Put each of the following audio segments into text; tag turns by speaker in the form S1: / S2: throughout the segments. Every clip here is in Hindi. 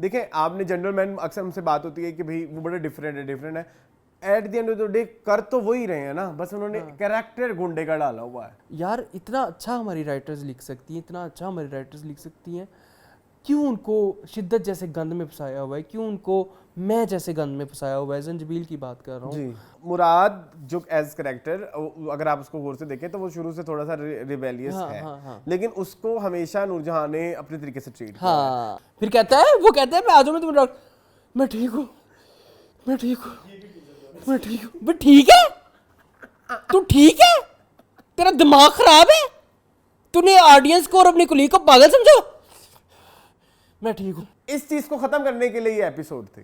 S1: देखें आपने जनरल मैन अक्सर हमसे बात होती है कि भाई वो बड़ा डिफरेंट है at the end of the day कर तो वही रहे हैं ना, बस उन्होंने कैरेक्टर गुंडे का डाला हुआ है।
S2: यार इतना अच्छा हमारी राइटर्स लिख सकती हैं, इतना अच्छा हमारी राइटर्स लिख सकती हैं, क्यों उनको शिद्दत जैसे गंद में फंसाया हुआ है, क्यों उनको मैं जैसे गंद में फंसाया हुआ है। जंजीबील की बात कर रहा हूँ
S1: जी। मुराद जो एज कैरेक्टर, अगर आप उसको गौर से देखें तो वो शुरू से थोड़ा सा रिबेलियस है, लेकिन उसको हमेशा नूरजहां ने अपने तरीके से ट्रीट किया।
S2: हाँ, फिर कहता है वो कहता है मैं आ जाऊँ, मैं तुम्हें डॉक्टर, मैं ठीक हूँ, मैं ठीक हूँ, मैं ठीक हूँ। मैं ठीक है, तू ठीक है, तेरा दिमाग खराब है, तूने ऑडियंस को और अपनी कुलीग को पागल समझो। मैं ठीक हूँ।
S1: इस चीज को खत्म करने के लिए ये एपिसोड थे।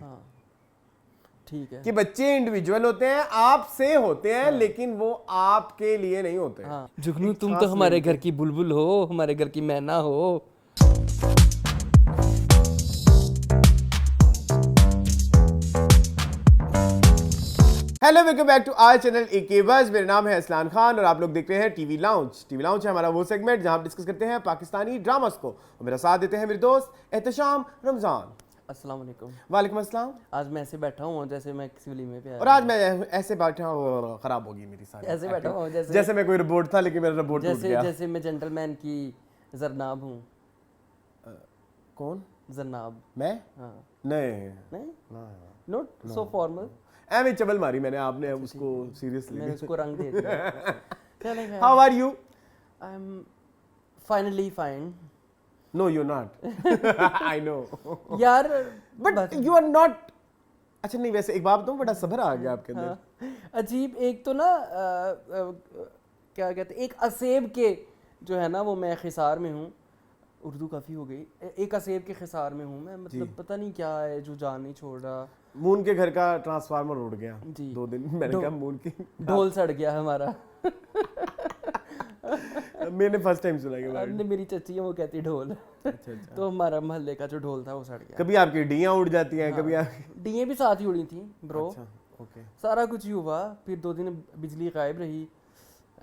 S2: ठीक है
S1: कि बच्चे इंडिविजुअल होते हैं, आपसे होते हैं, लेकिन वो आपके लिए नहीं होते।
S2: जुगनू तुम तो हमारे घर की बुलबुल हो, हमारे घर की मैना हो।
S1: Hello, welcome back to our channel AK buzz. मेरा नाम है असलान खान और आप लोग देख रहे हैं टीवी लाउंज। टीवी लाउंज है हमारा वो सेगमेंट जहां हम डिस्कस करते हैं पाकिस्तानी ड्रामास को, और मेरा साथ देते हैं मेरे दोस्त एहतशाम रमजान।
S2: अस्सलाम वालेकुम।
S1: वालेकुम अस्सलाम।
S2: आज मैं ऐसे बैठा हूँ जैसे मैं किसी वलीमे पे आया।
S1: और आज मैं ऐसे बैठा हूँ, खराब होगी मेरी सारी
S2: ऐसे बैठा हूँ
S1: जैसे मैं कोई रिपोर्ट था लेकिन मेरा रिपोर्ट टूट गया।
S2: जैसे मैं जेंटलमैन की जरनाब हूँ।
S1: कौन?
S2: जरनाब।
S1: मैं?
S2: हाँ।
S1: नहीं,
S2: नॉट सो फॉर्मल।
S1: एम चबल मारी मैंने, आपने उसको सीरियसली
S2: मैंने उसको रंग दे दिया।
S1: How are you?
S2: I am finally fine.
S1: No, you're not. I know.
S2: यार
S1: But you are not. अच्छा नहीं, वैसे एक बात बताऊं, बड़ा सब्र आ गया आपके अंदर।
S2: हाँ, अजीब एक तो ना क्या कहते हैं, एक असेब के जो है ना वो मैं खिसार में हूँ। उर्दू काफ़ी हो गई। एक असेब के खिसार में हूँ मैं, मतलब पता नहीं क्या है जो जान नहीं छोड़ रहा।
S1: मून के घर का ट्रांसफार्मर उड़ गया
S2: जी।
S1: 2 दिन। मैंने कहा मून की
S2: ढोल सड़ गया हमारा।
S1: मैंने फर्स्ट टाइम सुना के बारे में।
S2: मेरी चच्ची है वो कहती ढोल।
S1: अच्छा।
S2: तो हमारा मोहल्ले का जो ढोल था वो सड़ गया।
S1: कभी आपकी डियां उड़ जाती हैं, कभी आपकी
S2: डीएं भी साथ ही उड़ी थी ब्रो।
S1: अच्छा, ओके।
S2: सारा कुछ ही हुआ, फिर 2 दिन बिजली गायब रही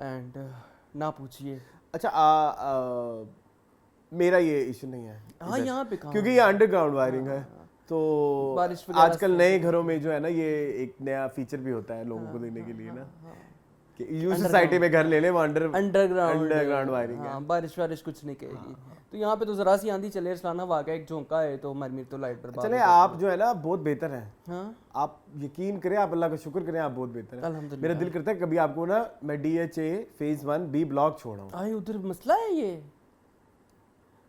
S2: एंड ना पूछिए।
S1: अच्छा, मेरा ये इशू नहीं है।
S2: हाँ, यहाँ पे कहाँ,
S1: क्योंकि ये अंडरग्राउंड वायरिंग है, तो आजकल नए घरों में जो है ना ये एक नया फीचर भी होता है लोगों को देने के लिए ना, कि यू सोसाइटी में घर ले ले, वो अंडरग्राउंड वायरिंग है।
S2: बारिश वारिश कुछ नहीं कहेगी। तो यहाँ पे तो जरा सी आंधी चले, रसलाना हवा का एक झोंका है तो हमारी तो लाइट बर्बाद।
S1: चले, आप जो है ना बहुत बेहतर हैं।
S2: हाँ,
S1: आप यकीन करें, आप अल्लाह का शुक्र करें, आप बहुत बेहतर हैं।
S2: अल्हम्दुलिल्लाह।
S1: मेरा दिल करता है कभी आपको ना मैं DHA फेज 1 B ब्लॉक छोड़ाऊं।
S2: आई उधर मसला है ये।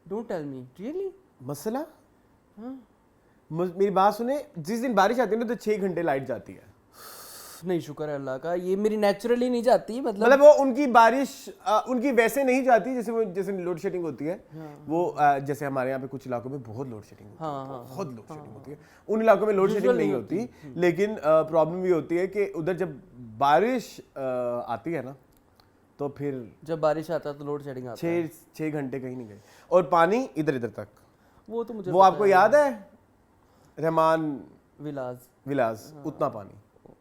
S2: Don't tell me really.
S1: मसला? मेरी बात सुने, जिस दिन बारिश आती है ना तो 6 घंटे लाइट जाती है।
S2: नहीं, शुक्र है अल्लाह का, ये मेरी नेचुरली नहीं जाती।
S1: मतलब वो उनकी बारिश उनकी वैसे नहीं जाती जैसे लोड शेडिंग होती है। वो जैसे हमारे यहाँ पे कुछ इलाकों में बहुत लोड शेडिंग होती है, बहुत लोड शेडिंग होती है। उन इलाकों में लोड शेडिंग नहीं होती, लेकिन प्रॉब्लम ये होती है कि उधर जब बारिश आती है ना तो फिर
S2: जब बारिश आता है तो लोड शेडिंग आता है।
S1: 6 घंटे कहीं नहीं गए, और पानी इधर तक।
S2: वो तो मुझे
S1: वो आपको याद है रहमान विलास उतना पानी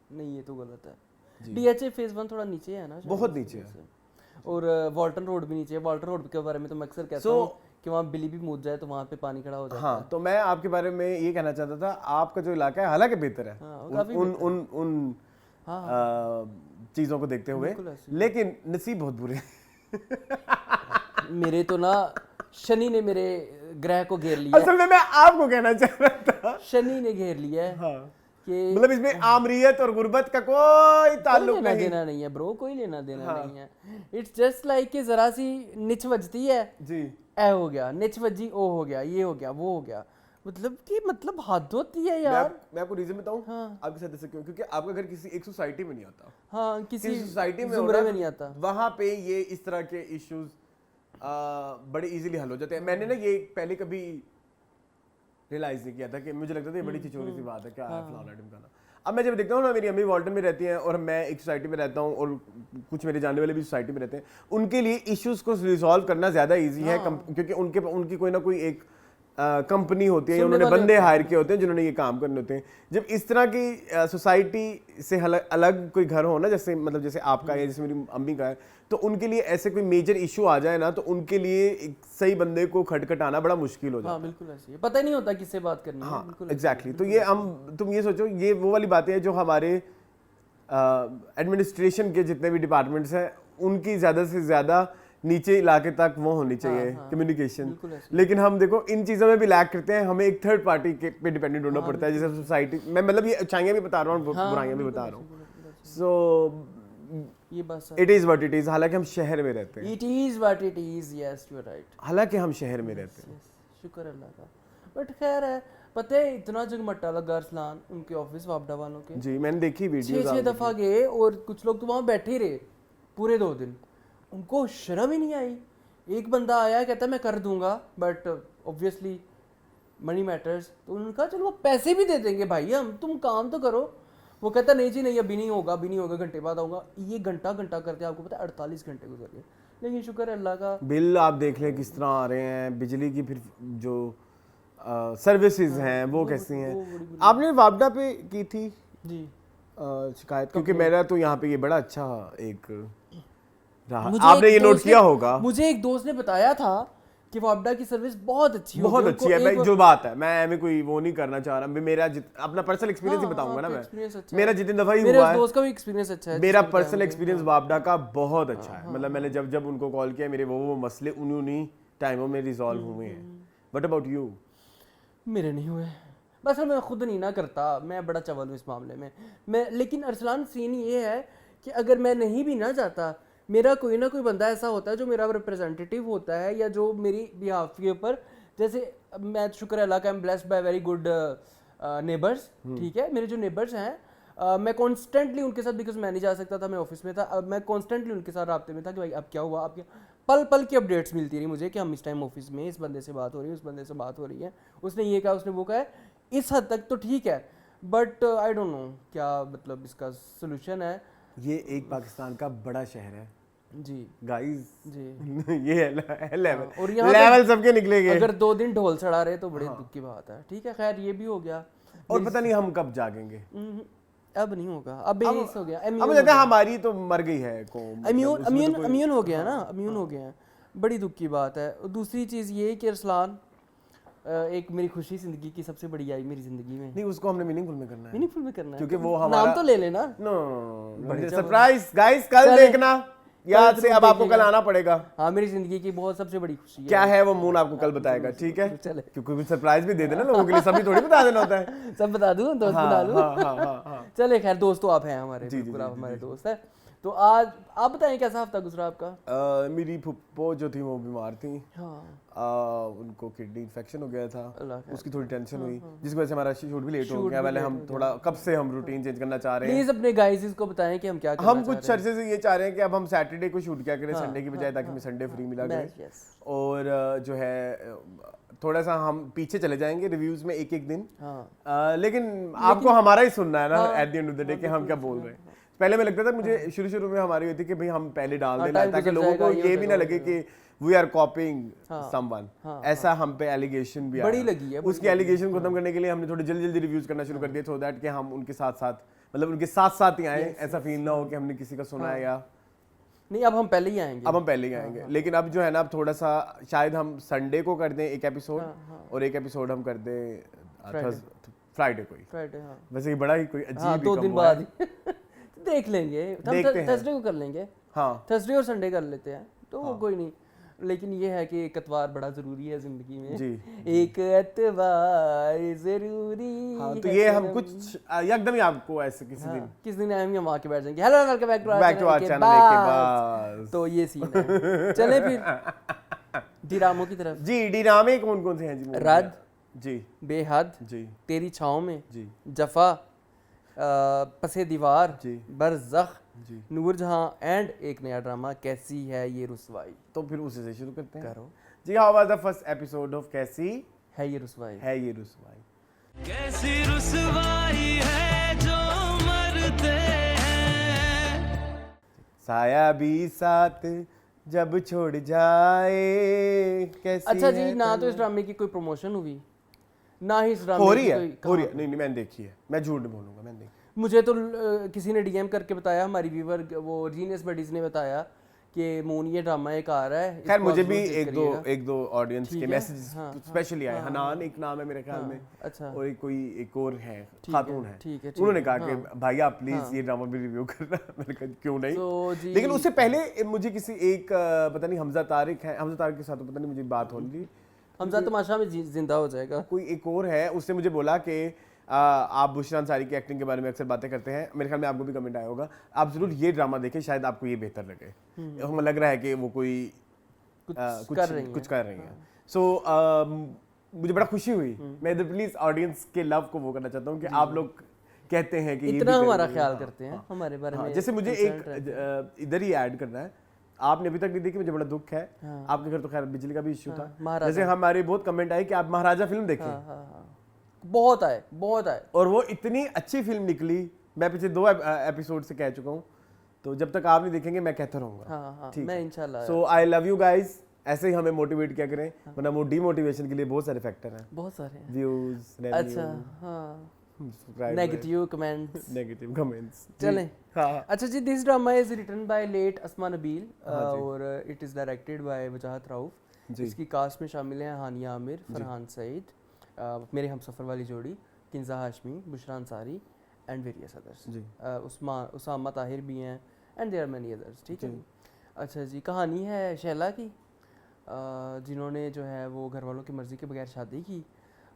S2: नहीं, ये तो गलत है। DHA फेज 1 थोड़ा नीचे है ना,
S1: बहुत नीचे है,
S2: और वाल्टन रोड भी नीचे है। वाल्टन रोड के बारे में तो मैं अक्सर कहता हूँ कि वहाँ बिल्ली भी मूत जाए तो वहाँ पे पानी खड़ा हो जाता है।
S1: हाँ, तो मैं आपके बारे में ये कहना चाहता था, आपका जो इलाका है हालांकि बेहतर है उन चीजों को देखते हुए, लेकिन नसीब बहुत बुरे
S2: मेरे तो ना शनि ने मेरे ग्रह को घेर लिया।
S1: असल में मैं आपको कहना चाह रहा था,
S2: शनि ने घेर लिया है।
S1: हाँ।
S2: कि
S1: मतलब इसमें आमरीयत और गुर्बत का कोई ताल्लुक नहीं,
S2: देना नहीं है ब्रो, कोई लेना देना नहीं है। इट्स जस्ट लाइक कि जरा सी निच बजती है
S1: जी,
S2: ए हो गया, निच बजी ओ हो गया, ये हो गया, वो हो गया। मतलब कि मतलब हद होती है यार।
S1: मैं आपको रीजन बताऊं आपके साथ ऐसे क्यों, क्योंकि आपका घर किसी एक सोसाइटी में नहीं आता।
S2: हाँ, किसी
S1: सोसाइटी में
S2: नहीं आता।
S1: वहां पे ये इस तरह के इश्यूज बड़े इजीली हल हो जाते हैं। मैंने ना ये पहले कभी रियलाइज नहीं किया था, कि मुझे लगता था ये बड़ी छिछोरी सी बात है, क्या है फलाना ढिमकाना। अब मैं जब देखता हूँ ना, मेरी अम्मी वाल्टन में रहती हैं और मैं एक सोसाइटी में रहता हूँ, और कुछ मेरे जानने वाले भी सोसाइटी में रहते हैं, उनके लिए इश्यूज को रिजॉल्व करना ज़्यादा ईजी है, क्योंकि उनकी कोई ना कोई एक कंपनी होती है या
S2: सुनने
S1: उन्होंने
S2: वाले
S1: बंदे
S2: होते हैं।
S1: हायर किए होते हैं जिन्होंने ये काम करने होते हैं। जब इस तरह की सोसाइटी से अलग कोई घर हो ना, जैसे मतलब जैसे आपका है, जैसे मेरी अम्मी का है, तो उनके लिए ऐसे कोई मेजर इशू आ जाए ना, तो उनके लिए एक सही बंदे को खटखटाना बड़ा मुश्किल हो जाता है।
S2: हाँ बिल्कुल ऐसे ही, पता ही नहीं होता किससे बात करनी है।
S1: हाँ
S2: बिल्कुल
S1: एग्जैक्टली। तो ये तुम ये सोचो, ये वो वाली बातें हैं जो हमारे एडमिनिस्ट्रेशन के जितने भी डिपार्टमेंट्स हैं उनकी ज़्यादा से ज़्यादा नीचे इलाके तक वो होनी चाहिए कम्युनिकेशन।
S2: बिल्कुल ऐसे।
S1: लेकिन हम देखो इन चीज़ों में भी लैक करते हैं, हमें एक थर्ड पार्टी के पे डिपेंडेंट होना पड़ता है, जैसे सोसाइटी। मैं मतलब ये अच्छाइयाँ भी बता रहा हूँ, बुराइयाँ भी बता रहा हूँ। सो
S2: ये बस
S1: it is what it is. हालांकि हम शहर में रहते हैं,
S2: it is what it is, yes you are right.
S1: हालांकि हम शहर में रहते हैं।
S2: शुक्र अल्लाह का। बट खैर है, पता है इतना जगमट्टा लगा अरसलान उनके ऑफिस वापडा वालों के।
S1: जी मैंने देखी वीडियो।
S2: 6 दफा गए और कुछ लोग तो वहाँ बैठे ही रहे पूरे 2 दिन, उनको शर्म ही नहीं आई। एक बंदा आया कहता मैं कर दूंगा बट ऑब्वियसली मनी मैटर्स, तो उन्होंने कहा चलो वो पैसे भी दे देंगे भाई, हम तुम काम तो करो। वो कहता नहीं जी नहीं, अभी नहीं होगा, अभी नहीं होगा, घंटे बाद आऊँगा। ये घंटा करते आपको पता है 48 घंटे गुजर गए। लेकिन शुक्र है अल्लाह का।
S1: बिल आप देख लें किस तरह आ रहे हैं, बिजली की फिर जो सर्विसेज हैं वो कैसी हैं। आपने वापडा पे की थी
S2: जी
S1: शिकायत, क्योंकि मेरा तो यहाँ पे ये बड़ा अच्छा एक रहा,
S2: मुझे
S1: आपने
S2: एक
S1: ये नोट
S2: दोस्त
S1: किया
S2: ने-
S1: होगा।
S2: मुझे एक दोस्त ने बताया था कि वापडा की सर्विस बहुत अच्छी
S1: बहुत
S2: होगी,
S1: अच्छी है।
S2: उनको
S1: मैं जो बात है, मैं में कोई वो नहीं करना चाह रहा, मेरा अपना पर्सनल एक्सपीरियंस ही बताऊंगा ना। मैं मेरा जितनी दफा ही
S2: मेरे
S1: हुआ
S2: उस
S1: है,
S2: दोस्त का भी एक्सपीरियंस अच्छा है।
S1: मेरा पर्सनल एक्सपीरियंस वापडा का बहुत अच्छा है। मतलब मैंने जब उनको कॉल किया, मेरे वो मसले उन्हीं टाइमों में रिजॉल्व हुए हैं। What about you?
S2: मेरे नहीं हुए, बस मैं खुद नहीं ना करता, मैं बड़ा चवल हूँ इस मामले में। मैं लेकिन अरसलान सीन ये है कि अगर मैं नहीं भी ना जाता, मेरा कोई ना कोई बंदा ऐसा होता है जो मेरा रिप्रेजेंटेटिव होता है या जो मेरी बिहाफ के ऊपर, जैसे मैं शुक्र अल्लाह का, I am blessed by very good neighbours. ठीक है, मेरे जो नेबर्स हैं मैं कॉन्स्टेंटली उनके साथ, बिकॉज मैं नहीं जा सकता था, मैं ऑफिस में था, अब मैं कॉन्स्टेंटली उनके साथ राब्ते में था कि भाई अब क्या हुआ, अब क्या, पल पल की अपडेट्स मिलती रही मुझे कि हम इस टाइम ऑफिस में इस बंदे से बात हो रही है, उस बंदे से बात हो रही है, उसने ये कहा, उसने वो कहा है। इस हद तक तो ठीक है, बट आई डोंट नो क्या मतलब इसका सोल्यूशन है।
S1: ये एक पाकिस्तान का बड़ा शहर है
S2: जी
S1: गाइस
S2: जी।
S1: ये है लेवल,
S2: और यहाँ
S1: लेवल सबके निकलेंगे।
S2: अगर 2 दिन ढोल चढ़ा रहे तो बड़े दुख की बात है। ठीक है, खैर ये भी हो गया।
S1: और पता नहीं हम कब जागेंगे।
S2: अब नहीं होगा, अब बेस हो गया,
S1: अब कहते हैं हमारी तो मर गई है कौम,
S2: इम्यून हो गया ना, इम्यून हो गया है। बड़ी दुख की बात है। और दूसरी चीज़ ये कि अरसलान एक मेरी खुशी जिंदगी की सबसे बड़ी आई मेरी जिंदगी में।
S1: नहीं, उसको हमने मीनिंगफुल में करना है,
S2: मीनिंगफुल में करना है,
S1: क्योंकि वो
S2: नाम
S1: हमारा
S2: तो ले लेना।
S1: नो सरप्राइज गाइस, कल देखना याद से। अब आपको कल आना पड़ेगा।
S2: हाँ, मेरी जिंदगी की बहुत सबसे बड़ी खुशी है।
S1: क्या है वो मून आपको कल बताएगा, ठीक है?
S2: चले,
S1: क्योंकि सरप्राइज भी दे देना लोगों के लिए, सभी थोड़ी बता देना होता है।
S2: सब बता दूं, दोस्त बता लूं। चले खैर, दोस्त तो आप हैं हमारे, बिल्कुल आप हमारे दोस्त हैं। तो आज आप बताएं कैसा हफ्ता गुजरा आपका?
S1: मेरी फुप्पो जो थी वो बीमार थी।
S2: हाँ,
S1: उनको किडनी इन्फेक्शन हो गया था,
S2: अल्लाह खैर।
S1: उसकी थोड़ी टेंशन हुई, जिसकी वजह से हमारा शूट भी लेट हो गया। पहले हम थोड़ा कब से हम रूटीन चेंज करना चाह रहे हैं।
S2: प्लीज अपने गाइस को बताएं कि हम क्या करना
S1: हम कुछ अर्से से ये चाह रहे हैं कि अब हम सैटरडे को शूट क्या करें संडे की बजाय, ताकि हमें संडे फ्री मिला करे। और जो है थोड़ा सा हम पीछे चले जाएंगे रिव्यूज में एक एक दिन। लेकिन आपको हमारा ही सुनना है ना at the end of the day कि हम क्या बोल रहे हैं। पहले में लगता था मुझे शुरू में हमारी होती कि भाई हम पहले डाल दें, ताकि लोगों को ये भी ना लगे कि वी आर कॉपिंग समवन। ऐसा हम पे एलिगेशन भी
S2: बड़ी लगी है।
S1: उसकी एलिगेशन खत्म करने के लिए हमने थोड़ी जल्दी रिव्यूज करना शुरू कर दिया, सो दैट कि हम उनके साथ साथ, मतलब उनके साथ साथ ही आए, ऐसा फील ना हो कि हमने किसी का सुना है या
S2: नहीं। अब हम पहले ही आएंगे,
S1: अब हम पहले ही आएंगे। लेकिन अब जो है ना, अब थोड़ा सा शायद हम संडे को कर दें एक एपिसोड, और एक एपिसोड हम कर दें फ्राइडे को ही।
S2: फ्राइडे, हाँ।
S1: वैसे ये बड़ा ही कोई अजीब
S2: 2 दिन बाद देख लेंगे, हम थर्सडे को कर लेंगे।
S1: हाँ,
S2: थर्सडे और संडे कर लेते हैं, तो वो कोई नहीं। लेकिन ये है कि एक एतवार बड़ा जरूरी है जिंदगी में
S1: जी।
S2: एक एतवार जरूरी।
S1: हाँ, तो ये हम कुछ एकदम ही आपको ऐसे किस दिन
S2: हम आके बैठ जाएंगे, hello welcome back to
S1: our channel के बाद।
S2: तो ये सीन है। चले फिर डिरामों की तरफ।
S1: जी, डिरामे कौन कौन से हैं जी?
S2: रद
S1: जी,
S2: बेहद
S1: जी,
S2: तेरी छाँव में
S1: जी,
S2: जफा, पसे दीवार,
S1: जी,
S2: बरज़ख,
S1: जी,
S2: नूरजहां एंड एक नया ड्रामा कैसी है ये रुसवाई।
S1: तो फिर उसी से शुरू करते हैं।
S2: करो
S1: जी, how was the first episode of कैसी
S2: है ये रुसवाई?
S1: है ये रुसवाई?
S3: कैसी रुसवाई है जो मरते हैं।
S1: साया भी साथ जब छोड़ जाए कैसी
S2: अच्छा जी,
S1: है
S2: ना तो इस ड्रामे की कोई प्रमोशन हुई, ना ही इस ड्रामे
S1: हो
S2: की
S1: रही है,
S2: कोई
S1: हो रही है। नहीं नहीं मैंने देखी है, मैं झूठ नहीं बोलूंगा, मैंने देखी।
S2: मुझे तो किसी ने डीएम करके बताया, हमारी व्यूवर वो जीनियस बडीज ने बताया कि मून ये ड्रामा एक आ रहा है,
S1: खैर
S2: इसको
S1: मुझे
S2: आप
S1: भी
S2: जरूर चेक करिएगा।
S1: एक दो ऑडियंस
S2: ठीक
S1: के
S2: है,
S1: मैसेजेस
S2: हाँ,
S1: स्पेशली आए। हनान एक नाम है मेरे ख्याल में,
S2: अच्छा
S1: और एक और है,
S2: ठीक
S1: खातून
S2: है,
S1: है।
S2: ठीक है,
S1: उन्होंने
S2: ठीक
S1: कहा
S2: है,
S1: कि भाई आप प्लीज ये ड्रामा भी रिव्यू करना। मैंने कहा क्यों नहीं।
S2: तो जी
S1: लेकिन उससे पहले मुझे किसी एक पता नहीं हमजा तारिक है, हमजा तारिक के साथ तो पता नहीं मुझे बात हो रही थी,
S2: हमजा तमाशा में जिंदा हो जाएगा।
S1: कोई एक और है, उसने मुझे बोला कि आप बुशरा अंसारी की एक्टिंग के बारे में अक्सर बातें करते हैं, मेरे ख्याल में आपको भी कमेंट आया होगा, आप जरूर ये ड्रामा देखें, शायद आपको ये बेहतर लगे। हमें लग रहा है कि वो कोई कुछ कर रही हैं। सो मुझे बड़ा खुशी हुई। मैं इधर प्लीज ऑडियंस के लव को वो करना चाहता हूँ कि आप लोग कहते हैं कि ये
S2: इतना
S1: भी
S2: हमारा
S1: करेंगे।
S2: ख्याल करते हैं हमारे बारे में।
S1: जैसे मुझे
S2: concerned
S1: एक
S2: रहते हैं।
S1: इधर ही ऐड करना है, आपने अभी तक नहीं देखी, मुझे बड़ा दुख है। आपके घर तो खैर बिजली का भी इश्यू था।
S2: महाराजा।
S1: जैसे हमारे बहुत कमेंट आए कि आप महाराजा फिल्म देखें,
S2: हाँ। बहुत आए, बहुत आए।
S1: और वो इतनी अच्छी फिल्म निकली। मैं पिछले 2 एपिसोड से कह चुका हूँ, तो जब तक आप नहीं देखेंगे मैं कहता रहूंगा।
S2: हाँ, मैं इंशाल्लाह।
S1: सो आई लव यू गाइज, ऐसे ही हमें मोटिवेट किया करें, वरना वो डीमोटिवेशन के लिए बहुत सारे फैक्टर हैं।
S2: बहुत सारे हैं।
S1: व्यूज,
S2: अच्छा, हाँ, नेगेटिव कमेंट्स,
S1: नेगेटिव कमेंट्स।
S2: चलें।
S1: हाँ
S2: अच्छा जी, this drama is written by late Asma Nabeel और इट इज़ डायरेक्टेड बाय वजाहत राउफ। इसकी कास्ट में शामिल हैं हानिया आमिर, फरहान सईद, मेरे हमसफ़र वाली जोड़ी, Kinza Hashmi, Bushra Ansari and various others. Usama Tahir भी हैं and there are many others. ठीक है। अच्छा जी, कहानी है शैला की, जिन्होंने जो है वो घर वालों की मर्ज़ी के बगैर शादी की,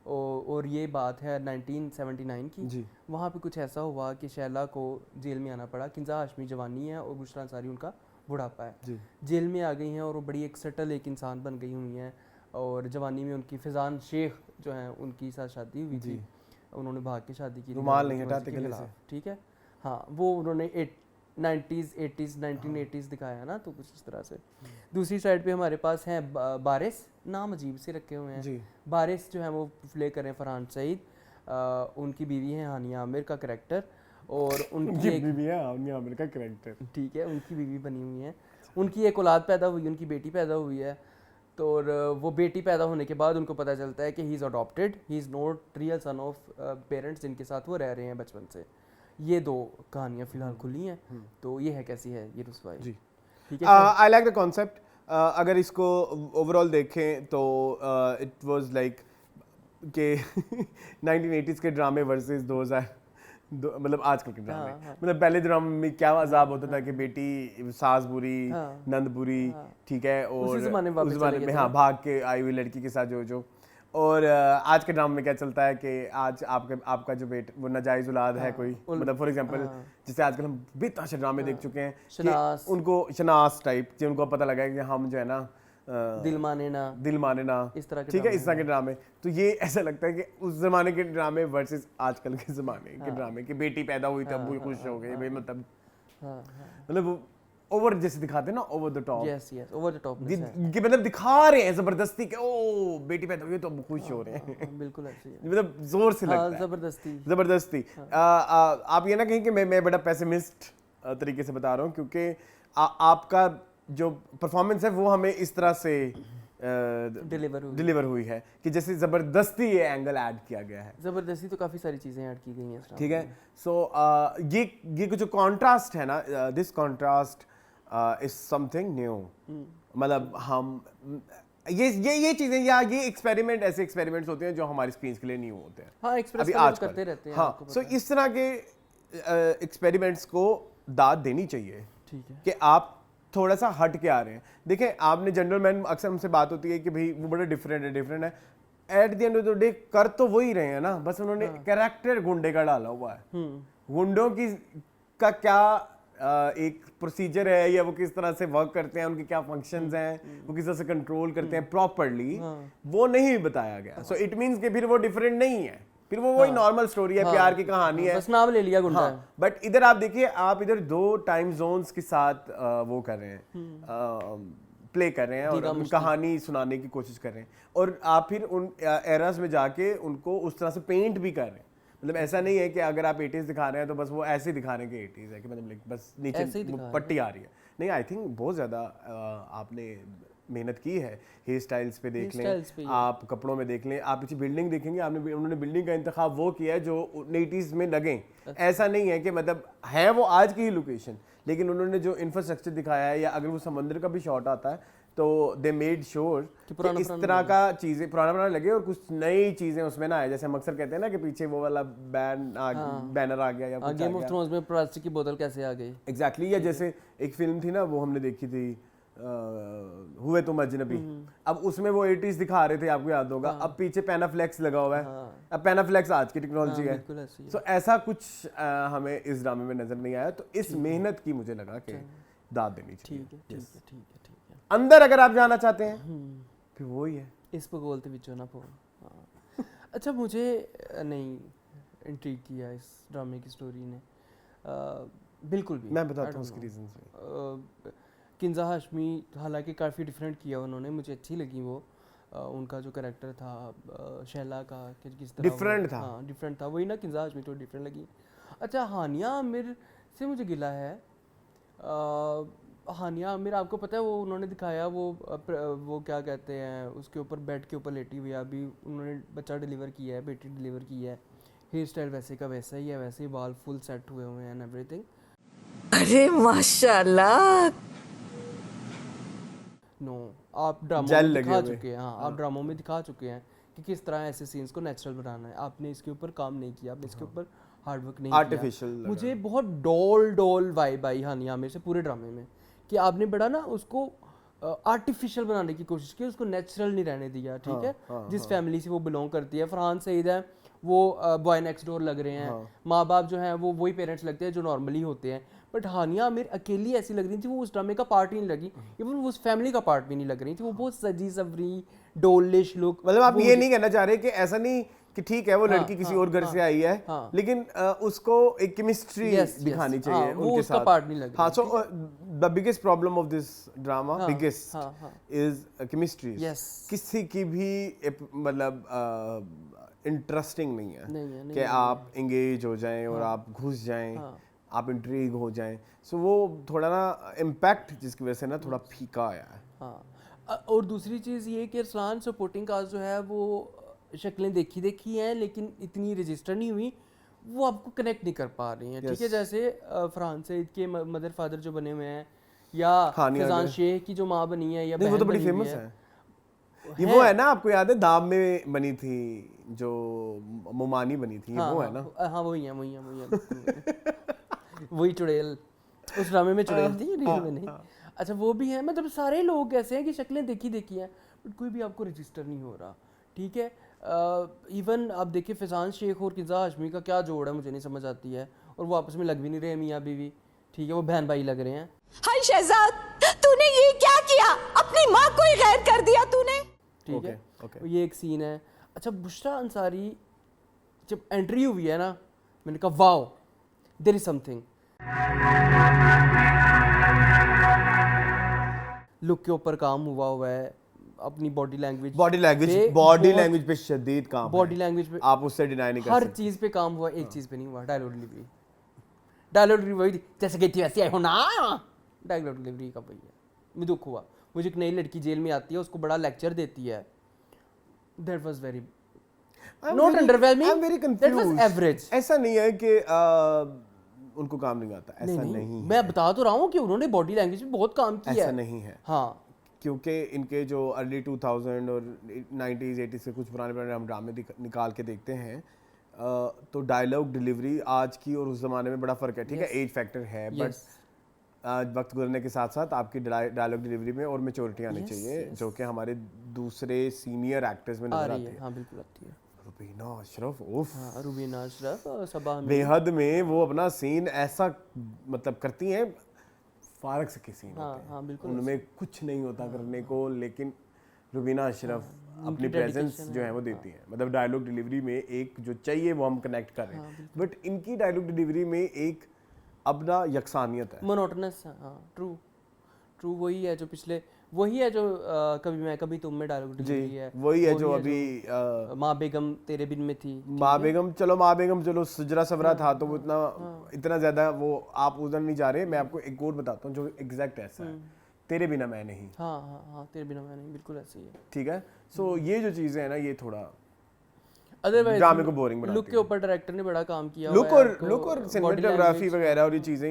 S2: और ये बात है 1979 की। वहाँ पे कुछ ऐसा हुआ कि शैला को जेल में आना पड़ा। किंजा हाशमी जवानी है और बुशरा अंसारी उनका बुढ़ापा है। जेल में आ गई हैं और वो बड़ी एक सटल एक इंसान बन गई हुई हैं, और जवानी में उनकी फिजान शेख जो हैं उनकी साथ शादी हुई थी, उन्होंने भाग के शादी की,
S1: रुमाल नहीं हटाते गले से।
S2: ठीक है, हाँ, वो उन्होंने 90s 80s 1980s दिखाया है ना, तो कुछ इस तरह से। दूसरी साइड पे हमारे पास हैं बारिस, नाम अजीब से रखे हुए हैं। बारिस जो है वो प्ले करें फरहान सईद, उनकी बीवी है हानिया आमिर का कैरेक्टर, और उनकी एक
S1: बीवी है हानिया आमिर का कैरेक्टर।
S2: ठीक है, उनकी बीवी बनी हुई है। उनकी एक औलाद पैदा हुई, उनकी बेटी पैदा हुई है। तो और वो बेटी पैदा होने के बाद उनको पता चलता है कि he is adopted, he is not real son of parents जिनके साथ वो रह रहे हैं बचपन से। ये 2 कहानियाँ फिलहाल खुली हैं। तो ये है कैसी है ये रुसवाई जी। ठीक है,
S1: आई लाइक द कॉन्सेप्ट। अगर इसको ओवरऑल देखें तो इट वाज लाइक के 1980s के ड्रामे वर्सेस 2000 मतलब आजकल के ड्रामे। मतलब पहले ड्रामे में क्या अजाब होता था कि बेटी सास बुरी, नंद बुरी, ठीक है, और उस ज़माने में हाँ भाग के आई हुई लड़की के साथ जो और आज के ड्रामा में क्या चलता है कि आज आपका जो बेटा वो नाजायज औलाद है कोई, मतलब फॉर एग्जांपल जैसे आजकल हम बेताशा ड्रामे देख चुके हैं कि उनको शनास टाइप कि उनको पता लगा है कि हम जो है ना
S2: दिल माने ना
S1: इस तरह के, ठीक है, इस तरह के ड्रामे। तो ये ऐसा लगता है कि उस जमाने के ड्रामे वर्सेस आजकल के जमाने के ड्रामे कि बेटी पैदा हुई तब वो खुश हो गई भाई, मतलब ओवर जैसे दिखाते हैं ना, over the top.
S2: Yes over the top
S1: कि मतलब दिखा रहे हैं जबरदस्ती के ओ बेटी पैदा हुई तो अब खुश हो रहे हैं।
S2: बिल्कुल ऐसे ही
S1: मतलब जोर से लगता है जबरदस्ती। आप ये ना कहें कि मैं बड़ा पेसिमिस्ट तरीके से बता रहा हूँ, क्योंकि आपका जो परफॉर्मेंस है वो हमें इस तरह से डिलीवर हुई है कि जैसे जबरदस्ती ये एंगल ऐड किया गया है।
S2: जबरदस्ती तो काफी सारी चीजें ऐड की गई हैं,
S1: ठीक है। सो ये जो कॉन्ट्रास्ट है ना, this contrast is something new. मतलब हम ये चीजें या ये एक्सपेरिमेंट, ऐसे एक्सपेरिमेंट्स होते हैं जो हमारी स्क्रीन के लिए न्यू होते हैं।
S2: हाँ, एक्सपेरिमेंट करते रहते हैं।
S1: हाँ, सो इस तरह के एक्सपेरिमेंट्स को दाद देनी चाहिए,
S2: ठीक है,
S1: कि आप थोड़ा सा हट के आ रहे हैं। देखें, आपने जनरल मैन अक्सर हमसे बात होती है कि भाई वो बड़ा डिफरेंट है। At the end of the day कर तो वही रहे हैं ना, बस उन्होंने कैरेक्टर गुंडे का डाला हुआ है। गुंडों की का क्या एक प्रोसीजर है, या वो किस तरह से वर्क करते हैं, उनके क्या फंक्शंस हैं, वो किस तरह से कंट्रोल करते हैं प्रॉपर्ली, वो नहीं बताया गया। सो इट मीन्स कि फिर वो डिफरेंट नहीं है, फिर वो वही नॉर्मल स्टोरी है, प्यार की कहानी है,
S2: बस नाम ले लिया गुंडा।
S1: बट इधर आप देखिए, आप इधर 2 टाइम जोन्स के साथ वो कर रहे हैं, प्ले कर रहे हैं और कहानी सुनाने की कोशिश कर रहे हैं, और आप फिर उन एरास में जाके उनको उस तरह से पेंट भी कर रहे हैं। मतलब ऐसा नहीं है कि अगर आप 80s दिखा रहे हैं तो बस वो ऐसे दिखा रहे हैं कि 80s है, कि मतलब बस नीचे पट्टी आ रही है। नहीं आई थिंक बहुत ज़्यादा आपने मेहनत की है। हेयर स्टाइल्स पे देख लें,
S2: स्टाइल्स पे ही है।
S1: आप कपड़ों में देख लें, आप पीछे बिल्डिंग देखेंगे, उन्होंने बिल्डिंग का इंतखाब वो किया है जो 80s में लगें। ऐसा नहीं है कि मतलब है वो आज की ही लोकेशन, लेकिन उन्होंने जो इंफ्रास्ट्रक्चर दिखाया है, या अगर वो समंदर का भी शॉट आता है तो दे मेड श्योर कि इस तरह का चीज़ें पुराना लगे और कुछ नई चीज़ें उसमें ना आए। जैसे हम अक्सर कहते हैं ना कि पीछे वो वाला बैनर आ गया या कुछ
S2: गेम ऑफ थ्रोन्स में प्लास्टिक की बोतल कैसे आ गई।
S1: एग्जैक्टली। या जैसे एक फिल्म थी ना, वो हमने देखी थी हुए तुम अजनबी। अब उसमें वो 80s दिखा रहे थे, आपको याद होगा। अब पीछे पैनाफ्लेक्स लगा हुआ है। अब पैनाफ्लेक्स आज की टेक्नोलॉजी है।
S2: बिल्कुल ऐसी है।
S1: सो ऐसा कुछ हमें इस ड्रामे में नजर नहीं आया। तो इस मेहनत की मुझे लगा कि दाद देनी चाहिए।
S2: ठीक है ठीक है ठीक है ठीक है।
S1: अंदर अगर आप जाना चाहते हैं फिर वही है।
S2: इस पर बोलते बिचो ना फोन। हाँ। अच्छा, मुझे नहीं इंट्रीग किया इस ड्रामे की स्टोरी ने बिल्कुल भी।
S1: मैं बताता हूँ उसके रीजंस।
S2: किंजा हाशमी हालांकि काफ़ी डिफरेंट किया उन्होंने, मुझे अच्छी लगी वो। उनका जो कैरेक्टर था शैला का, कि किस तरह
S1: डिफरेंट था।
S2: हाँ डिफरेंट था, वही ना, किंजा हाशमी तो डिफरेंट लगी। अच्छा, हानिया आमिर से मुझे गिला है। हानिया आमिर, आपको पता है वो उन्होंने दिखाया वो क्या कहते हैं, उसके ऊपर बेड के ऊपर लेटी हुई है, अभी उन्होंने बच्चा डिलीवर किया है, बेटी डिलीवर की है। हेयर स्टाइल वैसे का वैसा ही है, वैसे ही बाल फुल सेट हुए हुए हैं एंड एवरीथिंग।
S4: अरे माशाल्लाह।
S2: नो, आप ड्रामों में दिखा चुके हैं। हाँ, आप ड्रामों में दिखा चुके हैं कि किस तरह ऐसे सीन्स को नेचुरल बनाना है। आपने इसके ऊपर काम नहीं किया, आपने इसके ऊपर हार्ड वर्क नहीं
S1: आर्टिफिशियल
S2: किया। मुझे बहुत डोल वाइब आई हानिया आमिर से पूरे ड्रामे में, कि आपने बड़ा ना उसको आर्टिफिशियल बनाने की कोशिश की, उसको नेचुरल नहीं रहने दिया। ठीक है, जिस फैमिली से वो बिलोंग करती है, फरहान सईद है, वो बॉय नेक्स्ट डोर लग रहे हैं। माँ बाप जो हैं वो वही पेरेंट्स लगते हैं जो नॉर्मली होते हैं। बट हानिया आमिर अकेली ऐसी लग रही थी, वो उस ड्रामे का पार्ट ही नहीं लगी, इवन वो उस फैमिली का पार्ट भी नहीं लग रही थी। वो बहुत सजी सवरी डोलिश लुक।
S1: मतलब आप ये नहीं कहना चाह रहे कि ऐसा नहीं कि ठीक है वो लड़की किसी और घर से आई है, लेकिन उसको एक केमिस्ट्री दिखानी चाहिए उनके साथ।
S2: पार्ट नहीं लग।
S1: हाँ, so the biggest problem of this drama biggest is chemistry. किसी की भी मतलब इंटरेस्टिंग नहीं है कि आप एंगेज हो जाएं और आप घुस जाएं, आप इंट्रीग हो जाएं। सो वो थोड़ा ना इम्पैक्ट जिसकी वजह से ना थोड़ा फीका आया है।
S2: हाँ, और दूसरी चीज़ ये कि अरसलान सपोर्टिंग कास्ट जो है वो शक्लें देखी हैं, लेकिन इतनी रजिस्टर नहीं हुई, वो आपको कनेक्ट नहीं कर पा रही हैं। ठीक है, जैसे फरहान सईद के मदर फादर जो बने हुए हैं, या फैजान शेख की जो माँ बनी है, या
S1: वो तो बड़ी फेमस है। ये वो है ना, आपको याद है दाब में बनी थी जो मोमानी बनी थी, वो है ना?
S2: हाँ वही है वही चुड़ैल उस ड्रामे में चुड़ैल थी, रियल में नहीं। अच्छा, वो भी है। मतलब सारे लोग ऐसे हैं कि शक्लें देखी हैं, बट कोई भी आपको रजिस्टर नहीं हो रहा। ठीक है, इवन आप देखिए फैजान शेख और किंजा हाशमी का क्या जोड़ है, मुझे नहीं समझ आती है। और वो आपस में लग भी नहीं रहे मियाँ बीवी। ठीक है, वो बहन भाई लग रहे हैं।
S4: हाय शहजाद, तूने ये क्या किया? अपनी माँ को ही गैर कर दिया तूने।
S2: ठीक है, ये एक सीन है। अच्छा, बुशरा अंसारी जब एंट्री हुई है ना, मैंने कहा wow, there is something. Look के ऊपर काम हुआ है, अपनी बॉडी लैंग्वेज
S1: पे शदीद काम है।
S2: बॉडी लैंग्वेज पे
S1: आप उससे डिनाई नहीं कर सकते।
S2: हर चीज पे काम हुआ, एक चीज पे नहीं हुआ, डायलॉग डिलीवरी वही थी, जैसे गई थी वैसे आई हो ना। डायलॉग डिलीवरी का भैया मुझे दुख हुआ। मुझे एक नई लड़की जेल में आती है, उसको बड़ा लेक्चर देती है। That was very not underwhelming,
S1: I am very
S2: that was average.
S1: ऐसा नहीं है कि उनको काम नहीं आता, ऐसा नहीं।
S2: मैं बता तो रहा हूँ कि उन्होंने बॉडी लैंग्वेज में बहुत काम किया है।
S1: ऐसा नहीं है।
S2: हाँ,
S1: क्योंकि इनके जो अर्ली 2000 और 90s 80s से कुछ पुराने हम ड्रामे निकाल के देखते हैं, तो डायलॉग डिलीवरी आज की और उस ज़माने में बड़ा फ़र्क है। ठीक है, एज फैक्टर है, बट वक्त गुजरने के साथ साथ आपकी डायलॉग डिलीवरी में और मैच्योरिटी आनी चाहिए, जो कि हमारे दूसरे सीनियर एक्टर्स में नजर आती है।
S2: हाँ बिल्कुल आती है।
S1: रुबीना अशरफ, उफ,
S2: हाँ, रुबीना अशरफ सबा
S1: बेहद में वो अपना सीन ऐसा मतलब करती हैं, फारग से के सीन होते हैं।
S2: हाँ बिल्कुल,
S1: उनमें कुछ नहीं होता करने को, लेकिन रुबीना अशरफ अपनी प्रेजेंस जो है वो देती है। मतलब डायलॉग डिलीवरी में एक जो चाहिए वो हम कनेक्ट कर रहे हैं, बट इनकी डायलॉग डिलीवरी में एक अपना यकसानियत है,
S2: मोनोटोनस। हाँ, ट्रू वही है जो पिछले वही है जो कभी मैं कभी तुम में डायलॉग डिलीवरी है,
S1: वही है जो अभी
S2: माँ बेगम तेरे बिन में थी।
S1: माँ बेगम चलो सुजरा सवरा था तो वो इतना ज्यादा वो आप उधर नहीं जा रहे। मैं आपको एक और बताता हूँ जो एग्जैक्ट ऐसा है, तेरे बिना मैं नहीं।
S2: हाँ तेरे बिना मैं नहीं, बिल्कुल ऐसे ही है।
S1: ठीक है, सो ये जो चीजें है ना ये थोड़ा
S2: अदरवाइज
S1: ड्रामे को बोरिंग बनाती
S2: लुक के ऊपर डायरेक्टर ने बड़ा काम किया
S1: लुक
S2: हुआ है,
S1: और सिनेमेटोग्राफी वगैरह और ये चीजें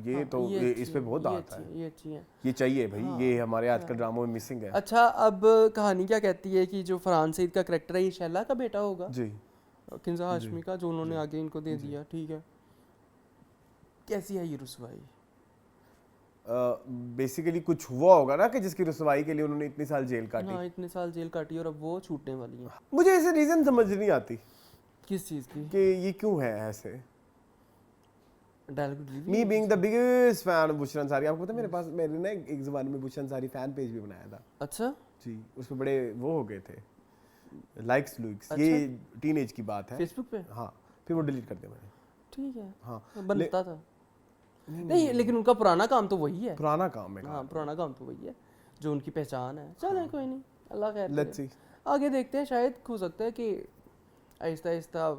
S1: ये तो ये इस पे बहुत आता है।
S2: ये अच्छी है।
S1: ये चाहिए भाई, ये हमारे आजकल ड्रामों में मिसिंग है।
S2: अच्छा, अब कहानी क्या कहती है कि जो फरहान सईद का करैक्टर है ये शैला का बेटा होगा,
S1: जी
S2: किंजा हाशमी का, जो उन्होंने आगे इनको दे दिया। ठीक है, कैसी है ये रुसवाई?
S1: बेसिकली कुछ हुआ होगा ना कि जिसकी रुसवाई के लिए उन्होंने इतने साल जेल काटी।
S2: हाँ, इतने साल जेल काटी और अब वो छूटने वाली है।
S1: मुझे ऐसे रीजन समझ नहीं आती
S2: किस चीज की?
S1: कि ये क्यों है ऐसे।
S2: Dialogue delivery.
S1: Me being the biggest fan of Bushra Ansari, आपको पता है मेरे पास मैंने ना एक ज़माने में बुशरा अंसारी फैन पेज भी बनाया था।
S2: अच्छा
S1: जी, उस पे बड़े वो हो गए थे लाइक्स लुइक्स। ये टीनेज की बात है।
S2: फेसबुक पे?
S1: हाँ, फिर वो डिलीट कर दिया मैंने।
S2: ठीक है,
S1: हाँ,
S2: बनता था। नहीं, लेकिन उनका पुराना काम तो वही है।
S1: पुराना काम है।
S2: हाँ, पुराना काम तो वही है जो उनकी पहचान है। चलें, कोई नहीं, अल्लाह खैर करे।
S1: लेट्स सी,
S2: आगे देखते हैं, शायद हो सकता है कि आहिस्ता आहिस्ता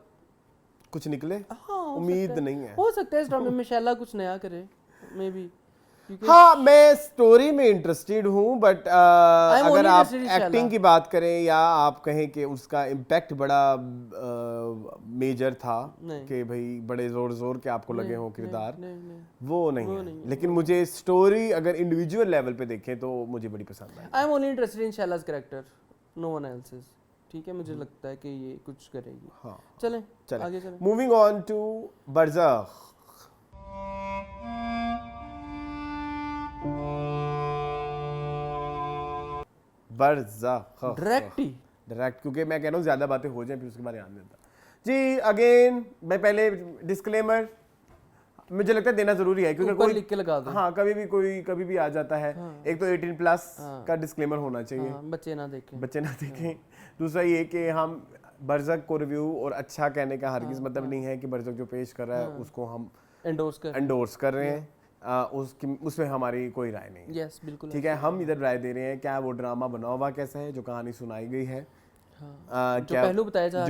S1: कुछ निकले।
S2: हाँ, हो
S1: उम्मीद
S2: सकता है।
S1: नहीं है।
S2: हो सकता है इस ड्रामे में शैला कुछ नया करे, मे बी।
S1: हाँ, मैं स्टोरी में इंटरेस्टेड हूँ बट अगर आप
S2: interested in
S1: एक्टिंग
S2: Shala।
S1: की बात करें या आप कहें कि उसका इम्पैक्ट बड़ा मेजर था कि भाई बड़े जोर के आपको लगे हो किरदार, वो नहीं है। लेकिन मुझे स्टोरी अगर इंडिविजुअल लेवल पे देखें तो मुझे बड़ी पसंद आई।
S2: I am only interested in Shaila's character, no one elses. ठीक है, मुझे लगता है कि ये कुछ करेगी।
S1: हाँ,
S2: चलें
S1: चलें।
S2: आगे चलें।
S1: Moving on to Barzakh. Barzakh direct, क्योंकि मैं कह रहा हूँ ज्यादा बातें हो जाए फिर उसके बारे में ध्यान देता। जी अगेन मैं पहले डिस्क्लेमर मुझे लगता है देना जरूरी है क्योंकि कोई
S2: लिख के लगा दो।
S1: हाँ, कभी भी आ जाता है। एक तो 18 प्लस का डिस्क्लेमर होना चाहिए,
S2: बच्चे ना देखें।
S1: दूसरा ये कि हम बरज़ख को रिव्यू और अच्छा कहने का हरगिज मतलब नहीं है कि बरज़ख जो पेश कर रहा है उसको हम एंडोर्स कर रहे हैं। उसमें हमारी कोई राय नहीं है।
S2: यस, बिल्कुल
S1: ठीक है, हम इधर राय दे रहे हैं क्या वो ड्रामा बना हुआ कैसा है, जो कहानी सुनाई गई है,
S2: जो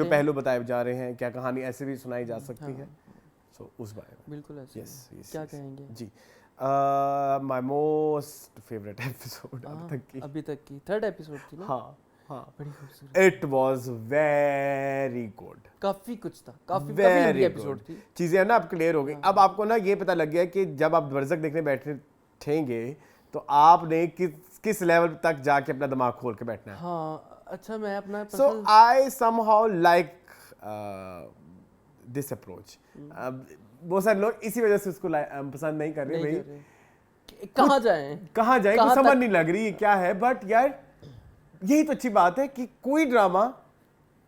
S2: पहलू
S1: बताए जा रहे हैं, क्या कहानी ऐसे भी सुनाई जा सकती है, सो उस बारे में
S2: बिल्कुल ऐसे। क्या कहेंगे?
S1: जी, माय मोस्ट फेवरेट एपिसोड अभी तक की
S2: थर्ड एपिसोड थी ना?
S1: हाँ,
S2: बड़ी खूबसूरत।
S1: इट वाज वेरी गुड,
S2: काफी कुछ था, काफी लंबी एपिसोड थी।
S1: चीजें ना अब क्लियर हो गई। अब आपको ना ये पता लग गया कि जब आप बरज़ख देखने बैठे ठेंगे तो आपने किस लेवल तक जाके अपना दिमाग खोल के बैठना है।
S2: हाँ, अच्छा, मैं अपना
S1: so I somehow like this approach. बहुत सारे लोग इसी वजह से उसको पसंद नहीं कर रहे। भाई
S2: कहाँ जाएं
S1: कुछ समझ नहीं लग रही क्या है, बट यार यही तो अच्छी बात है कि कोई ड्रामा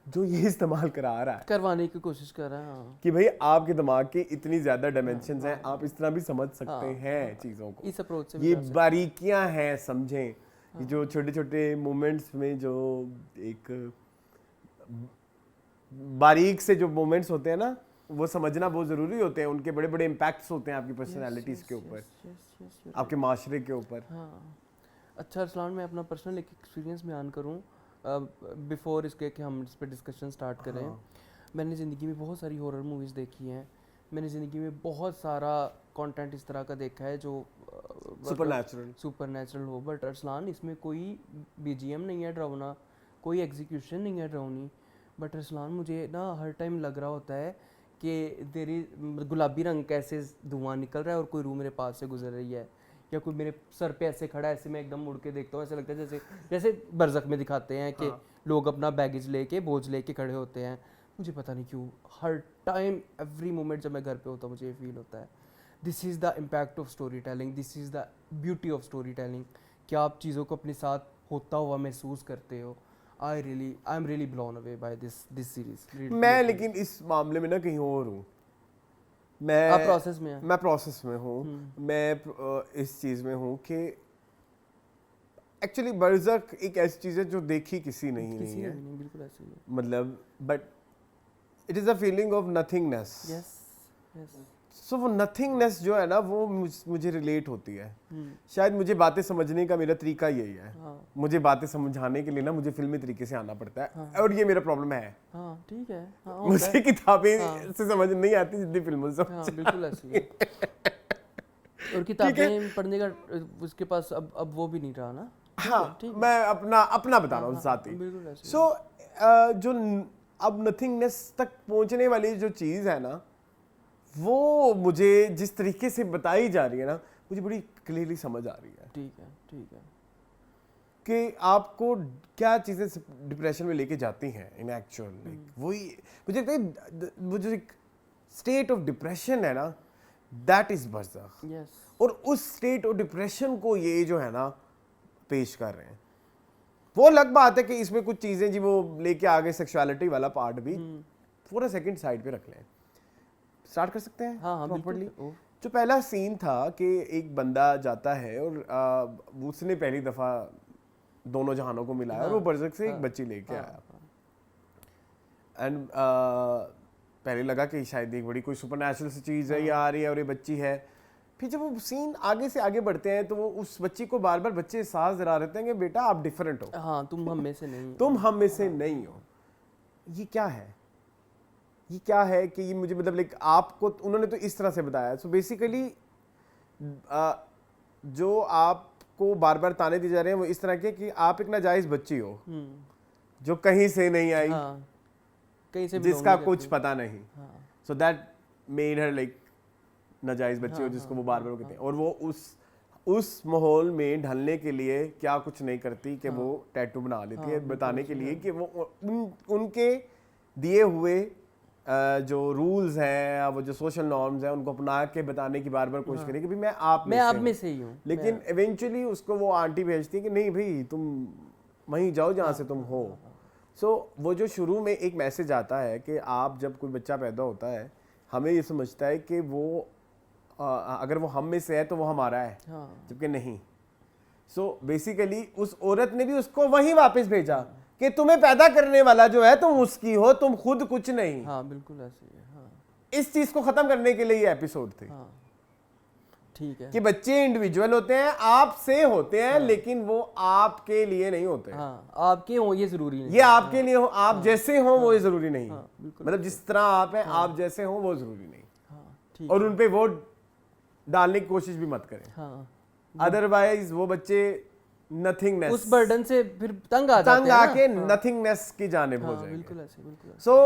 S1: जो ये इस्तेमाल
S2: करवाने की कोशिश कर रहा है
S1: कि भाई आपके दिमाग के इतनी ज्यादा डायमेंशंस हैं, आप इस तरह भी समझ सकते हैं चीजों को,
S2: इस अप्रोच से
S1: ये बारीकियां हैं, समझें। जो छोटे छोटे मोमेंट्स में जो एक बारीक से जो मोमेंट्स होते हैं ना, वो समझना बहुत ज़रूरी होते हैं। उनके बड़े बड़े इम्पैक्ट्स होते हैं आपकी पर्सनैलिटीज़ के ऊपर, आपके माशरे के ऊपर।
S2: अच्छा अरसलान, मैं अपना पर्सनल एक एक्सपीरियंस बयान करूं बिफोर इसके कि हम इस पर डिस्कशन स्टार्ट करें। मैंने ज़िंदगी में बहुत सारी हॉरर मूवीज़ देखी हैं। मैंने ज़िंदगी में बहुत सारा कंटेंट इस तरह का देखा है जो सुपरनैचुरल हो, बट अरसलान इसमें कोई बीजीएम नहीं है डरावना, कोई एग्जीक्यूशन नहीं है डरावनी, बट अरसलान मुझे ना हर टाइम लग रहा होता है कि तेरी गुलाबी रंग कैसे धुआं निकल रहा है और कोई रूह मेरे पास से गुजर रही है, या कोई मेरे सर पे ऐसे खड़ा है, ऐसे मैं एकदम मुड़ के देखता हूँ, ऐसे लगता है जैसे बरज़ख में दिखाते हैं कि लोग अपना बैगेज लेके बोझ लेके खड़े होते हैं। मुझे पता नहीं क्यों हर टाइम एवरी मोमेंट जब मैं घर पे होता हूँ मुझे ये फील होता है। This is the impact of story telling, this is the beauty of story telling कि आप चीज़ों को अपने साथ होता हुआ महसूस करते हो। I am really blown away by this series.
S1: मैं लेकिन इस मामले में ना कहीं और हूँ। मैं प्रोसेस में हूँ। मैं इस चीज़ में हूँ कि एक्चुअली बरज़ख एक ऐसी चीज़ है जो देखी किसी नहीं है,
S2: बिल्कुल ऐसे ही
S1: मतलब but it is a feeling of nothingness. So वो नथिंगनेस जो है ना वो मुझे रिलेट होती है। शायद मुझे बातें समझने का मेरा तरीका यही है। मुझे बातें समझाने के लिए ना मुझे फिल्मी तरीके से आना पड़ता है और ये मेरा प्रॉब्लम है।
S2: हाँ ठीक है, हाँ,
S1: मुझे किताबें से समझ नहीं आती जितनी फिल्मों से
S2: हाँ बिल्कुल ऐसी है। और किताबें पढ़ने का उसके पास अब वो भी नहीं रहा ना।
S1: हाँ, मैं अपना बता रहा हूँ साथ ही।
S2: बिल्कुल ऐसे।
S1: सो जो अब नथिंगनेस तक पहुंचने वाली जो चीज़ है ना, वो मुझे जिस तरीके से बताई जा रही है ना, मुझे बड़ी क्लियरली समझ आ रही है।
S2: ठीक है
S1: कि आपको क्या चीज़ें डिप्रेशन में लेके जाती हैं इन एक्चुअल। वही मुझे लगता है वो जो एक स्टेट ऑफ डिप्रेशन है ना, दैट इज बर्ज़ख।
S2: यस।
S1: और उस स्टेट ऑफ डिप्रेशन को ये जो है ना पेश कर रहे हैं। वो अलग बात है कि इसमें कुछ चीज़ें जी वो लेके आगे सेक्सुअलिटी वाला पार्ट भी थोड़ा सेकंड साइड पे रख लें। स्टार्ट कर सकते हैं?
S2: हाँ
S1: प्रॉपर्ली।
S2: बिल्कुल।
S1: जो पहला सीन था कि एक बंदा जाता है और उसने पहली दफ़ा दोनों जहानों को मिलाया और वो बर्ज़ख से एक बच्ची लेके आया। एंड पहले लगा कि शायद एक बड़ी कोई सुपरनैचुरल सी चीज़ है, ये आ रही है और ये बच्ची है। फिर जब वो सीन आगे से आगे बढ़ते हैं तो वो उस बच्ची को बार बार बच्चे एहसास दिला रहते हैं कि बेटा आप डिफरेंट हो।
S2: हाँ, तुम हम में से नहीं हो।
S1: तुम हम में से नहीं हो। ये क्या है? ये क्या है कि ये मुझे मतलब लाइक आपको उन्होंने तो इस तरह से बताया। सो बेसिकली जो आपको बार बार ताने दिए जा रहे हैं वो इस तरह के कि आप एक नाजायज बच्ची हो जो कहीं से नहीं आई,
S2: कहीं से
S1: जिसका कुछ पता नहीं। So that made her like नाजायज बच्ची हो जिसको वो बार बार कहते हैं। और वो उस माहौल में ढलने के लिए क्या कुछ नहीं करती कि वो टैटू बना लेती है बताने के लिए कि वो उनके दिए हुए जो रूल्स हैं, वो जो सोशल नॉर्म्स हैं, उनको अपना के बताने की बार बार कोशिश करें कि भाई मैं आप में से ही हूँ। लेकिन इवेंचुअली उसको वो आंटी भेजती है कि नहीं भाई तुम वहीं जाओ जहाँ से तुम हो। सो वो जो शुरू में एक मैसेज आता है कि आप जब कोई बच्चा पैदा होता है हमें ये समझता है कि वो अगर वो हम में से है तो वो हमारा है, जबकि नहीं। सो बेसिकली उस औरत ने भी उसको वहीं वापस भेजा कि तुम्हें पैदा करने वाला जो है तुम उसकी हो, तुम खुद कुछ नहीं।
S2: हाँ बिल्कुल ऐसे ही है। हाँ।
S1: इस चीज को खत्म करने के लिए ये एपिसोड थे।
S2: हाँ। ठीक है
S1: कि बच्चे इंडिविजुअल होते हैं, आपसे होते हैं, लेकिन वो आपके लिए नहीं होते।
S2: हाँ, आपके हो ये जरूरी नहीं।
S1: ये आपके लिए हो, आप जैसे हो वो जरूरी नहीं। मतलब जिस तरह आप हैं आप जैसे हो वो जरूरी नहीं। और उनपे वो डालने की कोशिश भी मत करें। अदरवाइज वो बच्चे नथिंगनेस,
S2: उस बर्डन से फिर तंग आके
S1: नथिंगनेस की जानिब हो जाएंगे।
S2: बिल्कुल ऐसे।
S1: सो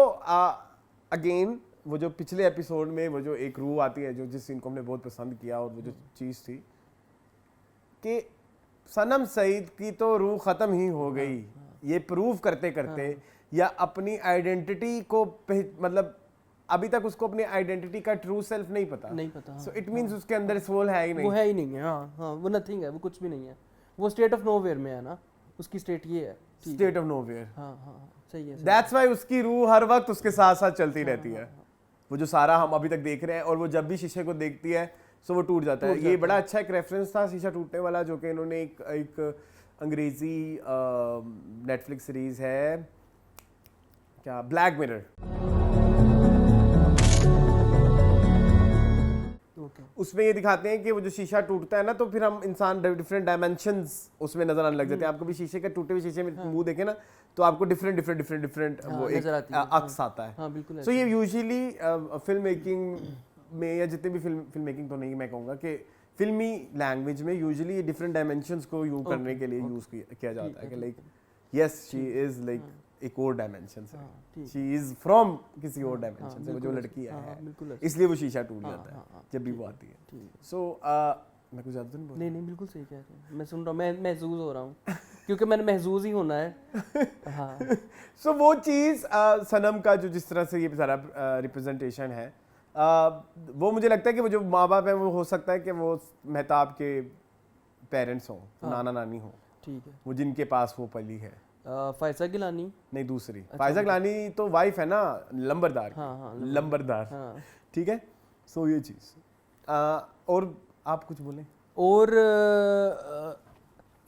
S1: अगेन वो जो पिछले एपिसोड में वो जो एक रूह आती है, जो जिस सीन को हमने बहुत पसंद किया, और वो जो चीज़ थी कि सनम सईद की तो रूह ख़त्म ही हो गई ये प्रूव करते करते, या अपनी आइडेंटिटी को मतलब अभी तक उसको अपनी आइडेंटिटी का ट्रू सेल्फ नहीं पता। सो इट मींस उसके अंदर सोल है ही नहीं।
S2: वो है ही नहीं है। हाँ, वो नथिंग है, वो कुछ भी नहीं है। वो स्टेट ऑफ नोवेयर में है ना, उसकी स्टेट ये है,
S1: स्टेट ऑफ नोवेयर।
S2: हाँ सही है।
S1: दैट्स व्हाई उसकी रूह हर वक्त उसके साथ साथ चलती रहती है। वो जो सारा हम अभी तक देख रहे हैं, और वो जब भी शीशे को देखती है सो वो टूट जाता है। ये बड़ा अच्छा एक रेफरेंस था शीशा टूटने वाला, जो कि इन्होंने एक अंग्रेजी नेटफ्लिक्स सीरीज है क्या, ब्लैक मिरर। उसमें ये दिखाते हैं कि वो जो शीशा टूटता है ना, तो फिर हम इंसान डिफरेंट डायमेंशंस उसमें नजर आने लग जाते हैं। आपको भी शीशे के टूटे हुए शीशे में मुंह देखे ना, तो आपको डिफरेंट वो एक अक्स आता है। सो ये यूजुअली फिल्म मेकिंग में, या जितने भी फिल्म मेकिंग तो नहीं मैं कहूँगा कि फिल्मी लैंग्वेज में यूजुअली ये डिफरेंट डायमेंशंस को यूज करने के लिए यूज किया जाता है कि like yes she is like एक और डायमेंशन से, शी इज फ्रॉम किसी और डायमेंशन से, वो जो लड़की है, इसलिए वो शीशा टूट जाता है जब भी वो आती है। सो मैं कुछ ज्यादा तो नहीं बोल रहा।
S2: नहीं बिल्कुल सही कह रहे हैं, मैं सुन रहा हूँ, मैं महसूस हो रहा हूँ क्योंकि मैंने महसूस ही होना है। हाँ।
S1: सो वो चीज़ सनम का जो जिस तरह से ये सारा रिप्रेजेंटेशन है, वो मुझे लगता है कि वो जो माँ बाप है वो हो सकता है कि वो मेहताब के पेरेंट्स हों, नाना नानी हों,
S2: ठीक है,
S1: वो जिनके पास वो पली है।
S2: फायजा गिलानी नहीं,
S1: दूसरी फायजा गिलानी तो वाइफ है ना लंबरदार की।
S2: हाँ,
S1: लंबरदार। ठीक है। सो ये चीज़ और आप कुछ बोलें।
S2: और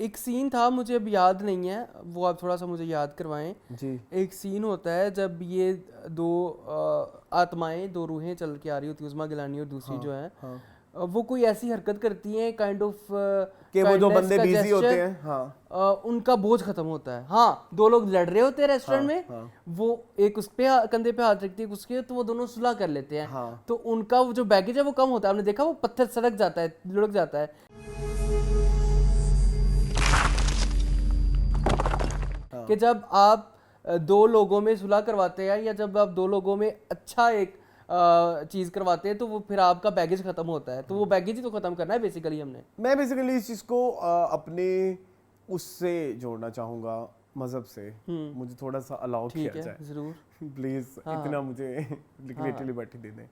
S2: एक सीन था, मुझे अब याद नहीं है, वो आप थोड़ा सा मुझे याद करवाएं जी। एक सीन होता है जब ये दो आत्माएं, दो रूहें चल के आ रही होती है, उस्मा गिलानी और दूसरी जो है वो कोई ऐसी हरकत करती हैं काइंड ऑफ
S1: कि वो जो बंदे बिजी होते हैं, हाँ,
S2: उनका बोझ खत्म होता है। हाँ, दो लोग लड़ रहे होते हैं रेस्टोरेंट में, वो एक उस पे कंधे पे हाथ रखती है उसके, तो वो दोनों सुलह कर लेते हैं, तो उनका वो जो बैगेज है वो कम होता है। आपने देखा वो पत्थर सड़क जाता है, लुढ़क जाता है। कि जब आप दो लोगों में सुलह करवाते हैं या जब आप दो लोगों में अच्छा एक चीज करवाते हैं, तो वो फिर आपका बैगेज खत्म होता है। तो वो बैगेज ही तो खत्म करना है बेसिकली हमने।
S1: मैं बेसिकली इस चीज को अपने उससे जोड़ना चाहूंगा, मजहब से। मुझे थोड़ा सा अलाउ किया जाए
S2: जरूर,
S1: प्लीज। इतना मुझे लिटरली बैठी दे दें।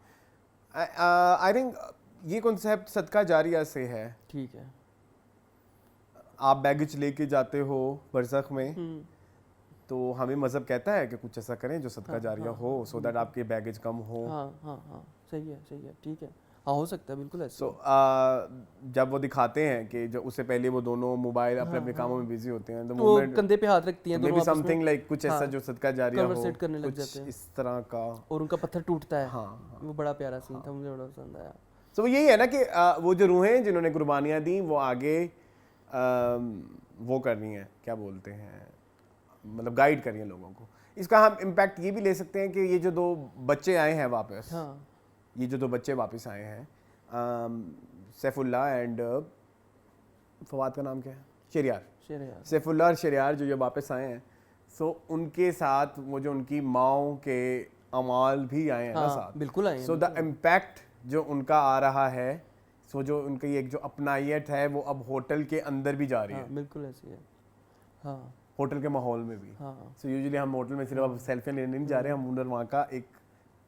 S1: आई थिंक ये कॉन्सेप्ट सदका जारिया से है।
S2: ठीक है,
S1: आप बैगेज लेके जाते हो बरज़ख में, तो हमें मजहब कहता है कि कुछ ऐसा करें जो सदका जारिया हो, सो दैट आपके बैगेज कम हो।
S2: हाँ, सही है, ठीक है, हाँ, हो सकता है, बिल्कुल ऐसा।
S1: जब वो दिखाते हैं कि जो उससे पहले वो दोनों मोबाइल अपने अपने कामों में बिजी होते हैं,
S2: तो कंधे पे हाथ रखती हैं
S1: मे
S2: दोनों,
S1: बी समथिंग लाइक कुछ ऐसा जो सदका जारिया हो,
S2: कन्वर्सेट करने लग जाते हैं
S1: इस तरह का,
S2: और उनका पत्थर टूटता है।
S1: हाँ,
S2: वो बड़ा प्यारा सीन था, मुझे बड़ा पसंद आया।
S1: तो यही है ना कि वो जो रूहें जिन्होंने कुर्बानियाँ दी, वो आगे वो करनी है, क्या बोलते हैं, मतलब गाइड करिए लोगों को। इसका हम इम्पैक्ट ये भी ले सकते हैं कि ये जो दो बच्चे आए हैं वापस, ये जो दो बच्चे वापस आए हैं, सैफुल्ला एंड फवाद का नाम क्या है, शरियार, सैफुल्ला और शरियार जो वापस आए हैं, सो उनके साथ वो जो उनकी माओ के अमाल भी आए हैं ना साथ,
S2: बिल्कुल आए हैं।
S1: सो द इम्पैक्ट जो उनका आ रहा है, सो जो उनकी एक जो अपनायत है वो अब होटल के अंदर भी जा रही है।
S2: बिल्कुल ऐसी है, हाँ,
S1: होटल के माहौल में भी। सो यूजुअली हम होटल में सिर्फ सेल्फी लेने नहीं जा रहे, हम उधर वहाँ का एक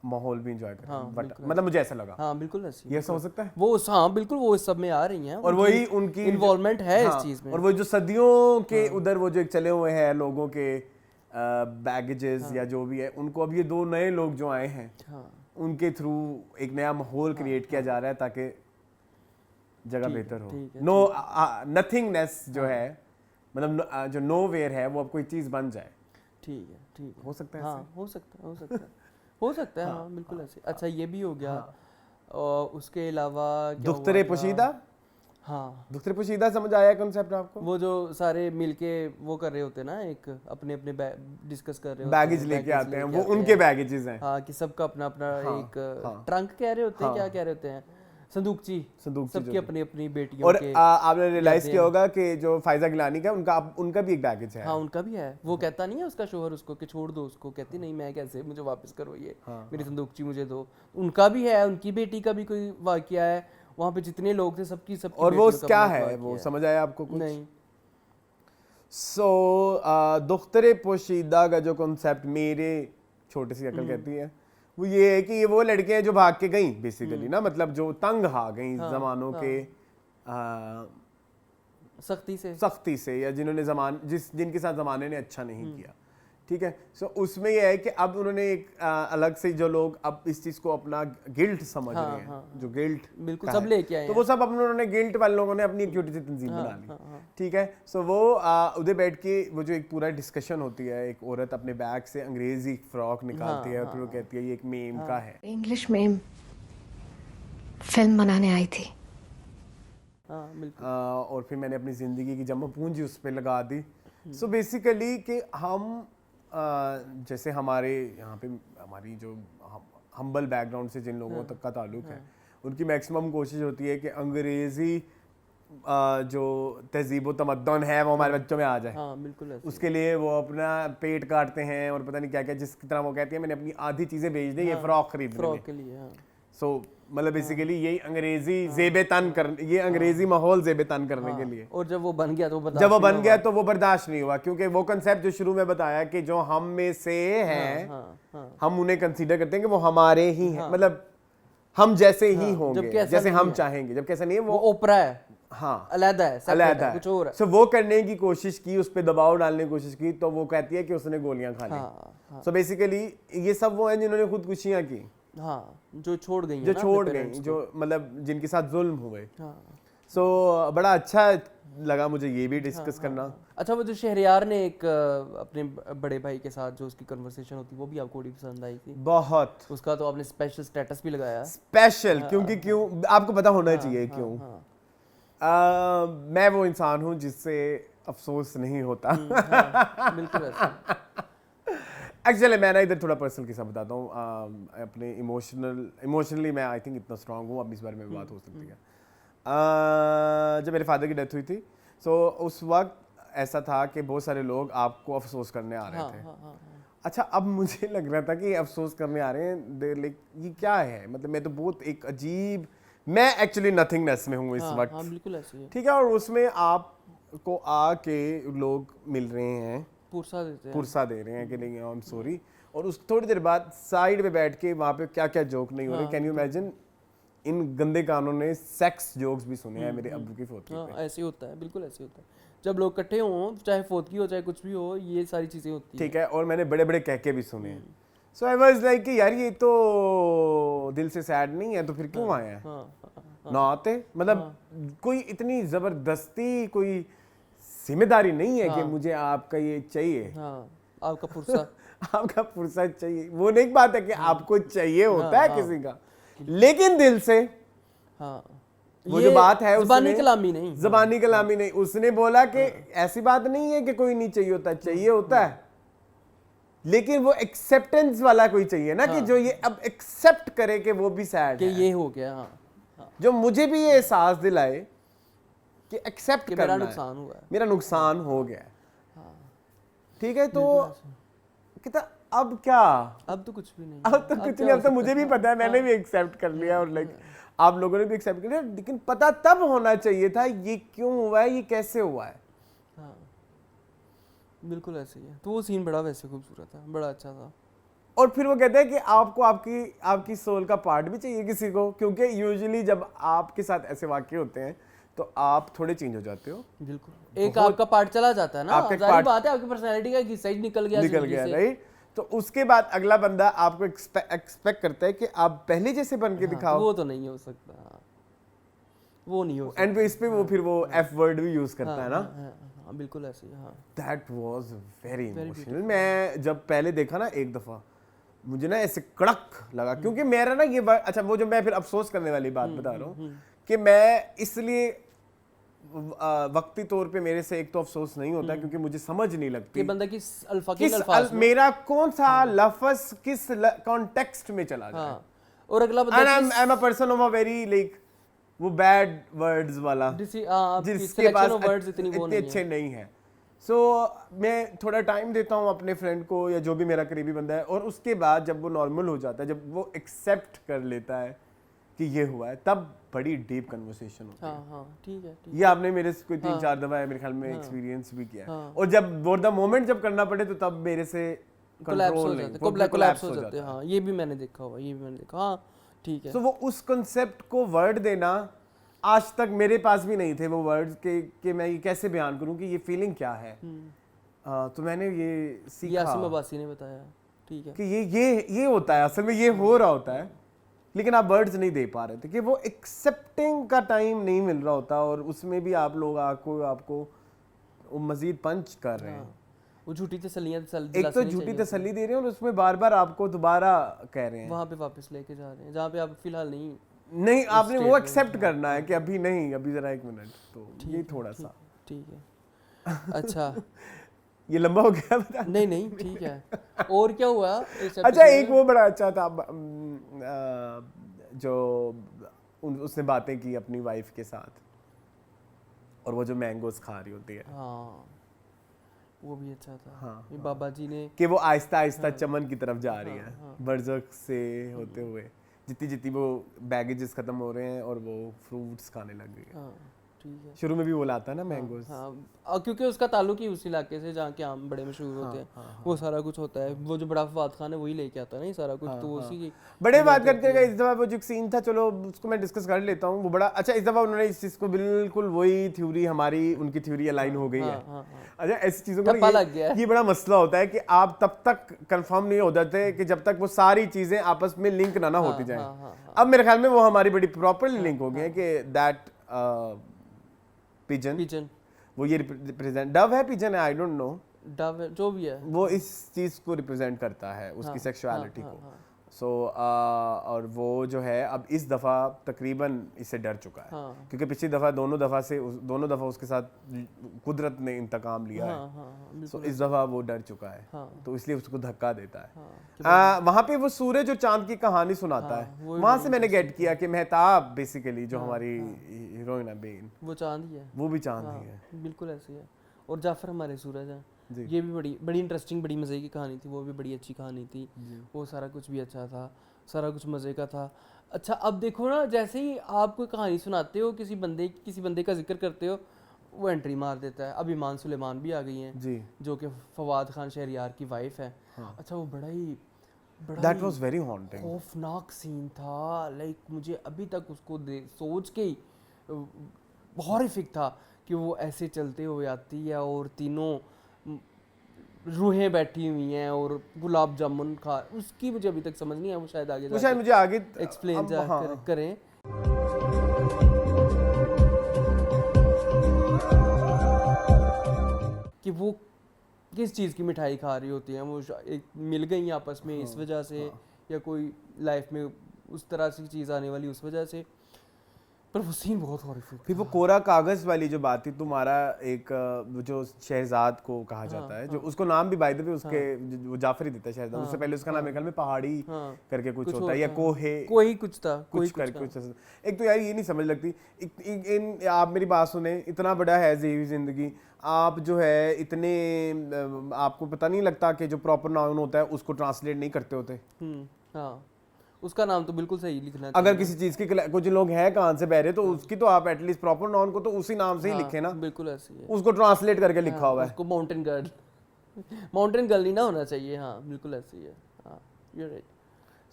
S1: माहौल भी एंजॉय कर रहे हैं। बट मतलब मुझे ऐसा लगा,
S2: हाँ, बिल्कुल ऐसी,
S1: ये ऐसा हो सकता है
S2: वो, हाँ, बिल्कुल, वो इस सब में आ रही हैं,
S1: और वही उनकी
S2: इन्वॉल्वमेंट है इस चीज में।
S1: और वो जो सदियों के उधर वो जो एक चले हुए हैं लोगों के बैगेजेस या जो भी है, उनको अब ये दो नए लोग जो आए हैं, उनके थ्रू एक नया माहौल क्रिएट किया जा रहा है ताकि जगह बेहतर हो। नो नथिंगनेस जो है, मतलब जो नो वेयर है, वो अब कोई चीज बन जाए।
S2: ठीक है,
S1: हो सकता है,
S2: हाँ, हो सकता है, हाँ, बिल्कुल ऐसे। अच्छा, ये भी हो गया, और उसके अलावा
S1: दुख्तरे पोशीदा,
S2: हाँ,
S1: दुख्तरे पोशीदा समझ आया कॉन्सेप्ट आपको?
S2: वो जो सारे मिलके वो कर रहे होते हैं ना, एक अपने अपने डिस्कस कर रहे होते हैं,
S1: बैगेज लेके आते हैं, वो उनके बैगेजेस हैं,
S2: हाँ, कि सबका अपना अपना एक ट्रंक कह रहे होते हैं, क्या कह रहे होते हैं, संदूकची सबकी अपनी अपनी बेटियों
S1: और
S2: के।
S1: आपने रियलाइज किया होगा कि जो फायजा गिलानी का उनका भी एक बैगेज है।
S2: हाँ, उनका भी है। वो कहता नहीं है उसका शोहर उसको कि छोड़ दो उसको, कहती नहीं, मैं कैसे, मुझे वापस करो ये, मेरी संदूकची मुझे दो। उनका भी है, उनकी बेटी का भी कोई वाकया है, वहाँ पे जितने लोग थे सबकी
S1: और वो क्या है, वो समझ आया आपको कुछ?
S2: नहीं।
S1: दुख्तरे पोशीदा का जो कॉन्सेप्ट मेरे छोटी सी अकल कहती है, वो ये है कि ये वो लड़कियां जो भाग के गई बेसिकली ना, मतलब जो तंग आ गई जमानों के सख्ती से या जिन्होंने जिनके साथ जमाने ने अच्छा नहीं किया, ठीक है। सो उसमें यह है कि अब उन्होंने एक अलग से जो लोग अब इस चीज को अपना गिल्ट समझ रहे हैं, जो गिल्ट
S2: बिल्कुल सब लेके आए,
S1: तो वो सब उन्होंने गिल्ट वाले लोगों ने अपनी एक छोटी सी तंजीम बना ली, ठीक है। सो वो उधर बैठ के वो जो एक पूरा डिस्कशन होती है, एक औरत अपने बैग से अंग्रेजी फ्रॉक निकालती है और फिर वो कहती है ये एक मीम का है,
S5: इंग्लिश मीम फिल्म बनाने आई थी,
S1: और फिर मैंने अपनी जिंदगी की जमा पूंजी उस पर लगा दी। सो बेसिकली कि हम जैसे हमारे यहाँ पे हमारी जो हम्बल बैकग्राउंड से जिन लोगों तक का ताल्लुक है, उनकी मैक्सिमम कोशिश होती है कि अंग्रेज़ी जो तहजीब व तमद्दुन है वो हमारे बच्चों में आ जाए।
S2: हाँ, बिल्कुल ऐसे।
S1: उसके लिए वो अपना पेट काटते हैं और पता नहीं क्या क्या, जिस तरह वो कहती है मैंने अपनी आधी चीज़ें बेच दी ये फ्रॉक खरीदने
S2: के लिए।
S1: सो मतलब बेसिकली यही अंग्रेजी ज़ेब-ए-तन करने, ये अंग्रेजी माहौल ज़ेब-ए-तन करने के लिए।
S2: और जब वो बन गया तो
S1: वो बर्दाश्त नहीं हुआ, क्योंकि वो कंसेप्ट जो शुरू में बताया कि जो हम में से हैं, हम उन्हें कंसीडर करते हैं कि वो हमारे ही हैं, मतलब हम जैसे ही होंगे, जैसे हम चाहेंगे, जबकि ऐसा नहीं है, वो
S2: ओपरा है,
S1: हाँ,
S2: अलग है, कुछ और है।
S1: सो वो करने की कोशिश की, उस पर दबाव डालने की कोशिश की, तो वो कहती है कि उसने गोलियां खा ली। सो बेसिकली ये सब वो हैं जिन्होंने खुदकुशियां की,
S2: हाँ, जो छोड़ गई,
S1: जो मतलब जिनके साथ जुल्म हुए। सो बड़ा अच्छा लगा मुझे ये भी डिस्कस करना।
S2: अच्छा, वो जो शहरयार ने एक अपने बड़े भाई के साथ जो उसकी कन्वर्सेशन होती वो भी आपको बड़ी पसंद आई थी?
S1: बहुत
S2: उसका तो आपने स्पेशल स्टेटस भी लगाया।
S1: स्पेशल क्योंकि क्यों आपको पता होना चाहिए क्यों। मैं वो इंसान हूँ जिससे अफसोस नहीं होता।
S2: बिल्कुल ऐसा।
S1: एक्चुअली मैं ना इधर थोड़ा पर्सनल किस्सा बताता हूँ। अपने इमोशनली मैं आई थिंक इतना स्ट्रांग हूँ, अब इस बारे में बात हो सकती है। जब मेरे फादर की डेथ हुई थी, सो उस वक्त ऐसा था कि बहुत सारे लोग आपको अफसोस करने आ रहे थे। अच्छा, अब मुझे लग रहा था कि अफसोस करने आ रहे हैं, लाइक ये क्या है, मतलब मैं तो बहुत एक अजीब, मैं एक्चुअली नथिंगनेस में हूँ इस वक्त।
S2: हाँ, बिल्कुल ऐसे ही है।
S1: ठीक है, और उसमें आपको आके लोग मिल रहे हैं, पुरसा दे रहे हैं कि नहीं आई एम सॉरी, और उस थोड़ी देर बाद साइड पे बैठ के वहाँ पे क्या क्या जोक नहीं हो रहे। कैन यू इमेजिन, इन गंदे कानों ने सेक्स जोक्स भी सुने हैं मेरे अब्बू की फोटो पे।
S2: ऐसे ही होता है, बिल्कुल ऐसे ही होता है। जब लोग इकट्ठे हों, चाहे फोटकी हो चाहे कुछ भी हो, ये सारी चीजें होती हैं।
S1: ठीक है, और मैंने बड़े बड़े कहके भी सुने हैं। सो आई वाज लाइक कि यार ये तो दिल से सैड नहीं है, तो फिर क्यों आए हैं? ना आते, मतलब कोई इतनी जबरदस्ती कोई जिम्मेदारी नहीं है कि मुझे आपका ये चाहिए।
S2: आपका पुरसा
S1: आपका पुरसा चाहिए, वो नहीं बात है कि आपको चाहिए होता है किसी का, लेकिन दिल से। वो जो बात है,
S2: ज़बानी कलामी नहीं,
S1: ज़बानी कलामी नहीं। उसने बोला कि ऐसी बात नहीं है कि कोई नहीं चाहिए होता, चाहिए होता है, लेकिन वो एक्सेप्टेंस वाला कोई चाहिए ना, कि जो ये अब एक्सेप्ट करे कि वो भी सैड है,
S2: ये हो गया।
S1: जो मुझे भी ये एहसास दिलाए कि एक्सेप्ट करना
S2: मेरा नुकसान हुआ है,
S1: मेरा नुकसान हो गया है। ठीक है, तो कहता अब क्या,
S2: अब तो कुछ भी नहीं,
S1: अब तो कुछ नहीं, अब तो मुझे भी पता है, मैंने भी एक्सेप्ट कर लिया, और लाइक आप लोगों ने भी एक्सेप्ट कर लिया, लेकिन पता तब होना चाहिए था ये क्यों हुआ है, ये कैसे हुआ है।
S2: बिल्कुल ऐसे ही है। तो वो सीन बड़ा वैसे खूबसूरत था, बड़ा अच्छा था।
S1: और फिर वो कहते हैं कि आपको आपकी सोल का पार्ट भी चाहिए किसी को, क्योंकि यूजुअली जब आपके साथ ऐसे वाकये होते हैं तो आप थोड़े चेंज हो जाते हो।
S2: बिल्कुल, एक आपका पार्ट चला जाता है ना, जाहिर बात है, आपकी पर्सनालिटी का एक हिस्सा ही निकल गया,
S1: राइट। तो उसके बाद अगला बंदा आपको एक्सपेक्ट करता है कि आप पहले जैसे बन के दिखाओ।
S2: वो तो नहीं हो सकता, वो नहीं हो सकता।
S1: एंड इस पे वो फिर वो एफ वर्ड भी यूज करता है ना।
S2: बिल्कुल ऐसे ही।
S1: That was very emotional. मैं जब पहले देखा ना एक दफा, मुझे ना ऐसे कड़क लगा, क्योंकि मेरा ना ये अच्छा, वो जो मैं फिर अफसोस करने वाली बात बता रहा हूँ कि मैं इसलिए वक्ती तौर पे मेरे से एक तो अफसोस नहीं होता, क्योंकि मुझे समझ नहीं लगती
S2: कि बंदा किस अल्फाज में,
S1: मेरा कौन सा लफ्ज किस कॉन्टेक्स्ट में चला जाए।
S2: और अगला बंदा
S1: I am a person of a very like वो बैड वर्ड्स वाला, जिसके पास वर्ड्स इतने अच्छे नहीं है। सो मैं थोड़ा टाइम देता हूँ अपने फ्रेंड को या जो भी मेरा करीबी बंदा है, और उसके बाद जब वो नॉर्मल हो जाता है, जब वो एक्सेप्ट कर लेता है कि ये हुआ है, तब बड़ी डीप कन्वर्सेशन होती है।
S2: ठीक है।
S1: ये आपने मेरे से कोई 3-4 दफा है मेरे ख्याल में एक्सपीरियंस भी किया है। और जब वो द मोमेंट जब करना पड़े तो तब मेरे से कंट्रोल नहीं, कोलैप्स हो जाता है।
S2: हाँ, ये भी मैंने देखा हुआ, ये भी मैंने देखा। हाँ, ठीक है।
S1: तो वो उस कॉन्सेप्ट को वर्ड देना आज तक मेरे पास भी नहीं थे वो वर्ड्स के मैं ये कैसे बयान करूं कि ये फीलिंग क्या है। तो मैंने ये सीखा,
S2: यासिम अब्बासी ने बताया, ठीक है,
S1: कि ये होता है, असल में ये हो रहा होता है, लेकिन आप वर्ड्स नहीं दे पा रहे थे, कि वो एक्सेप्टिंग का टाइम नहीं मिल रहा होता, और उसमें भी आप लोग आपको मजीद पंच कर रहे हैं।
S2: वो झूठी तसल्लियां,
S1: एक तो झूठी तसल्ली दे रहे हैं, और उसमें बार बार आपको दोबारा कह रहे हैं,
S2: वहां पे वापस लेके जा रहे हैं जहाँ पे आप फिलहाल
S1: नहीं आपने वो एक्सेप्ट करना है कि अभी नहीं, अभी जरा 1 मिनट। तो ये थोड़ा सा
S2: ठीक है। अच्छा,
S1: ये लंबा हो गया बता।
S2: नहीं ठीक है। और क्या हुआ?
S1: अच्छा, एक वो बड़ा अच्छा था जो उसने बातें की अपनी वाइफ के साथ, और वो जो मैंगोस खा रही होती है।
S2: हाँ, वो भी अच्छा था। ये बाबा जी ने
S1: कि वो आहिस्ता आहिस्ता चमन की तरफ जा रही है, बरज़क से होते हुए, जितनी वो बैगेजेस खत्म हो रहे हैं और वो फ्रूट्स खाने लग गई है।
S2: ठीक है।
S1: शुरू में भी वो लाता है ना मैंगोस।
S2: हाँ, क्योंकि उसका ताल्लुक ही उस इलाके से जहाँ के आम बड़े मशहूर होते हैं। वो सारा कुछ होता है, वो जो बड़ा फवाद खान है वही लेके आता है ना ये सारा कुछ। तो उसी की
S1: बड़े बात करते हैं। इस दफा वो जो सीन था, चलो उसको मैं डिस्कस कर लेता हूँ, वो बड़ा अच्छा। इस दफा उन्होंने इस चीज को बिल्कुल वही थ्योरी, हमारी उनकी थ्योरी अलाइन हो गई है। अच्छा, ऐसी चीजों को ये बड़ा मसला होता है कि आप तब तक कंफर्म नहीं हो जाते कि जब तक वो सारी चीजें आपस में लिंक ना होती जाएं। अब मेरे ख्याल में वो हमारी बड़ी प्रॉपरली लिंक हो गई है कि दैट पिजन वो ये रिप्रेजेंट, डव है पिजन है आई डोंट नो,
S2: डव जो भी है
S1: वो इस चीज को रिप्रेजेंट करता है, उसकी सेक्सुअलिटी को। सो और वो जो है अब इस दफ़ा तकरीबन इससे डर चुका है, क्योंकि पिछली दफ़ा दोनों दफ़ा उसके साथ कुदरत ने इंतकाम लिया है। सो इस दफ़ा वो डर चुका है, तो इसलिए उसको धक्का देता है। वहाँ पे वो सूरज और चांद की कहानी सुनाता है, वहाँ से मैंने गेट किया कि मेहताब बेसिकली जो हमारी हीरोइन है बेन,
S2: वो चांद ही है,
S1: वो भी चांद ही है,
S2: बिल्कुल ऐसे ही है। और जाफर हमारे सूरज है। ये भी बड़ी इंटरेस्टिंग, बड़ी मज़े की कहानी थी, वो भी बड़ी अच्छी कहानी थी। वो सारा कुछ भी अच्छा था, सारा कुछ मज़े का था। अच्छा अब देखो ना, जैसे ही आप कोई कहानी सुनाते हो, किसी बंदे का जिक्र करते हो, वो एंट्री मार देता है। अब ईमान सुलेमान भी आ गई हैं जो कि फवाद खान शहरियार की वाइफ है। अच्छा वो बड़ा
S1: That was very haunting,
S2: खौफनाक सीन था। लाइक मुझे अभी तक उसको सोच के ही हॉरिफिक था कि वो ऐसे चलते हुए आती है और तीनों रूहें बैठी हुई हैं और गुलाब जामुन खा, उसकी मुझे अभी तक समझ नहीं है। वो शायद आगे
S1: मुझे आगे
S2: एक्सप्लेन करें। कि वो किस चीज़ की मिठाई खा रही होती हैं, वो एक मिल गई आपस में इस वजह से, या कोई लाइफ में उस तरह की चीज़ आने वाली उस वजह से। पर वो सीन बहुत हॉरिफिक।
S1: फिर वो कोरा कागज वाली जो बात थी, तुम्हारा एक जो शहजाद को कहा जाता है, जो उसको नाम भी बाय द वे उसके वो जाफर ही देता है शहजाद, उससे पहले उसका नाम मेरे ख्याल में पहाड़ी करके कुछ होता है, या कोई कुछ था, कुछ करके कुछ। एक तो यार ये नहीं समझ लगती, आप मेरी बात सुने, इतना बड़ा है जिंदगी, आप जो है इतने आपको पता नहीं लगता कि जो प्रॉपर नाउन होता है उसको ट्रांसलेट नहीं करते होते।
S2: उसका नाम तो बिल्कुल सही लिखना चाहिए।
S1: अगर किसी चीज की कुछ लोग हैं कान से बहरे, तो उसकी तो आप एटलीस्ट प्रॉपर नाउन को तो उसी नाम से ही लिखे ना,
S2: बिल्कुल ऐसे ही है,
S1: उसको ट्रांसलेट करके लिखा हुआ है।
S2: उसको माउंटेन गर्ल नहीं ना होना चाहिए। हाँ बिल्कुल ऐसे ही है। हाँ यू राइट।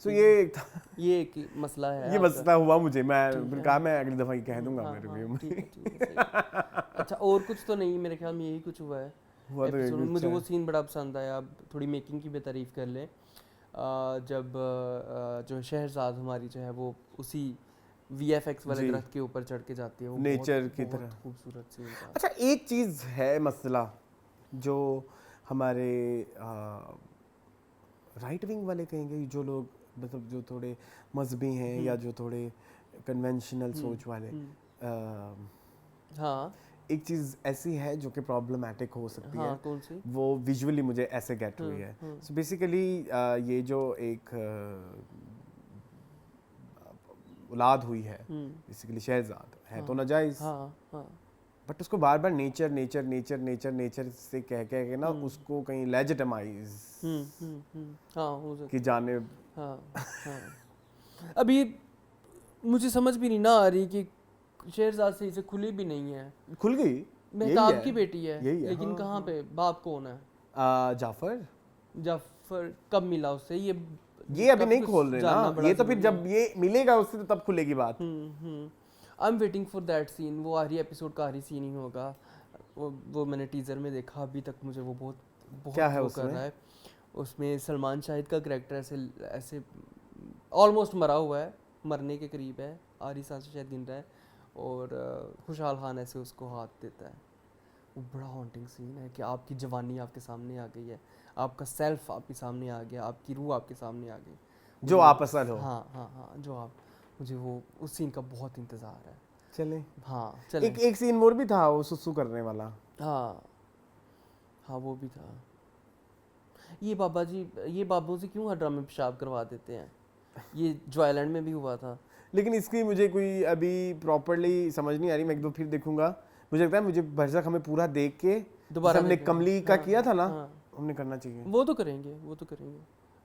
S1: सो ये
S2: एक मसला है,
S1: ये मसला हुआ मुझे, मैं कहा मैं अगली दफा ये कह दूंगा मेरे रिव्यू में।
S2: अच्छा और कुछ तो नहीं, मेरे ख्याल में यही कुछ हुआ है। मुझे वो सीन बड़ा पसंद आया। अब थोड़ी मेकिंग की भी तारीफ कर लें। जब जो शहरजाद हमारी जो है वो उसी VFX वाले दरख्त के ऊपर चढ़ के जाती है, वो
S1: नेचर की तरह
S2: खूबसूरत सीन था।
S1: अच्छा एक चीज़ है मसला जो हमारे राइट विंग वाले कहेंगे, जो लोग मतलब जो थोड़े मजहबी हैं या जो थोड़े कन्वेंशनल सोच वाले,
S2: हाँ
S1: एक चीज़ ऐसी है जो कि प्रॉब्लमैटिक हो सकती है।
S2: कौन सी?
S1: वो विजुअली मुझे ऐसे गेट हुई है। सो बेसिकली ये जो एक औलाद हुई है, बेसिकली शहजाद है तो नाजायज, बट उसको बार बार nature nature nature nature nature से कह के ना उसको कहीं लेजिटिमाइज की जानिब।
S2: अभी मुझे समझ भी नहीं ना आ रही कि शहरजाद से इसे खुली भी नहीं है।
S1: खुल गई,
S2: मेहताब की बेटी है, लेकिन कहाँ पे बाप कौन है? जाफर कब मिला उससे? ये
S1: अभी नहीं खोल रहे ना, ये तो फिर जब ये मिलेगा उससे तो तब खुलेगी बात।
S2: I am waiting for that scene. वो आखिरी एपिसोड का आखिरी सीन ही होगा। वो मैंने टीजर में देखा, अभी तक मुझे वो बहुत
S1: क्या है
S2: वो कर रहा है। उसमें सलमान शाहिद का कैरेक्टर ऐसे ऑलमोस्ट मरा हुआ है, मरने के करीब है, आखिरी सांस शायद गिन रहा है, और खुशहाल खान ऐसे उसको हाथ देता है। वो बड़ा हॉन्टिंग सीन है कि आपकी जवानी आपके सामने आ गई है, आपका सेल्फ आपके सामने आ गया, आपकी रूह आपके सामने आ गई,
S1: जो आप असल हो।
S2: हाँ जो आप, मुझे वो उस सीन का बहुत इंतज़ार है।
S1: चले
S2: चले।
S1: एक सीन मोर भी था वो सुसु करने वाला।
S2: हाँ वो भी था। ये बाबू से क्यों हर ड्रामे में पेशाब करवा देते हैं? ये जो आइलैंड में भी हुआ था।
S1: लेकिन इसकी मुझे कोई अभी प्रॉपर्ली समझ नहीं आ रही, मैं एक दो फिर देखूंगा। मुझे लगता है मुझे बरज़ख हमें पूरा देख के दोबारा हमने कमली का किया था ना, हमने करना चाहिए।
S2: वो तो करेंगे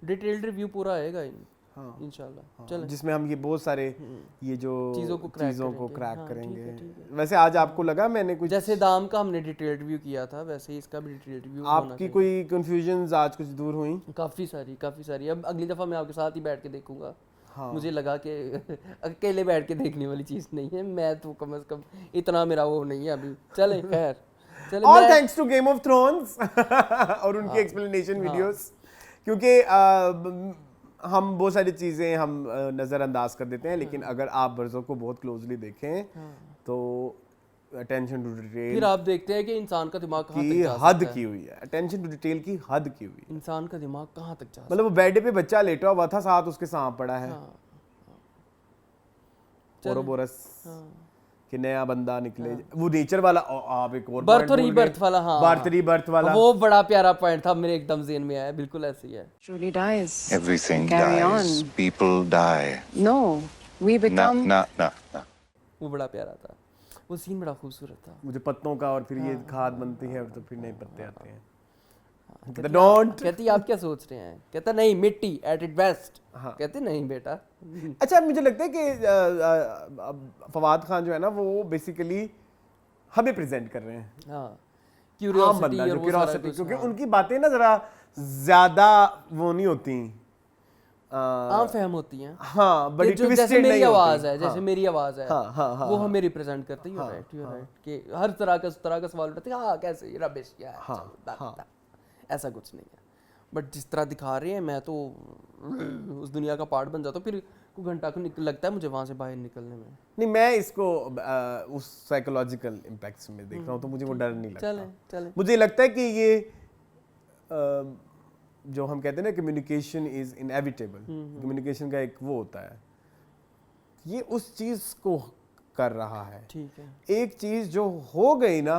S2: डिटेल्ड रिव्यू पूरा आएगा इंशाल्लाह। चलो
S1: जिसमें हम ये बहुत सारे ये जो चीज़ों को क्रैक करेंगे। वैसे आज आपको लगा मैंने कुछ,
S2: जैसे दाम का हमने डिटेल्ड रिव्यू किया था, वैसे ही इसका भी डिटेल्ड रिव्यू होना चाहिए।
S1: आपकी कोई कंफ्यूजन्स आज कुछ दूर हुई?
S2: काफ़ी सारी। अब अगली दफ़ा मैं आपके साथ ही बैठ के देखूंगा। मुझे लगा कि अकेले बैठ के देखने वाली चीज़ नहीं है, मैं तो कम से कम इतना मेरा वो नहीं है अभी। चले खैर
S1: all thanks to Game of Thrones और उनकी एक्सप्लेनेशन वीडियोस, क्योंकि हम बहुत सारी चीज़ें हम नज़रअंदाज कर देते हैं, लेकिन अगर आप बरज़ों को बहुत क्लोजली देखें तो अटेंशन टू डिटेल
S2: फिर आप देखते हैं कि इंसान का दिमाग कहाँ तक
S1: की
S2: जा
S1: हद
S2: सकता है।
S1: की हुई है, अटेंशन टू डिटेल की हद की हुई है।
S2: इंसान का दिमाग कहाँ तक जा सकता
S1: मतलब वो बेड पे बच्चा लेटा हुआ था, साथ उसके सांप पड़ा है,
S2: है। हाँ,
S1: ओरोबोरस कि नया बंदा निकले, वो नेचर वाला आप एक और
S2: बर्थ
S1: point
S2: और
S1: भूल
S2: रीबर्थ
S1: गए।
S2: वाला, हाँ
S1: बर्थ रीबर्थ वाला,
S2: वो बड़ा प्यारा पॉइंट था, मेरे एकदम ज़हन में आया, बिल्कुल ऐसे ही है।
S6: Truly dies.
S7: Everything
S6: Carry
S7: dies.
S6: on.
S7: People die.
S6: No, we become.
S7: No.
S2: वो बड़ा प्यारा था, वो सीन बड़ा खूबसूरत था।
S1: मुझे पत्तों का, और फिर ये खाद बनती है तो फिर नए पत्ते आते हैं।
S2: कहती,
S1: डोंट
S2: कहती आप क्या सोच रहे हैं, कहता नहीं मिट्टी एट इट बेस्ट, कहते नहीं बेटा।
S1: अच्छा, मुझे लगता है कि फवाद खान जो है ना, वो बेसिकली हमें प्रेजेंट कर रहे हैं,
S2: हाँ
S1: आम
S2: क्यूरियोसिटी
S1: बंदा
S2: और
S1: जो
S2: वो सारा
S1: क्यूरियोसिटी,
S2: कुछ,
S1: क्योंकि
S2: हाँ।
S1: उनकी बातें ना जरा ज्यादा वो नहीं होती,
S2: आम फहम होती हैं।
S1: हाँ, बड़ी
S2: कि जो जैसे
S1: ट्विस्टेड
S2: मेरी
S1: नहीं
S2: आवाज
S1: होती।
S2: है, जैसे मेरी आवाज है,
S1: हाँ,
S2: वो हमें रिप्रेजेंट करती है। राइट, यू राइट, कि हर तरह का सवाल उठाते हैं, हाँ कैसे रबिश क्या है, चलो, ऐसा कुछ नहीं है। बट जिस तरह दिखा रहे हैं, मैं तो उस दुनिया का पार्ट बन जाता हूँ, फिर कुछ घंटा को लगता है मुझे वहाँ से बाहर निकलने में।
S1: नहीं, मैं इसको उस साइकोलॉजिकल इम्पैक्ट्स में देख रहा हूँ, तो मुझे वो डर नहीं लगता।
S2: चलें
S1: मुझे लगता है कि ये जो हम कहते हैं ना, कम्युनिकेशन इज इनएविटेबल, कम्युनिकेशन का एक वो होता है, ये उस चीज को कर रहा है।
S2: ठीक है,
S1: एक चीज जो हो गई ना,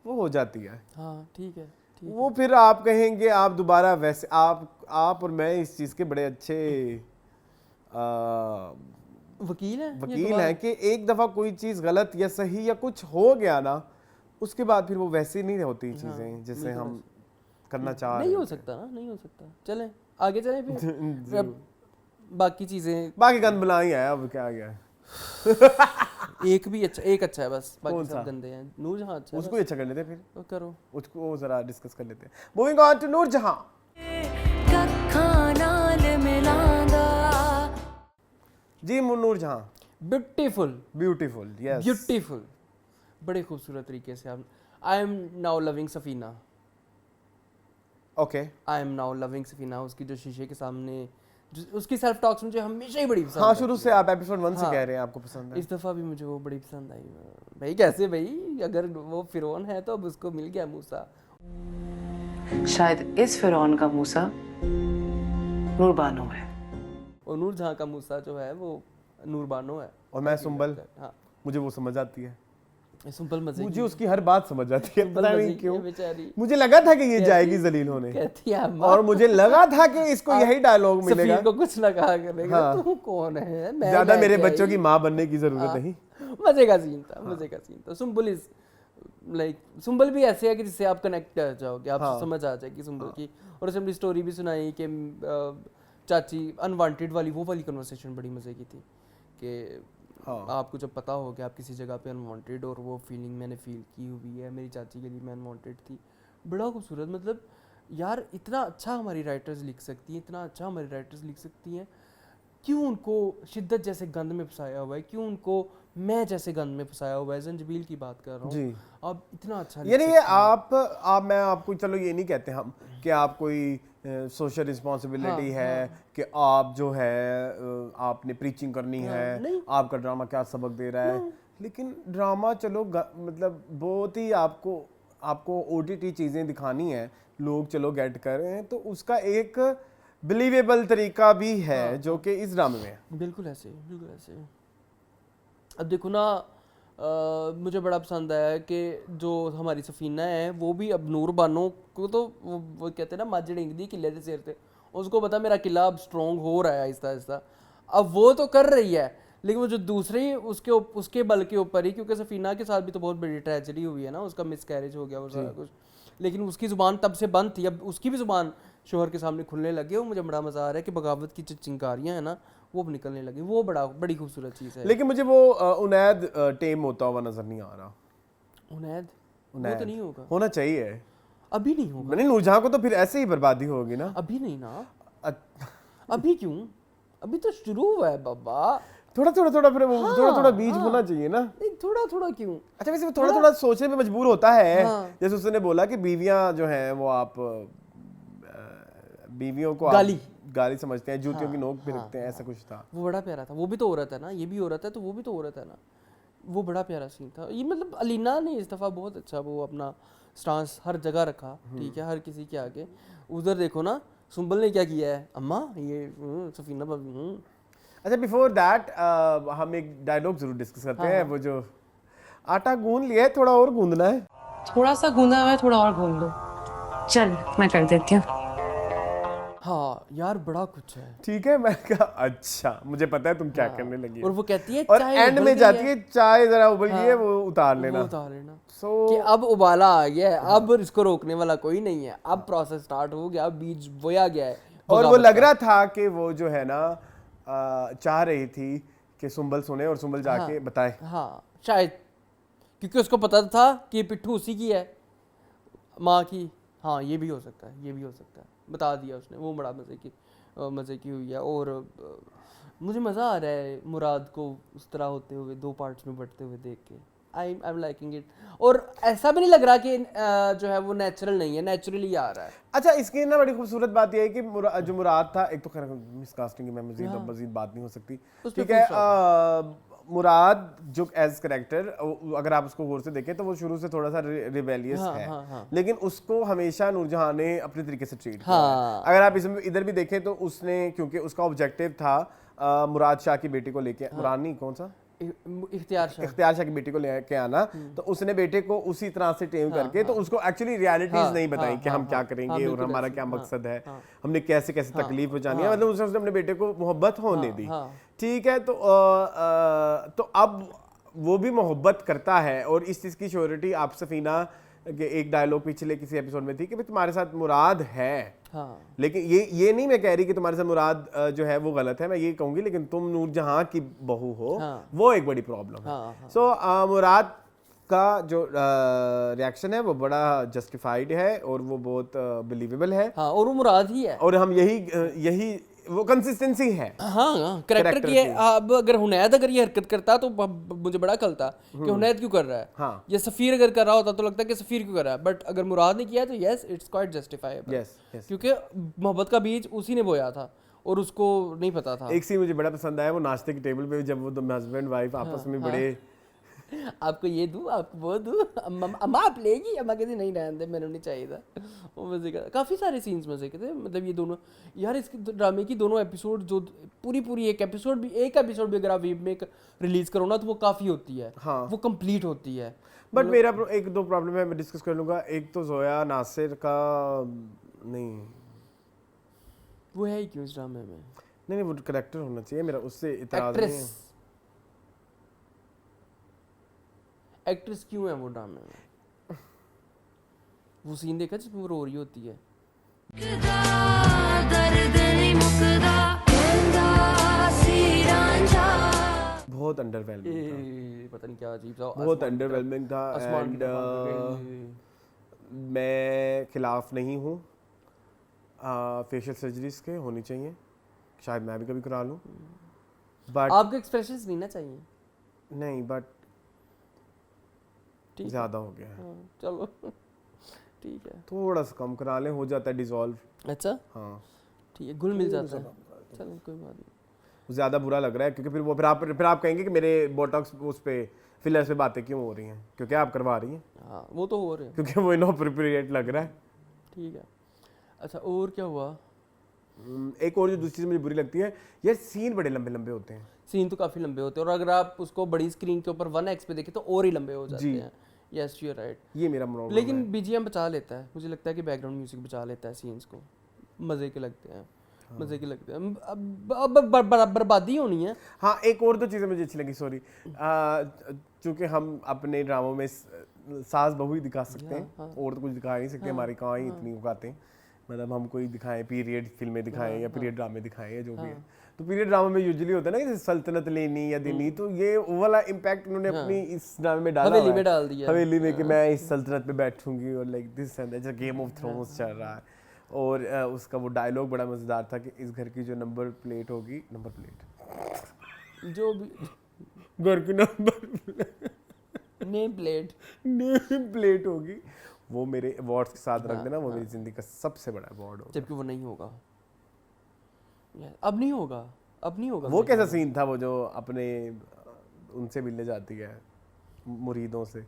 S1: वो हो जाती है।
S2: हाँ ठीक है, ठीक
S1: वो फिर आप कहेंगे, आप दोबारा वैसे आप और मैं इस चीज के बड़े अच्छे
S2: वकील है,
S1: वकील हैं कि एक दफा कोई चीज गलत या सही या कुछ हो गया ना, उसके बाद फिर वो वैसे नहीं होती चीजें जैसे हम करना चाह रहे
S2: नहीं हो
S1: हैं।
S2: सकता ना, नहीं हो सकता। चलें आगे चलें फिर। अब बाकी चीजें,
S1: बाकी गंद बना ही है, अब क्या गया।
S2: एक अच्छा है बस, बाकी
S1: कौन
S2: सब
S1: सा?
S2: गंदे हैं। नूरजहां अच्छा है
S1: उसको ही अच्छा कर लेते हैं, फिर
S2: तो करो।
S1: उसको जरा डिस्कस कर लेते हैं। Moving on to Noor Jahan. जी Noor Jahan,
S2: beautiful,
S1: beautiful, yes,
S2: beautiful, बड़े खूबसूरत तरीके से आप। I am now loving Safina,
S1: okay.
S2: I am now loving Safina. उसकी जो शीशे के सामने उसकी सेल्फ टॉक्स मुझे हमेशा ही बड़ी पसंद
S1: हाँ,
S2: है।
S1: शुरू से आप एपिसोड 1 से
S2: हाँ।
S1: कह रहे हैं आपको पसंद है।
S2: इस दफा भी मुझे वो बड़ी पसंद आई। भाई कैसे भाई, अगर वो फिरौन है तो अब उसको मिल गया मूसा।
S6: शायद इस फिरौन का मूसा नूरबानो है।
S2: और नूरजहां का मूसा जो है वो नूरबानो है।
S1: और मैं सुंबल,
S2: हाँ,
S1: मुझे वो समझ आती है,
S2: सिंपल मजे
S1: मुझे उसकी हर बात समझ आती है, पता नहीं क्यों।
S2: बेचारी
S1: मुझे लगा था कि ये जाएगी जलील होने,
S2: कहती है अम्मा,
S1: और मुझे लगा था कि इसको यही डायलॉग मिलेगा।
S2: सफीर को कुछ ना कहा करेगा।
S1: हाँ।
S2: तू कौन है, मैं
S1: ज्यादा मेरे
S2: लेके
S1: बच्चों
S2: आई।
S1: की माँ बनने की जरूरत नहीं।
S2: मजे का सीन था, मजे का सीन था। सुंबल इज लाइक, सुंबल भी ऐसे है कि जिससे आप कनेक्ट कर जाओगे, आप समझ आ जाएगी सुंबल की। और उसे हमने स्टोरी भी सुनाई कि चाची अनवांटेड वाली, वो वाली कन्वर्सेशन बड़ी मजे की थी कि आपको जब पता हो कि आप किसी जगह पे अनवांटेड, और वो फीलिंग मैंने फील की हुई है, मेरी चाची के लिए मैं अनवांटेड थी। बड़ा खूबसूरत, मतलब यार इतना अच्छा हमारी राइटर्स लिख सकती हैं, इतना अच्छा हमारी राइटर्स लिख सकती हैं। क्यों उनको शिद्दत जैसे गंद में फंसाया हुआ है, क्यों उनको मैं जैसे गंद में फंसाया हुआ है। जंजीबील की बात कर रहा
S1: जी।
S2: हूँ, आप इतना अच्छा लिख
S1: यानी
S2: सकती
S1: ये
S2: हैं।
S1: आप मैं आपको, चलो ये नहीं कहते हम कि आप कोई सोशल रिस्पॉन्सिबिलिटी है कि आप जो है आपने प्रीचिंग करनी है,
S2: नहीं।
S1: आपका ड्रामा क्या सबक दे रहा है। लेकिन ड्रामा चलो मतलब बहुत ही आपको OTT चीज़ें दिखानी है, लोग चलो गेट कर रहे हैं, तो उसका एक बिलीवेबल तरीका भी है जो कि इस ड्रामे में है।
S2: बिल्कुल ऐसे, बिल्कुल ऐसे। अब देखो ना, मुझे बड़ा पसंद आया कि जो हमारी सफीना है वो भी अब नूरबानो को तो वो कहते हैं ना मज डिंगदी किले के सिर पे, उसको पता मेरा किला अब स्ट्रॉन्ग हो रहा है आहिस्ता आहिस्ता। अब वो तो कर रही है, लेकिन वो जो दूसरी उसके बल के ऊपर ही, क्योंकि सफीना के साथ भी तो बहुत बड़ी ट्रेजेडी हुई है ना, उसका मिसकैरेज हो गया वो सारा कुछ। लेकिन उसकी ज़ुबान तब से बंद थी, अब उसकी भी ज़ुबान शोहर के सामने खुलने लगी। वो मुझे बड़ा मज़ा आ रहा है कि बगावत की जो चिंगारियाँ हैं ना वो अब निकलने लगी। वो बड़ी खूबसूरत चीज़ है।
S1: लेकिन मुझे वो उनैद टेम होता हुआ नजर नहीं आ रहा।
S2: उनैद वो तो नहीं होगा,
S1: होना चाहिए।
S2: अभी नहीं होगा।
S1: नहीं, नूरजहां को तो फिर ऐसे ही बर्बादी होगी ना।
S2: अभी नहीं ना, अभी क्यों, अभी तो शुरू हुआ है बाबा।
S1: थोड़ा फिर वो थोड़ा बीज होना चाहिए ना।
S2: नहीं, थोड़ा क्यों।
S1: अच्छा, वैसे वो थोड़ा सोचने पे मजबूर होता है। जैसे उसने बोला कि बीवियां जो हैं वो आप बीवियों को गाली समझते हैं, जूतियों की नोक पे रखते हैं, ऐसा कुछ था।
S2: वो बड़ा प्यारा था। वो भी तो औरत है ना, ये भी औरत है, तो वो भी तो औरत है ना। वो बड़ा प्यारा सीन था ये, मतलब अलीना ने इस दफ़ा बहुत अच्छा वो अपना स्टांस हर जगह रखा, ठीक है, हर किसी के आगे। उधर देखो ना सुंबल ने क्या किया है, अम्मा ये सफीना भाभी।
S1: अच्छा बिफोर दैट हम एक डायलॉग जरूर डिस्कस करते हैं, वो जो आटा गूंद लिया है, थोड़ा और गूंदना है।
S6: थोड़ा सा गूंदा हुआ है, थोड़ा और गूंद लो। चल मैं कर देती हूँ।
S2: हाँ यार बड़ा कुछ है।
S1: ठीक है, मैं कहा अच्छा मुझे पता है तुम क्या करने लगी
S2: और वो कहती है
S1: और
S2: चाय
S1: एंड
S2: उबल
S1: में
S2: गई
S1: जाती है चाय जरा उबल गई है, वो उतार
S2: वो
S1: लेना।
S2: उतार लेना
S1: So,
S2: कि अब उबाला आ गया है, अब इसको रोकने वाला कोई नहीं है, अब प्रोसेस स्टार्ट हो गया, अब बीज बोया गया है।
S1: और वो
S2: बगावत
S1: लग
S2: का।
S1: रहा था कि वो जो है ना चाह रही थी कि सुंबल सुने और सुंबल जाके बताए।
S2: हाँ शायद, क्योंकि उसको पता था कि ये पिट्ठू उसी की है, माँ की। हाँ ये भी हो सकता है, ये भी हो सकता है, बता दिया उसने। वो बड़ा मज़े की हुई है। और मुझे मज़ा आ रहा है मुराद को उस तरह होते हुए 2 पार्ट्स में बटते हुए देख के। I am liking it. और ऐसा भी नहीं लग रहा कि जो है वो नेचुरल नहीं है, नेचुरली आ रहा है।
S1: अच्छा इसकी ना बड़ी खूबसूरत बात यह है कि जो मुराद था, एक तो खैर मिसकास्टिंग में मजीद बात नहीं हो सकती,
S2: उस पे
S1: ठीक है। मुराद जो एज करेक्टर, अगर आप उसको गौर से देखें तो वो शुरू से थोड़ा सा रिबेलियस है, लेकिन उसको हमेशा नूरजहां ने अपने तरीके से ट्रीट किया है। अगर आप इसमें इधर भी देखें तो उसने, क्योंकि उसका ऑब्जेक्टिव था मुराद शाह की बेटी को लेके, मुराद नहीं कौन सा, इख्तियार शाह की बेटी को लेके आना, तो उसने बेटे को उसी तरह से टेम करके तो उसको एक्चुअली रियलिटीज नहीं बताई कि हम क्या करेंगे और हमारा क्या मकसद है, हमने कैसे कैसे तकलीफ पहुंचानी है, मतलब उसने अपने बेटे को मोहब्बत होने दी, ठीक है। तो अब वो भी मोहब्बत करता है, और इस चीज़ की श्योरिटी आप सफीना के एक डायलॉग पिछले किसी एपिसोड में थी कि भाई तुम्हारे साथ मुराद है, लेकिन ये नहीं मैं कह रही कि तुम्हारे साथ मुराद जो है वो गलत है, मैं ये कहूंगी लेकिन तुम नूरजहां की बहू हो, वो एक बड़ी प्रॉब्लम है। सो मुराद का जो रिएक्शन है वो बड़ा जस्टिफाइड है और वो बहुत बिलीवेबल है।
S2: और वो मुराद ही है,
S1: और हम यही वो कंसिस्टेंसी है।
S2: हाँ करेक्टर की। अब अगर हुनैद अगर ये हरकत करता तो मुझे बड़ा खलता कि हुनैद क्यों कर रहा है।
S1: हाँ।
S2: ये सफीर अगर कर रहा होता तो लगता है कि सफीर क्यों कर रहा है, बट अगर मुराद ने किया तो यस इट्स क्वाइट जस्टिफाइबल, क्योंकि मोहब्बत का बीज उसी ने बोया था और उसको नहीं पता था।
S1: एक सीन मुझे बड़ा पसंद आया, वो नाश्ते की टेबल पे जब वो हस्बैंड वाइफ आपस में बड़े
S2: आपको ये दूं, आपको वो दूं, अम्मा आप लेगी, अम्मा कहती नहीं रहने दे, मैंने नहीं चाहिए था। वो मजे का, काफ़ी सारे सीन्स मजे के थे। मतलब ये दोनों यार, इसके ड्रामे की दोनों एपिसोड जो पूरी एक एपिसोड भी अगर आप वीक में रिलीज करो ना तो वो काफ़ी होती है। हाँ। वो कंप्लीट होती है।
S1: बट मेरा एक दो प्रॉब्लम है, मैं डिस्कस कर लूँगा। एक तो जोया नासिर का नहीं,
S2: वो है ही क्यों इस ड्रामे में?
S1: नहीं वो करेक्टर होना चाहिए, मेरा उससे इतराज नहीं है।
S2: एक्ट्रेस क्यों है वो ड्रामे में? वो सीन देखा जिसमें वो रो रही होती है,
S1: बहुत अंडरवेलमिंग था,
S2: पता नहीं क्या अजीब सा,
S1: बहुत अंडरवेलमिंग था। एंड मैं खिलाफ नहीं हूँ फेशियल सर्जरीज के, होनी चाहिए, शायद मैं भी कभी करा लूँ, बट
S2: आपके एक्सप्रेशंस नहीं ना चाहिए।
S1: नहीं बट ज़्यादा हो गया है।
S2: चलो ठीक है,
S1: थोड़ा सा कम करा लें, हो जाता है डिसॉल्व।
S2: अच्छा
S1: हाँ
S2: ठीक है, घुल मिल जाता है, चलो कोई बात नहीं।
S1: ज़्यादा बुरा लग रहा है क्योंकि फिर आप कहेंगे कि मेरे बोटॉक्स उस पे फिलर्स पे बातें क्यों हो रही हैं, क्योंकि आप करवा रही हैं।
S2: हाँ वो तो हो रहे हैं,
S1: क्योंकि वो इनअप्रोप्रिएट लग रहा है।
S2: ठीक है। अच्छा और क्या हुआ?
S1: एक और जो दूसरी चीज़ मुझे बुरी लगती है, यार सीन बड़े लंबे लंबे होते हैं।
S2: सीन तो काफ़ी लंबे होते हैं, और अगर आप उसको बड़ी स्क्रीन के ऊपर 1x पे देखें तो और ही लंबे हो जाते हैं। यस यू आर राइट,
S1: ये मेरा प्रॉब्लम है।
S2: लेकिन बीजीएम बचा लेता है, मुझे लगता है कि बैकग्राउंड म्यूजिक बचा लेता है सीन्स को, मज़े के लगते हैं, मज़े के लगते हैं। अब बर्बादी होनी है।
S1: हाँ एक और दो चीज़ें मुझे अच्छी लगी, सॉरी, चूँकि हम अपने ड्रामों में सास बहू ही दिखा सकते हैं, और तो कुछ दिखा नहीं सकते, हमारी कहाँ ही इतनी औकात हैं, मतलब हम कोई दिखाएं, पीरियड फिल्में दिखाएं या पीरियड ड्रामे दिखाएं या जो भी है। तो पीरियड ड्रामा में यूजुअली होता है ना, जैसे सल्तनत लेनी या देनी, तो ये वो वाला इम्पैक्ट उन्होंने अपनी इस ड्रामे में डाला,
S2: हवेली में डाल दिया,
S1: हवेली में कि मैं इस सल्तनत पे बैठूंगी और like this and that, game of thrones चल रहा है। और उसका वो डायलॉग बड़ा मज़ेदार था कि इस घर की जो नंबर प्लेट होगी, नंबर प्लेट
S2: जो भी
S1: घर की नंबर
S2: नेम
S1: प्लेट होगी, वो मेरे अवार्ड्स के साथ रख देना, वो मेरी ज़िंदगी का सबसे बड़ा अवार्ड होगा।
S2: जबकि वो नहीं होगा, अब नहीं होगा।
S1: वो कैसा सीन था वो जो अपने उनसे मिलने जाती है, मुरीदों से।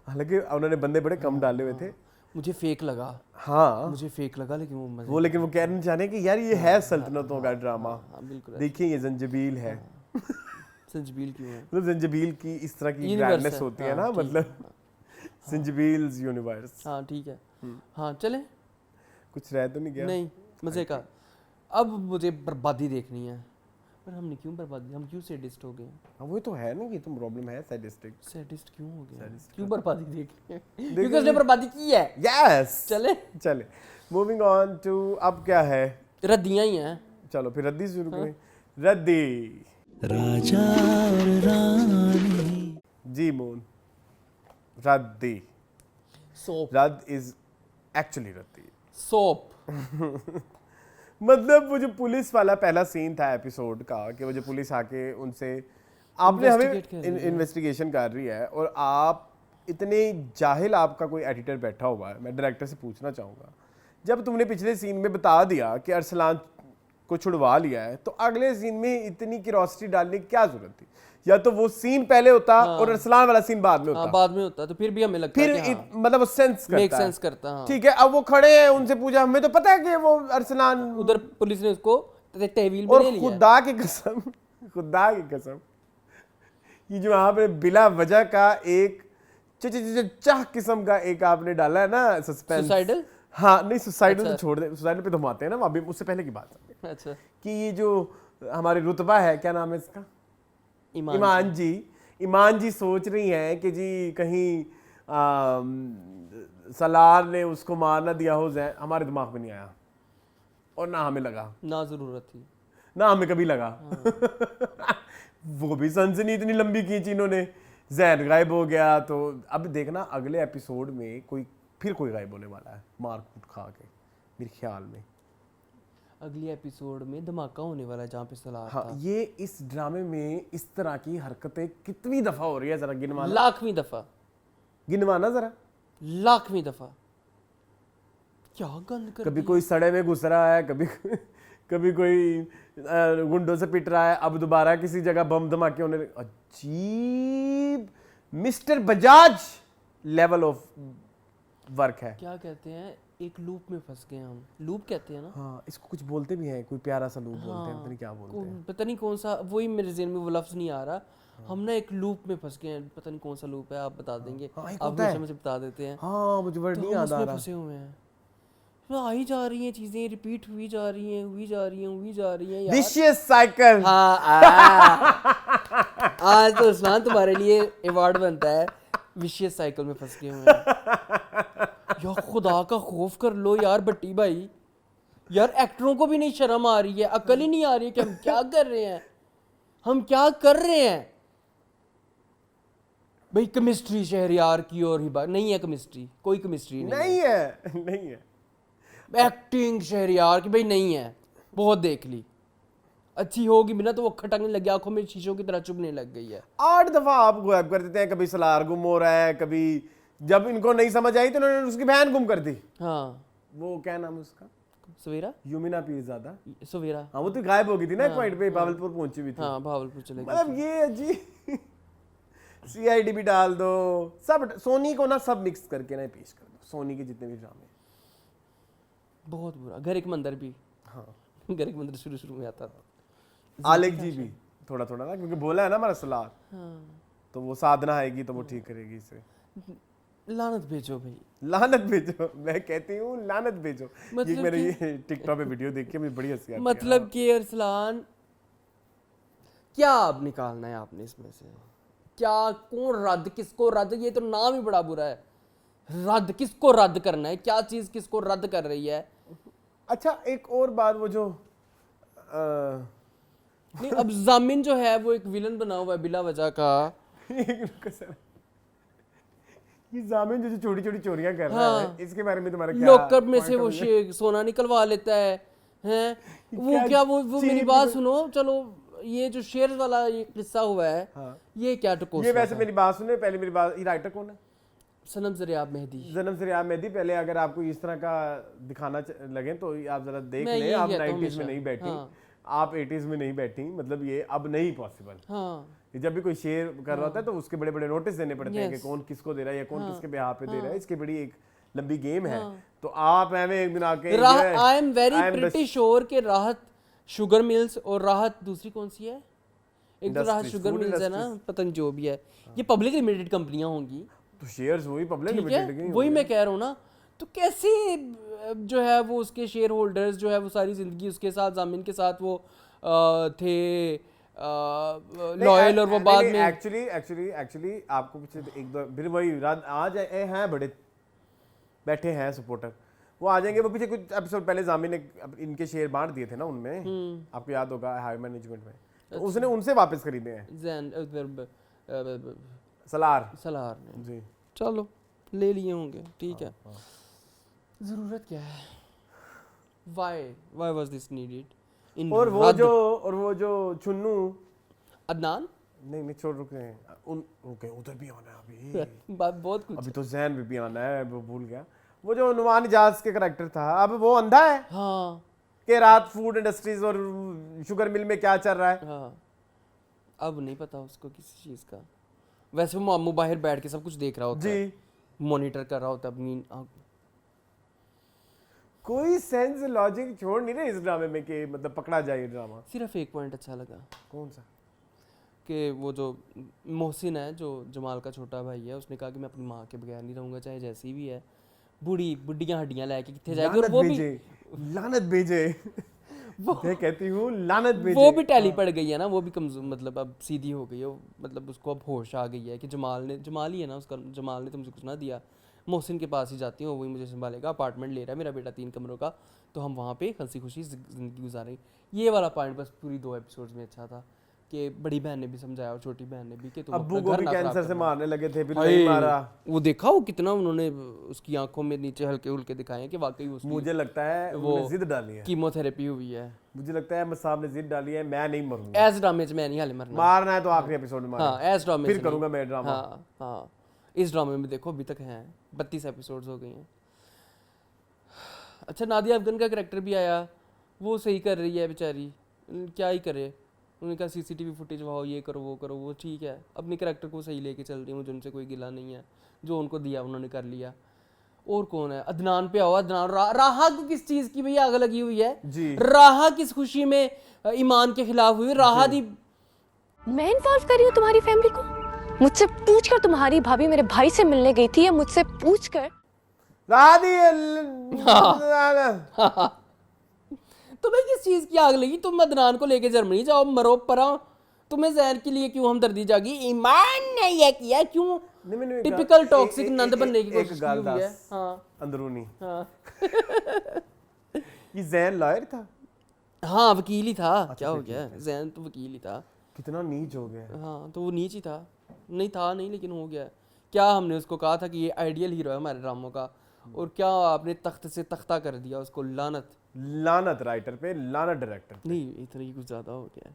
S1: हालांकि उन्होंने बंदे बड़े कम डाले हुए थे।
S2: मुझे फेक लगा,
S1: हाँ
S2: मुझे फेक लगा, लेकिन वो मजे।
S1: वो, लेकिन वो कहना चाहने कि यार ये है सल्तनतों का ड्रामा।
S2: हाँ बिल्कुल।
S1: देखिए ये जंजीबील है।
S2: संजबील क्यों है?
S1: मतलब जंजीबील की इस तरह की
S2: Universe
S1: ग्रैंडनेस
S2: है।
S1: होती है
S2: हाँ,
S1: ना,
S2: ठीक है।
S1: मतलब संजबील्स यूनिवर्स।
S2: हाँ ठीक है। हाँ चले।
S1: कुछ रह तो नहीं गया?
S2: नहीं, मजे का। अब मुझे बर्बादी देखनी है। पर हमने क्यों बर्बादी, हम क्यों सैडिस्ट हो गए?
S1: हाँ वो तो है ना, ये तो प्रॉब्लम है सैडिस्टिक।
S2: सैडिस्ट क्यों हो गए?
S1: Sadist
S2: क्यों बर्बादी देखनी है? क्योंकि उसने बर्बादी की है।
S1: यस
S2: चले
S1: चले मूविंग ऑन टू, अब क्या है?
S2: रद्दियां ही हैं।
S1: चलो फिर रद्दी शुरू करें। रद्दी
S3: राजा और रानी।
S1: जी मून। रद्दी,
S2: सोप,
S1: रद्द इज एक्चुअली रद्दी।
S2: सोप।
S1: मतलब वो जो पुलिस वाला पहला सीन था एपिसोड का, कि वो जो पुलिस आके उनसे आपने हमें
S2: Investigate कर रही है।
S1: इन्वेस्टिगेशन कर रही है, और आप इतने जाहिल, आपका कोई एडिटर बैठा हुआ है। मैं डायरेक्टर से पूछना चाहूँगा, जब तुमने पिछले सीन में बता दिया कि अरसलान को छुड़वा लिया है, तो अगले सीन में इतनी क्यूरियोसिटी डालने की क्या जरूरत थी? या तो वो सीन पहले होता और अरसलान वाला सीन बाद में होता।
S2: हाँ बाद में होता तो फिर भी हमें लगता
S1: फिर
S2: है कि हाँ,
S1: मतलब वो सेंस
S2: मेक
S1: करता है।
S2: सेंस करता। हाँ
S1: ठीक है, अब वो खड़े हैं, उनसे पूछा, हमें तो पता है कि वो अरसलान,
S2: उधर पुलिस ने उसको तहवील में
S1: और
S2: ले लिया।
S1: खुदा की कसम, खुदा की कसम, ये जो आपने बिला वजह का एक चाह किस्म का एक आपने डाला है ना सस्पेंस।
S2: Suicidal?
S1: हाँ नहीं, सुसाइडल तो
S2: अच्छा।
S1: छोड़ दे, सुसाइडल पे तो हम आते हैं ना, अभी उससे पहले की बात है
S2: अच्छा,
S1: कि ये जो हमारे रुतबा है, क्या नाम है इसका?
S2: ईमान।
S1: ईमान जी सोच रही हैं कि जी कहीं सलार ने उसको मार ना दिया हो जाए। हमारे दिमाग में नहीं आया, और ना हमें लगा,
S2: ना जरूरत थी,
S1: ना हमें कभी लगा। वो भी सनसनी इतनी लंबी खींची इन्होंने, जहर गायब हो गया। तो अब देखना अगले एपिसोड में फिर कोई गायब होने वाला है, मार कूट खा के, मेरे ख्याल में।
S2: अगली एपिसोड में धमाका होने वाला है जहाँ पे सलार
S1: हाँ,
S2: था।
S1: ये इस ड्रामे में इस तरह की हरकतें कितनी दफा हो रही है, जरा गिनवाना।
S2: लाखवीं दफा,
S1: गिनवाना जरा।
S2: लाखवीं दफा। क्या गंद कर
S1: कभी
S2: दी।
S1: कोई सड़े में घुस रहा है, कभी कोई गुंडों से पिट रहा है, अब दोबारा किसी जगह बम धमाके होने। अजीब mister Bajaj level of work है।
S2: क्या कहते हैं, एक लूप में फंस गए हम। लूप कहते हैं ना?
S1: हाँ, इसको कुछ बोलते भी हैं, कोई प्यारा सा लूप बोलते हैं, पता नहीं क्या बोलते हैं।
S2: पता नहीं कौन सा, वही मेरे ज़हन में वो लफ्ज़ नहीं आ रहा। हम ना एक लूप में फंस गए हैं, पता नहीं कौन सा लूप है, आप बता देंगे।
S1: हाँ, एक
S2: आप
S1: होता है।
S2: हमेशा मुझे बता देते हैं।
S1: हाँ, मुझे वर्ड
S2: तो
S1: नहीं
S2: हम
S1: याद आ
S2: उसमें
S1: रहा।
S2: फंसे हुए हैं, तो आई जा रही हैं चीज़ें, रिपीट हुई जा रही हैं, हुई जा रही हैं, हुई जा रही हैं यार।
S1: Vicious cycle.
S2: हाँ आज तो उस्मान तुम्हारे लिए अवार्ड बनता है, विशियस साइकिल में फंस गए हुए हैं। यार खुदा का खौफ कर लो यार भट्टी भाई, यार एक्टरों को भी नहीं शर्म आ रही है, अकल ही नहीं आ रही है कि हम क्या कर रहे हैं, हम क्या कर रहे हैं भाई। केमिस्ट्री शहरयार की और ही बात नहीं है, केमिस्ट्री कोई केमिस्ट्री नहीं
S1: नहीं है।
S2: एक्टिंग शहरयार की भाई नहीं है, बहुत देख ली, अच्छी होगी बिना तो वो खटकने लगी, आंखों में शीशों की तरह चुभने लग गई है।
S1: 8 दफा आप गायब कर देते हैं, कभी सलार गुम हो रहा है, कभी जब इनको नहीं समझ आई तो उन्होंने उसकी बहन गुम कर दी।
S2: हाँ,
S1: वो क्या नाम है उसका?
S2: सवेरा,
S1: युमिना पीरजादा।
S2: सवेरा।
S1: हाँ, वो तो गायब हो गई थी ना एक पॉइंट पे, भावलपुर पहुंची हुई थी।
S2: हाँ भावलपुर चले गए।
S1: मतलब ये जी सीआईडी भी डाल दो, सब सोनी को ना सब मिक्स करके ना पेश कर दो, सोनी के जितने भी ड्रामे।
S2: बहुत बुरा। घर एक मंदिर भी,
S1: हाँ,
S2: घर एक मंदिर शुरू में आता था।
S1: आलेख जी भी थोड़ा थोड़ा ना, क्योंकि बोला है ना हमारा सलार।
S2: हाँ,
S1: तो वो साधना आएगी तो वो ठीक करेगी इसे।
S2: लानत भेजो भाई,
S1: लानत भेजो, मैं कहती हूँ लानत भेजो।
S2: मतलब
S1: ये मेरे ये टिकटॉक पे वीडियो देख के मुझे बड़ी हंसी आती है।
S2: मतलब कि अरसलान क्या अब निकालना है आपने इसमें से, क्या, कौन रद्द, किसको रद्द, ये तो नाम ही बड़ा बुरा है। रद्द किसको रद्द करना है, क्या चीज किसको रद्द कर रही है।
S1: अच्छा, एक और बात, वो जो
S2: नहीं, अब जामिन जो है वो एक विलन बना हुआ है बिला वजह का।
S1: ये जामिन जो छोटी छोटी चोरियां कर रहा है, इसके बारे में तुम्हारा क्या?
S2: लॉकअप में से वो सोना निकलवा लेता है, हैं वो क्या, वो मेरी बात सुनो, चलो ये जो शेयर वाला ये किस्सा हुआ है,
S1: हाँ।
S2: ये क्या टकोस
S1: ये वैसे मेरी बात सुने, पहले मेरी बात, ये राइटर कौन है?
S2: सनम ज़रिया मेहदी।
S1: जन्म से रियाब मेहदी, पहले अगर आपको इस तरह का दिखाना लगे तो आप जरा देख
S2: मैं
S1: लें,
S2: यही
S1: आप
S2: कहता हूँ
S1: 90s में
S2: हमेशा।
S1: नहीं बैठी,
S2: हाँ।
S1: आप 80s में नहीं बैठी, मतलब ये अब नहीं पॉसिबल।
S2: हाँ
S1: जब भी कोई शेयर कर रहा होता है तो उसके बड़े बड़े नोटिस देने पड़ते हैं कि
S2: Yes.
S1: कौन किसको दे रहा है या कौन किसके बेहाफ पे दे रहा है,
S2: हाँ।
S1: इसकी बड़ी एक लंबी गेम है। तो आप हमें एक दिन आके
S2: I am very pretty sure के राहत शुगर मिल्स और राहत दूसरी कौन सी है, एक तो राहत
S1: Industries,
S2: शुगर
S1: food
S2: मिल्स है ना, पता नहीं जो भी है, ये पब्लिक लिमिटेड कंपनियां होंगी,
S1: तो शेयर्स वही पब्लिक
S2: ठीक
S1: लिमिटेड
S2: है,
S1: की
S2: वही मैं कह रहा हूँ ना। तो कैसे जो है वो उसके शेयर होल्डर्स जो है वो सारी जिंदगी उसके साथ जामिन के साथ वो थे लॉयल, और वो बाद में
S1: एक्चुअली आपको पीछे एक दो फिर वही रात आज हैं बड़े बैठे हैं सपोर्टर, वो आ जाएंगे। वो पीछे कुछ एपिसोड पहले जामिन ने इनके शेयर बांट दिए थे ना उनमें, आपको याद होगा हाई मैनेजमेंट में, तो उसने उनसे वापस खरीदे हैं सलार
S2: ने।
S1: जी।
S2: चलो ले लिए होंगे, ठीक है। जरूरत क्या है, why was this needed in
S1: और वो जो चुन्नू
S2: अदनान,
S1: नहीं छोड़ रुक रहे हैं ओके उधर भी आना है अभी
S2: बात बहुत कुछ
S1: अभी तो जैन भी आना है, वो भूल गया। वो जो नुमान इजाज के करैक्टर था, अब वो अंधा है
S2: हाँ
S1: कि रात फूड इंडस्ट्रीज और शुगर मिल में क्या चल रहा है।
S2: हाँ, अब नहीं पता उसको किसी चीज का। वैसे वो मामू बाहर बैठ के सब कुछ देख रहा होता है, मॉनिटर कर रहा होता है अपनी
S1: कोई सेंस लॉजिक छोड़ नहीं रहे इस ड्रामे में कि मतलब पकड़ा जाए ड्रामा।
S2: सिर्फ एक पॉइंट अच्छा लगा,
S1: कौन सा?
S2: कि वो जो मोहसिन है जो जमाल का छोटा भाई है, उसने कहा कि मैं अपनी माँ के बगैर नहीं रहूँगा चाहे जैसी भी है, बुढ़ियाँ हड्डियाँ लेके कितने जाएगी, और वो भी
S1: लानत भेजे मैं कहती हूँ लानत भेजे।
S2: वो भी टैली पड़ गई है ना, वो भी कमजोर मतलब अब सीधी हो गई है, मतलब उसको अब होश आ गई है कि जमाल ही है ना उसका, जमाल ने तो मुझे कुछ ना दिया, मोहसिन के पास ही जाती हूँ, वही मुझे संभालेगा, अपार्टमेंट ले रहा है मेरा बेटा 3 कमरों का, तो हम वहाँ पे हंसी खुशी ज़िंदगी गुजारें। ये वाला पॉइंट बस पूरी 2 एपिसोड्स में अच्छा था कि बड़ी बहन ने भी समझाया और छोटी बहन ने भी कि तुम
S1: अब्बू
S2: अपना
S1: को
S2: घर
S1: भी
S2: ना
S1: कैंसर
S2: खराब
S1: से
S2: करना।
S1: मारने लगे थे, फिर नहीं मारा।
S2: वो देखा वो कितना उन्होंने उसकी आंखों में नीचे हल्के हुल्के दिखाए हैं कि वाकई उसकी
S1: मुझे लगता है वो जिद डाली है,
S2: कीमोथेरेपी हुई है।
S1: मुझे लगता है अहमद साहब ने जिद डाली है, मैं नहीं मरूंगा,
S2: एज ड्रामे में नहीं हाले मरना,
S1: मारना है तो आखिरी एपिसोड में मारना।
S2: हाँ एज ड्रामे
S1: फिर करूंगा मैं ड्रामा।
S2: हाँ हाँ, इस ड्रामे में देखो अभी तक हैं 32 एपिसोड्स हो गए हैं। अच्छा नादिया अफगन का कैरेक्टर भी आया, वो सही कर रही है बेचारी, क्या ही करे, उन्होंने कहा सीसीटीवी फुटेज वाओ ये करो वो ठीक है, अपने कैरेक्टर को सही लेके चल रही है, मुझे उनसे कोई गिला नहीं है, जो उनको दिया उन्होंने कर लिया। और कौन है, अदनान पे आओ, अदनान राहा को किस चीज़ की भैया आग लगी हुई है
S1: जी।
S2: राहा किस खुशी में ईमान के खिलाफ हुई, राहा दी
S5: मैं इन्वॉल्व कर रही हूँ तुम्हारी फैमिली को? मुझसे पूछकर तुम्हारी भाभी मेरे भाई से मिलने गई थी, या मुझसे पूछकर?
S2: तुम्हें किस चीज की आग लगी, तुम अदनान को लेके जर्मनी जाओ, मरो परा, तुम्हें जहर के लिए क्यों हमदर्दी जागी, ईमान ने ये किया क्यों, टिपिकल टॉक्सिक नंद बनने की कोशिश की हुई है। हाँ
S1: अंदरूनी,
S2: हाँ
S1: ये जैन लॉयर था,
S2: हाँ वकील ही था, क्या हो गया, जैन तो वकील ही था,
S1: कितना नीच हो गया।
S2: हाँ तो वो नीच ही था, नहीं लेकिन हो गया। क्या हमने उसको कहा था कि ये आइडियल हीरो है हमारे ड्रामों का, और क्या आपने तख्त से तख्ता कर दिया उसको,
S1: लानत राइटर पे, लानत डायरेक्टर पे।
S2: नहीं इतना ही कुछ ज्यादा हो गया,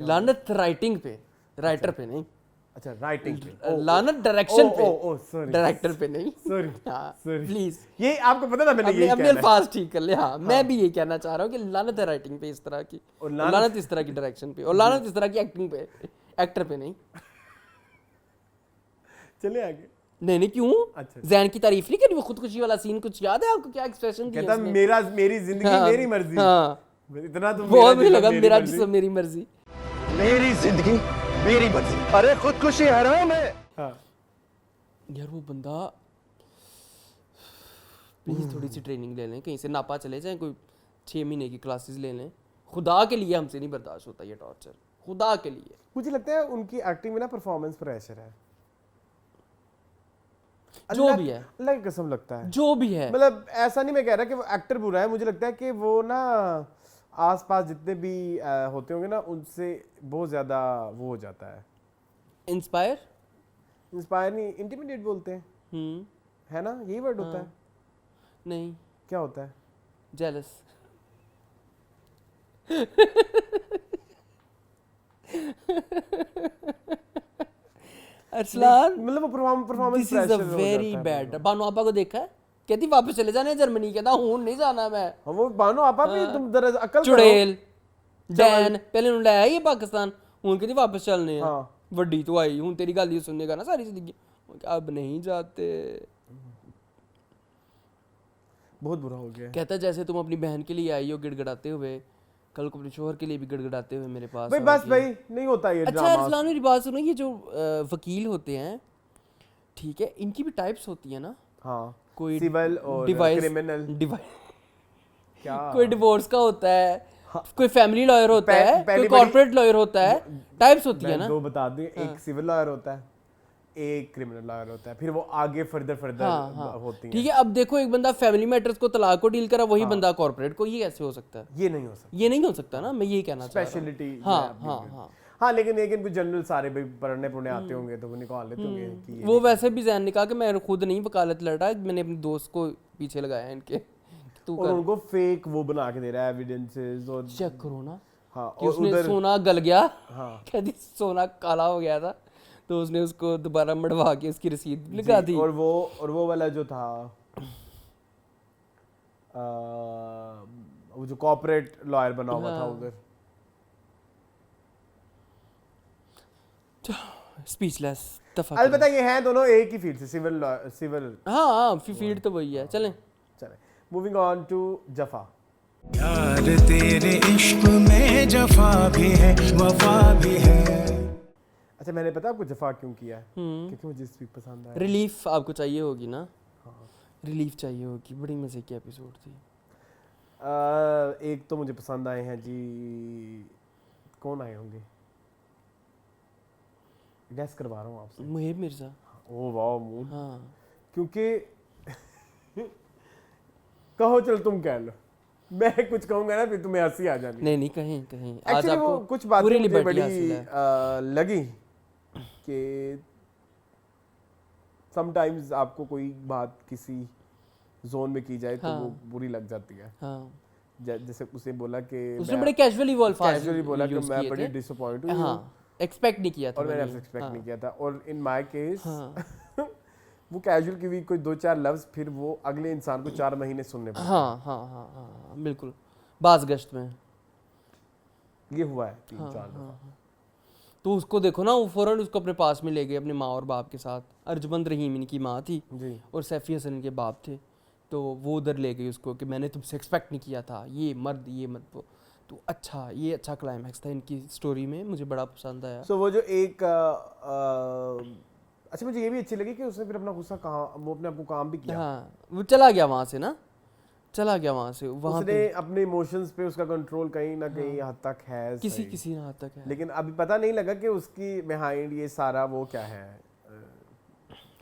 S2: लानत राइटिंग पे, राइटर पे नहीं,
S1: अच्छा राइटिंग पे,
S2: लानत डायरेक्शन पे,
S1: सॉरी
S2: डायरेक्टर पे नहीं,
S1: सॉरी
S2: हाँ
S1: सॉरी
S2: प्लीज
S1: ये आपको पता था मैंने यही
S2: अपने
S1: कहना है।
S2: अल्फाज ठीक कर ले। हाँ मैं भी ये कहना चाह रहा हूँ कि लानत है राइटिंग पे इस तरह की,
S1: और
S2: और लानत इस तरह की डायरेक्शन पे, और लानत इस तरह की एक्टिंग पे, एक्टर पे नहीं।
S1: चले आगे।
S2: नहीं क्यों,
S1: अच्छा
S2: जैन की तारीफ नहीं करी, वो खुदकुशी वाला सीन कुछ याद है आपको, क्या एक्सप्रेशन दिया
S1: कहता
S2: उसने?
S1: मेरी जिंदगी मेरी मर्जी।
S2: हाँ
S1: इतना तो
S2: बहुत मुझे लगा मेरा जिस्म मेरी मर्जी,
S7: मेरी जिंदगी मेरी मर्जी, अरे खुदकुशी हराम है।
S1: हाँ
S2: यार वो बंदा प्लीज थोड़ी सी ट्रेनिंग ले लें, कहीं से नापा चले जाएं, कोई 6 महीने की क्लासेस ले लें, खुदा के लिए हमसे नहीं बर्दाश्त होता ये टॉर्चर, खुदा के लिए।
S1: मुझे लगता है उनकी एक्टिंग में ना परफॉर्मेंस प्रेशर है,
S2: जो भी है,
S1: अल्लाह की कसम लगता है,
S2: जो भी है,
S1: मतलब ऐसा नहीं मैं कह रहा कि वो एक्टर बुरा है, मुझे लगता है कि वो ना आसपास जितने भी होते होंगे ना उनसे बहुत ज़्यादा वो हो जाता है,
S2: इंस्पायर
S1: नहीं इंटिमिडेट बोलते हैं, है ना, यही वर्ड होता है?
S2: नहीं
S1: क्या होता है?
S2: जेलस। अरसलान
S1: मतलब वो performance
S2: this is a very bad. Bano आपा को देखा है, कहती वापस चले जाने जर्मनी, कहता हूं नहीं जाना मैं।
S1: वो बानो आपा भी तुम जरा अकल करो।
S2: चुड़ैल डैन पहले उन्होंने लाया ये पाकिस्तान, हुन कहती वापस चलने हैं।
S1: हाँ।
S2: वड्डी तो आई, हुन तेरी गल ही सुनने का ना सारी जिंदगी, अब नहीं जाते।
S1: बहुत बुरा हो गया है।
S2: कहता जैसे तुम अपनी बहन के लिए आई हो गिड़गिड़ाते हुए, कल को अपने शोहर के लिए भी गिड़गिड़ाते हुए मेरे पास
S1: भाई
S2: आओगी।
S1: बस भाई नहीं होता ये
S2: अच्छा
S1: ड्रामा।
S2: अरसलान मेरी बात सुनो, ये जो वकील होते हैं, ठीक है, इनकी भी टाइप्स होती है ना,
S1: हाँ
S2: कोई
S1: सिविल और क्रिमिनल क्या
S2: कोई डिवोर्स का होता है, कोई फैमिली लॉयर होता है, कोई
S1: पहली
S2: कॉर्पोरेट लॉयर होता है, टाइप्स होती है
S1: मैं
S2: ना।
S1: दो बता दूं, एक सिविल लॉयर होता है, एक क्रिमिनल लॉयर होता है, फिर वो आगे फर्दर होती है।
S2: ठीक है, अब देखो एक बंदा फैमिली मैटर्स को तलाक को डील करा, वही बंदा कॉर्पोरेट को, ये कैसे हो सकता है?
S1: ये नहीं हो सकता,
S2: ये नहीं हो सकता ना, मैं ये कहना चाह रहा हूँ।
S1: स्पेशलिटी।
S2: हाँ,
S1: हाँ लेकिन कुछ जनरल सारे भाई पढ़ने आते होंगे तो वो निकाल लेते होंगे कि
S2: वो वैसे भी जैन ने कहा कि मैं खुद नहीं वकालत लड़ रहा, मैंने अपने दोस्त को पीछे लगाया है इनके, तू
S1: और
S2: कर।
S1: उनको फेक वो बना के दे रहा है एविडेंसेस और
S2: चेक करो ना
S1: हाँ
S2: कि
S1: और
S2: उसने
S1: उधर
S2: सोना गल गया,
S1: हाँ
S2: कहती सोना काला हो गया था, तो उसने उसको दोबारा मड़वा के उसकी रसीद भी लगा दी।
S1: और वो वाला जो था वो जो कॉर्पोरेट लॉयर बना हुआ था उधर,
S2: स्पीचलेस दफा।
S1: अलबत्ता ये हैं दोनों एक ही फील्ड से, सिविल।
S2: हाँ फील्ड तो वही है। चलें
S1: चले मूविंग ऑन टू जफा।
S3: यार तेरे इश्क में जफा भी है वफा भी है।
S1: अच्छा मैंने पता आपको जफा क्यों किया है? क्योंकि मुझे इस वीक पसंद आया।
S2: रिलीफ आपको चाहिए होगी ना? रिलीफ चाहिए होगी, बड़ी मजे की एपिसोड थी।
S1: एक तो मुझे पसंद आए हैं जी, कौन आए होंगे गैस करवा रहा हूँ आपसे।
S2: मुहिब मिर्जा।
S1: ओ वाह मूड,
S2: हाँ
S1: क्योंकि कहो चल तुम कह लो, मैं कुछ कहूंगा ना फिर तुम्हें हंसी आ जानी।
S2: नहीं कहीं आज
S1: एक्चुअली
S2: आपको
S1: वो कुछ बातें
S2: पूरी
S1: मुझे
S2: लिबर्टी
S1: बड़ी
S2: हासिल है।
S1: लगी कि समटाइम्स आपको कोई बात किसी जोन में की जाए तो वो बुरी लग जाती है।
S2: हाँ
S1: जैसे उसने बोला कि
S2: उसने बड़े कैजुअली वो अल्फाज
S1: कैजुअली बोला कि
S2: use
S1: मैं
S2: किए
S1: बड़ी
S2: थे।
S1: डिसअपॉइंट हूँ
S2: हाँ एक्सपेक्ट नहीं किया था
S1: और मैंने
S2: मैंने।
S1: एक्सपेक्ट
S2: हाँ,
S1: नहीं किया था। और इन माय केस
S2: हाँ
S1: वो कैजुअल की भी कोई 2-4 लफ्ज फिर वो अगले इंसान को 4 महीने सुनने पड़ते
S2: हाँ बिल्कुल। बाज गश्त में
S1: हैं। ये हुआ है 3-4 दफा।
S2: तो उसको देखो ना, वो फौरन उसको अपने पास में ले गए अपने माँ और बाप के साथ। अर्जमंद रहीम इनकी माँ थी
S1: जी
S2: और सैफी हसन इनके बाप थे, तो वो उधर ले गई उसको कि मैंने तुमसे एक्सपेक्ट नहीं किया था, ये मर्द ये मत वो। तो अच्छा, ये अच्छा क्लाइमैक्स था इनकी स्टोरी में, मुझे बड़ा पसंद आया।
S1: सो वो जो एक अच्छा मुझे ये भी अच्छी लगी कि उसने फिर अपना गुस्सा वो अपने आप को काम भी किया।
S2: हाँ वो चला गया वहाँ से ना, चला गया वहाँ से। वहाँ
S1: उसने अपने इमोशंस पे उसका कंट्रोल कहीं ना कहीं हद तक है सही।
S2: किसी हद तक है,
S1: लेकिन अभी पता नहीं लगा कि उसकी बिहाइंड ये सारा वो क्या है,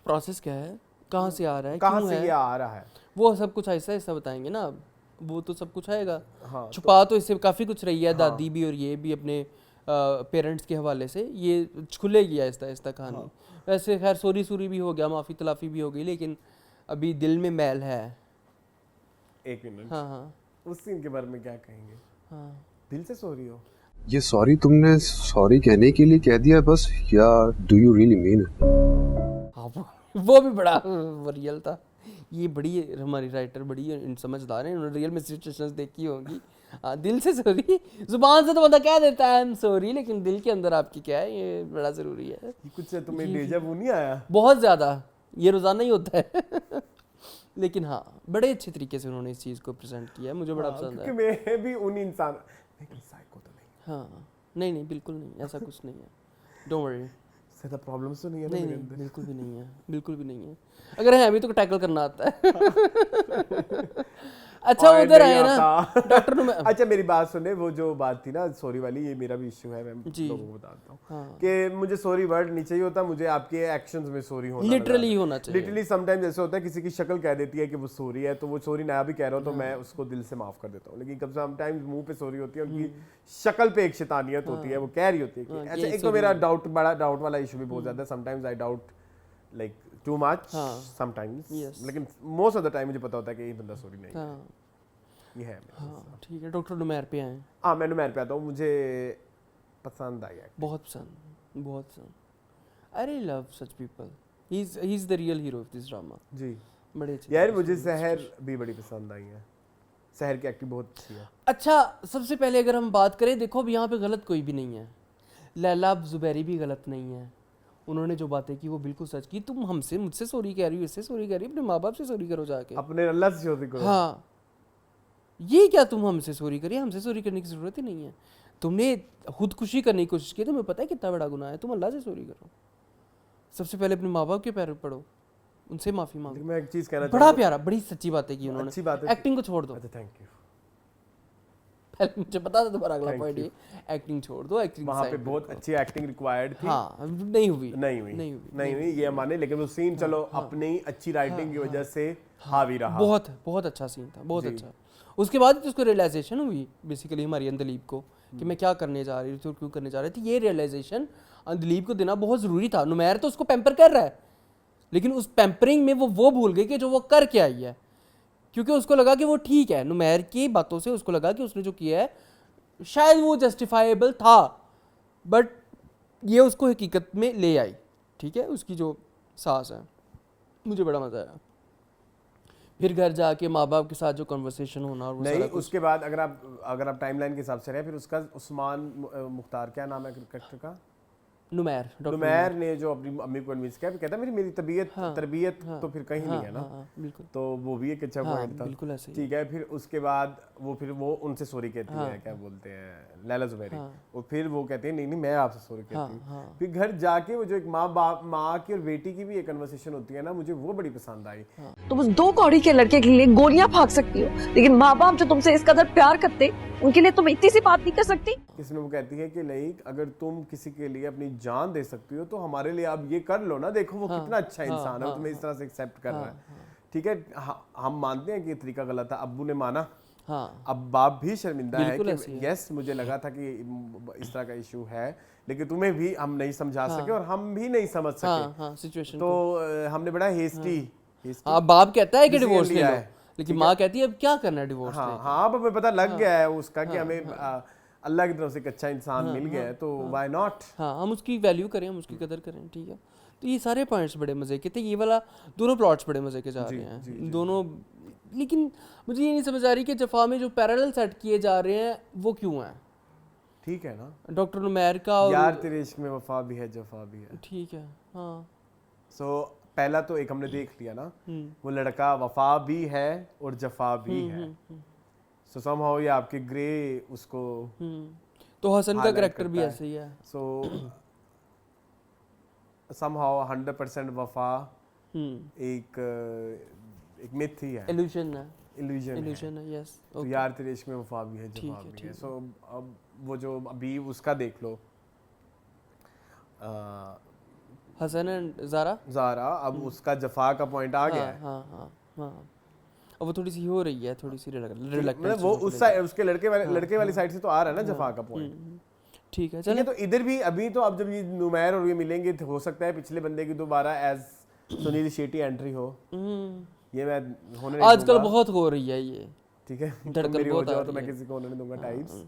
S2: प्रोसेस क्या है, कहाँ से आ रहा है,
S1: कहाँ
S2: क्यों
S1: से
S2: है,
S1: ये आ रहा है।
S2: वो सब कुछ ऐसा ऐसा बताएंगे ना अब, वो तो सब कुछ आएगा।
S1: हाँ
S2: छुपा तो इससे काफ़ी कुछ रही है दादी भी और ये भी अपने पेरेंट्स के हवाले से, ये खुलेगी आहिस्ता आहिस्ता कहानी। वैसे खैर सोरी भी हो गया, माफ़ी तलाफ़ी भी हो गई, लेकिन अभी दिल में मैल है।
S1: एक मिनट,
S2: हाँ
S1: उस सीन के बारे में क्या कहेंगे?
S2: हाँ
S1: दिल से सॉरी हो?
S8: ये सॉरी तुमने सॉरी कहने के लिए कह दिया बस, या do you really mean it?
S2: हाँ वो भी बड़ा रियल था। ये बड़ी हमारी राइटर बड़ी समझदार है, उन्होंने रियल में सिचुएशंस देखी होंगी। हाँ दिल से सॉरी, जुबान से तो बंदा कह देता है आई एम सॉरी, लेकिन दिल के अंदर आपकी क्या है, ये बड़ा ज़रूरी है।
S1: ये कुछ तुम्हें डेजा वू नहीं आया?
S2: बहुत ज़्यादा, ये रोज़ाना ही होता है लेकिन हाँ बड़े अच्छे तरीके से उन्होंने इस चीज़ को प्रेजेंट किया है, मुझे बड़ा पसंद
S1: क्योंकि
S2: है।
S1: मैं भी उन इंसान लेकिन साइको तो नहीं।
S2: हाँ नहीं बिल्कुल नहीं, ऐसा कुछ नहीं है, डोंट वरी।
S1: ज्यादा प्रॉब्लम्स तो नहीं है ना
S2: नहीं
S1: मेरे अंदर?
S2: बिल्कुल भी नहीं है, बिल्कुल भी नहीं है। अगर है अभी तो टैकल करना आता है अच्छा
S1: और
S2: उधर
S1: नहीं
S2: आए ना
S1: आता।
S2: डॉक्टर ने
S1: अच्छा मेरी बात सुने, वो जो बात थी ना सॉरी वाली, ये मेरा भी इश्यू है, मैं
S2: जी।
S1: लोगों को बताता हूँ
S2: हाँ।
S1: कि मुझे सॉरी वर्ड नहीं चाहिए होता, मुझे आपके एक्शंस में सॉरी होना
S2: लिटरली होना चाहिए।
S1: लिटरली समटाइम्स ऐसे होता है किसी की शक्ल कह देती है कि वो सॉरी है, तो वो सॉरी नया भी कह रहा हो तो मैं उसको दिल से माफ कर देता हूँ। लेकिन कब समटाइम्स मुंह पे सॉरी होती है, उनकी शक्ल पे एक शैतानियत होती है, वो कह रही होती है कि अच्छा। एक तो मेरा बड़ा डाउट वाला इशू भी बहुत ज्यादा है। Sometimes I doubt like too much sometimes, लेकिन मोस्ट ऑफ द टाइम मुझे पता होता है कि ये बंदा सॉरी नहीं है। ये है
S2: हाँ ठीक है, डॉक्टर नुमैर पे आए।
S1: हाँ मैं नुमैर पे आता हूँ, मुझे पसंद आया,
S2: बहुत पसंद, बहुत पसंद। I really love such people. He is the real hero of this drama.
S1: जी
S2: बड़े अच्छे.
S1: यार मुझे सहर भी बड़ी पसंद आई है. सहर की एक्टिंग बहुत अच्छी है.
S2: अच्छा, सबसे पहले अगर हम बात करें, देखो अब यहाँ पे गलत कोई भी नहीं है. लैला जुबैरी भी गलत नहीं है. उन्होंने जो बातें की वो बिल्कुल सच की. तुम मुझसे सॉरी कह रही हो, इससे सॉरी कह रही हो, अपने माँ बाप से सॉरी करो जाके.
S1: अपने अल्लाह से सॉरी करो.
S2: हाँ, ये क्या तुम हमसे सॉरी करिए? हमसे सॉरी करने की ज़रूरत ही नहीं है. तुमने खुदकुशी करने की कोशिश की, तुम्हें पता है कितना बड़ा गुनाह है. तुम अल्लाह से सॉरी करो. सबसे पहले अपने माँ बाप के पैर पड़ो, उनसे माफ़ी मांगो.
S1: मैं एक चीज़ कहना
S2: बड़ा प्यारा, बड़ी सच्ची बातें की उन्होंने.
S1: अच्छी बात है.
S2: एक्टिंग को छोड़ दो.
S1: अच्छा थैंक यू.
S2: पहले मुझे पता था तुम्हारा अगला पॉइंट ये. एक्टिंग छोड़ दो. एक्टिंग
S1: वहाँ पे बहुत अच्छी एक्टिंग रिक्वायर्ड थी.
S2: हाँ, नहीं हुई
S1: ये माने. लेकिन वो सीन चलो अपनी अच्छी राइटिंग की वजह से हावी रहा.
S2: बहुत अच्छा सीन था, बहुत अच्छा. उसके बाद उसको रियलाइजेशन हुई बेसिकली हमारी अंदलीप को कि मैं क्या करने जा रही थी और क्यों करने जा रही थी. ये रियलाइजेशन अंदलीप को देना बहुत ज़रूरी था. नुमैर तो उसको पैम्पर कर रहा है, लेकिन उस पैम्परिंग में वो भूल गई कि जो वो कर क्या आई है. क्योंकि उसको लगा कि वो ठीक है. नुमैर की बातों से उसको लगा कि उसने जो किया है शायद वो जस्टिफाइबल था, बट ये उसको हकीकत में ले आई. ठीक है, उसकी जो सास है. मुझे बड़ा मज़ा आया. फिर घर जाके माँ बाप के साथ जो कन्वर्सेशन होना और वो
S1: नहीं,
S2: सारा कुछ.
S1: उसके बाद अगर आप टाइमलाइन के हिसाब से रहे, फिर उसका उस्मान मुख्तार, क्या नाम है कैरेक्टर का? नुमैर ने जो अपनी अम्मी को कन्विंस किया, कहता मेरी तरबियत तो फिर कहीं नहीं है ना.
S2: बिल्कुल.
S1: तो वो भी एक अच्छा पॉइंट था.
S2: बिल्कुल ऐसे ही.
S1: ठीक है. फिर उसके बाद वो उनसे सॉरी कहती है, क्या बोलते हैं, लैला जुबैरी. और फिर वो कहते हैं नहीं मैं आपसे सॉरी कहती हूँ. फिर घर जाके वो जो एक माँ की और बेटी की भी एक कन्वर्सेशन होती है ना, मुझे वो बड़ी पसंद आई.
S4: तुम उस 2 कौड़ी के लड़के के लिए गोलियां फेंक सकती हो, लेकिन माँ बाप जो तुमसे इस कदर प्यार करते, उनके लिए तुम इतनी सी बात नहीं कर सकती.
S1: इसमें वो कहती है कि नहीं, अगर तुम किसी के लिए अपनी जान दे सकती हो तो हमारे लिए आप ये कर लो ना. देखो वो कितना अच्छा इंसान है, तुम्हें इस तरह से एक्सेप्ट कर रहा है. ठीक है, हम मानते हैं कि ये तरीका गलत था. अब्बू ने माना. अब बाप भी शर्मिंदा है कि यस मुझे लगा था कि इस तरह का इशू है, लेकिन तुम्हें भी हम नहीं समझा सके और हम भी नहीं समझ सके
S2: सिचुएशन.
S1: तो हमने बड़ा हेस्टी.
S2: बाप कहता है कि डिवोर्स ले लो, लेकिन माँ कहती है अब क्या करना है डिवोर्स.
S1: हाँ, अब हमें पता लग गया है उसका कि हमें अल्लाह की तरफ से एक अच्छा इंसान मिल गया है, तो व्हाई नॉट.
S2: हाँ, हम उसकी वैल्यू करें, हम उसकी कदर करें. ठीक है, तो ये सारे पॉइंट्स बड़े मजे के थे. ये वाला दोनों प्लॉट्स बड़े मजे के जा रहे हैं दोनों. लेकिन मुझे ये नहीं समझ आ रही कि जफा में जो पैरेलल सेट किए जा रहे हैं वो क्यों हैं.
S1: ठीक है ना,
S2: डॉक्टर नुमैर का और
S1: यार तेरे इश्क में वफा भी है जफा भी है.
S2: ठीक है. हाँ,
S1: सो पहला तो एक हमने देख लिया ना, वो लड़का वफा भी है और जफा भी है. सो समहाउ ये आपके ग्रे उसको.
S2: तो हसन का कैरेक्टर भी ऐसे ही है.
S1: सो समहाउ 100% वफा एक मिथ ही है,
S2: इल्यूजन है. यस.
S1: तो यार तेरे इश्क में वफा भी है जफा भी है. सो अब वो जो अभी उसका देख लो,
S2: हसन एंड ज़ारा,
S1: अब उसका जफा का पॉइंट आ गया है.
S2: हाँ. अब वो थोड़ी सी हो रही है, थोड़ी सी
S1: मतलब वो उस साइड उसके लड़के वाली साइड से तो आ रहा है ना जफा का पॉइंट.
S2: ठीक है, चलो.
S1: तो इधर भी अभी तो अब जब ये नुमैर और ये मिलेंगे, हो सकता है पिछले बंदे की दोबारा एज सुनील शेट्टी एंट्री हो. ये मैं होने नहीं
S2: आजकल बहुत हो रही है ये.
S1: ठीक है, तो मेरी हो जाओ तो मैं किसी को होने नहीं दूंगा टाइप्स.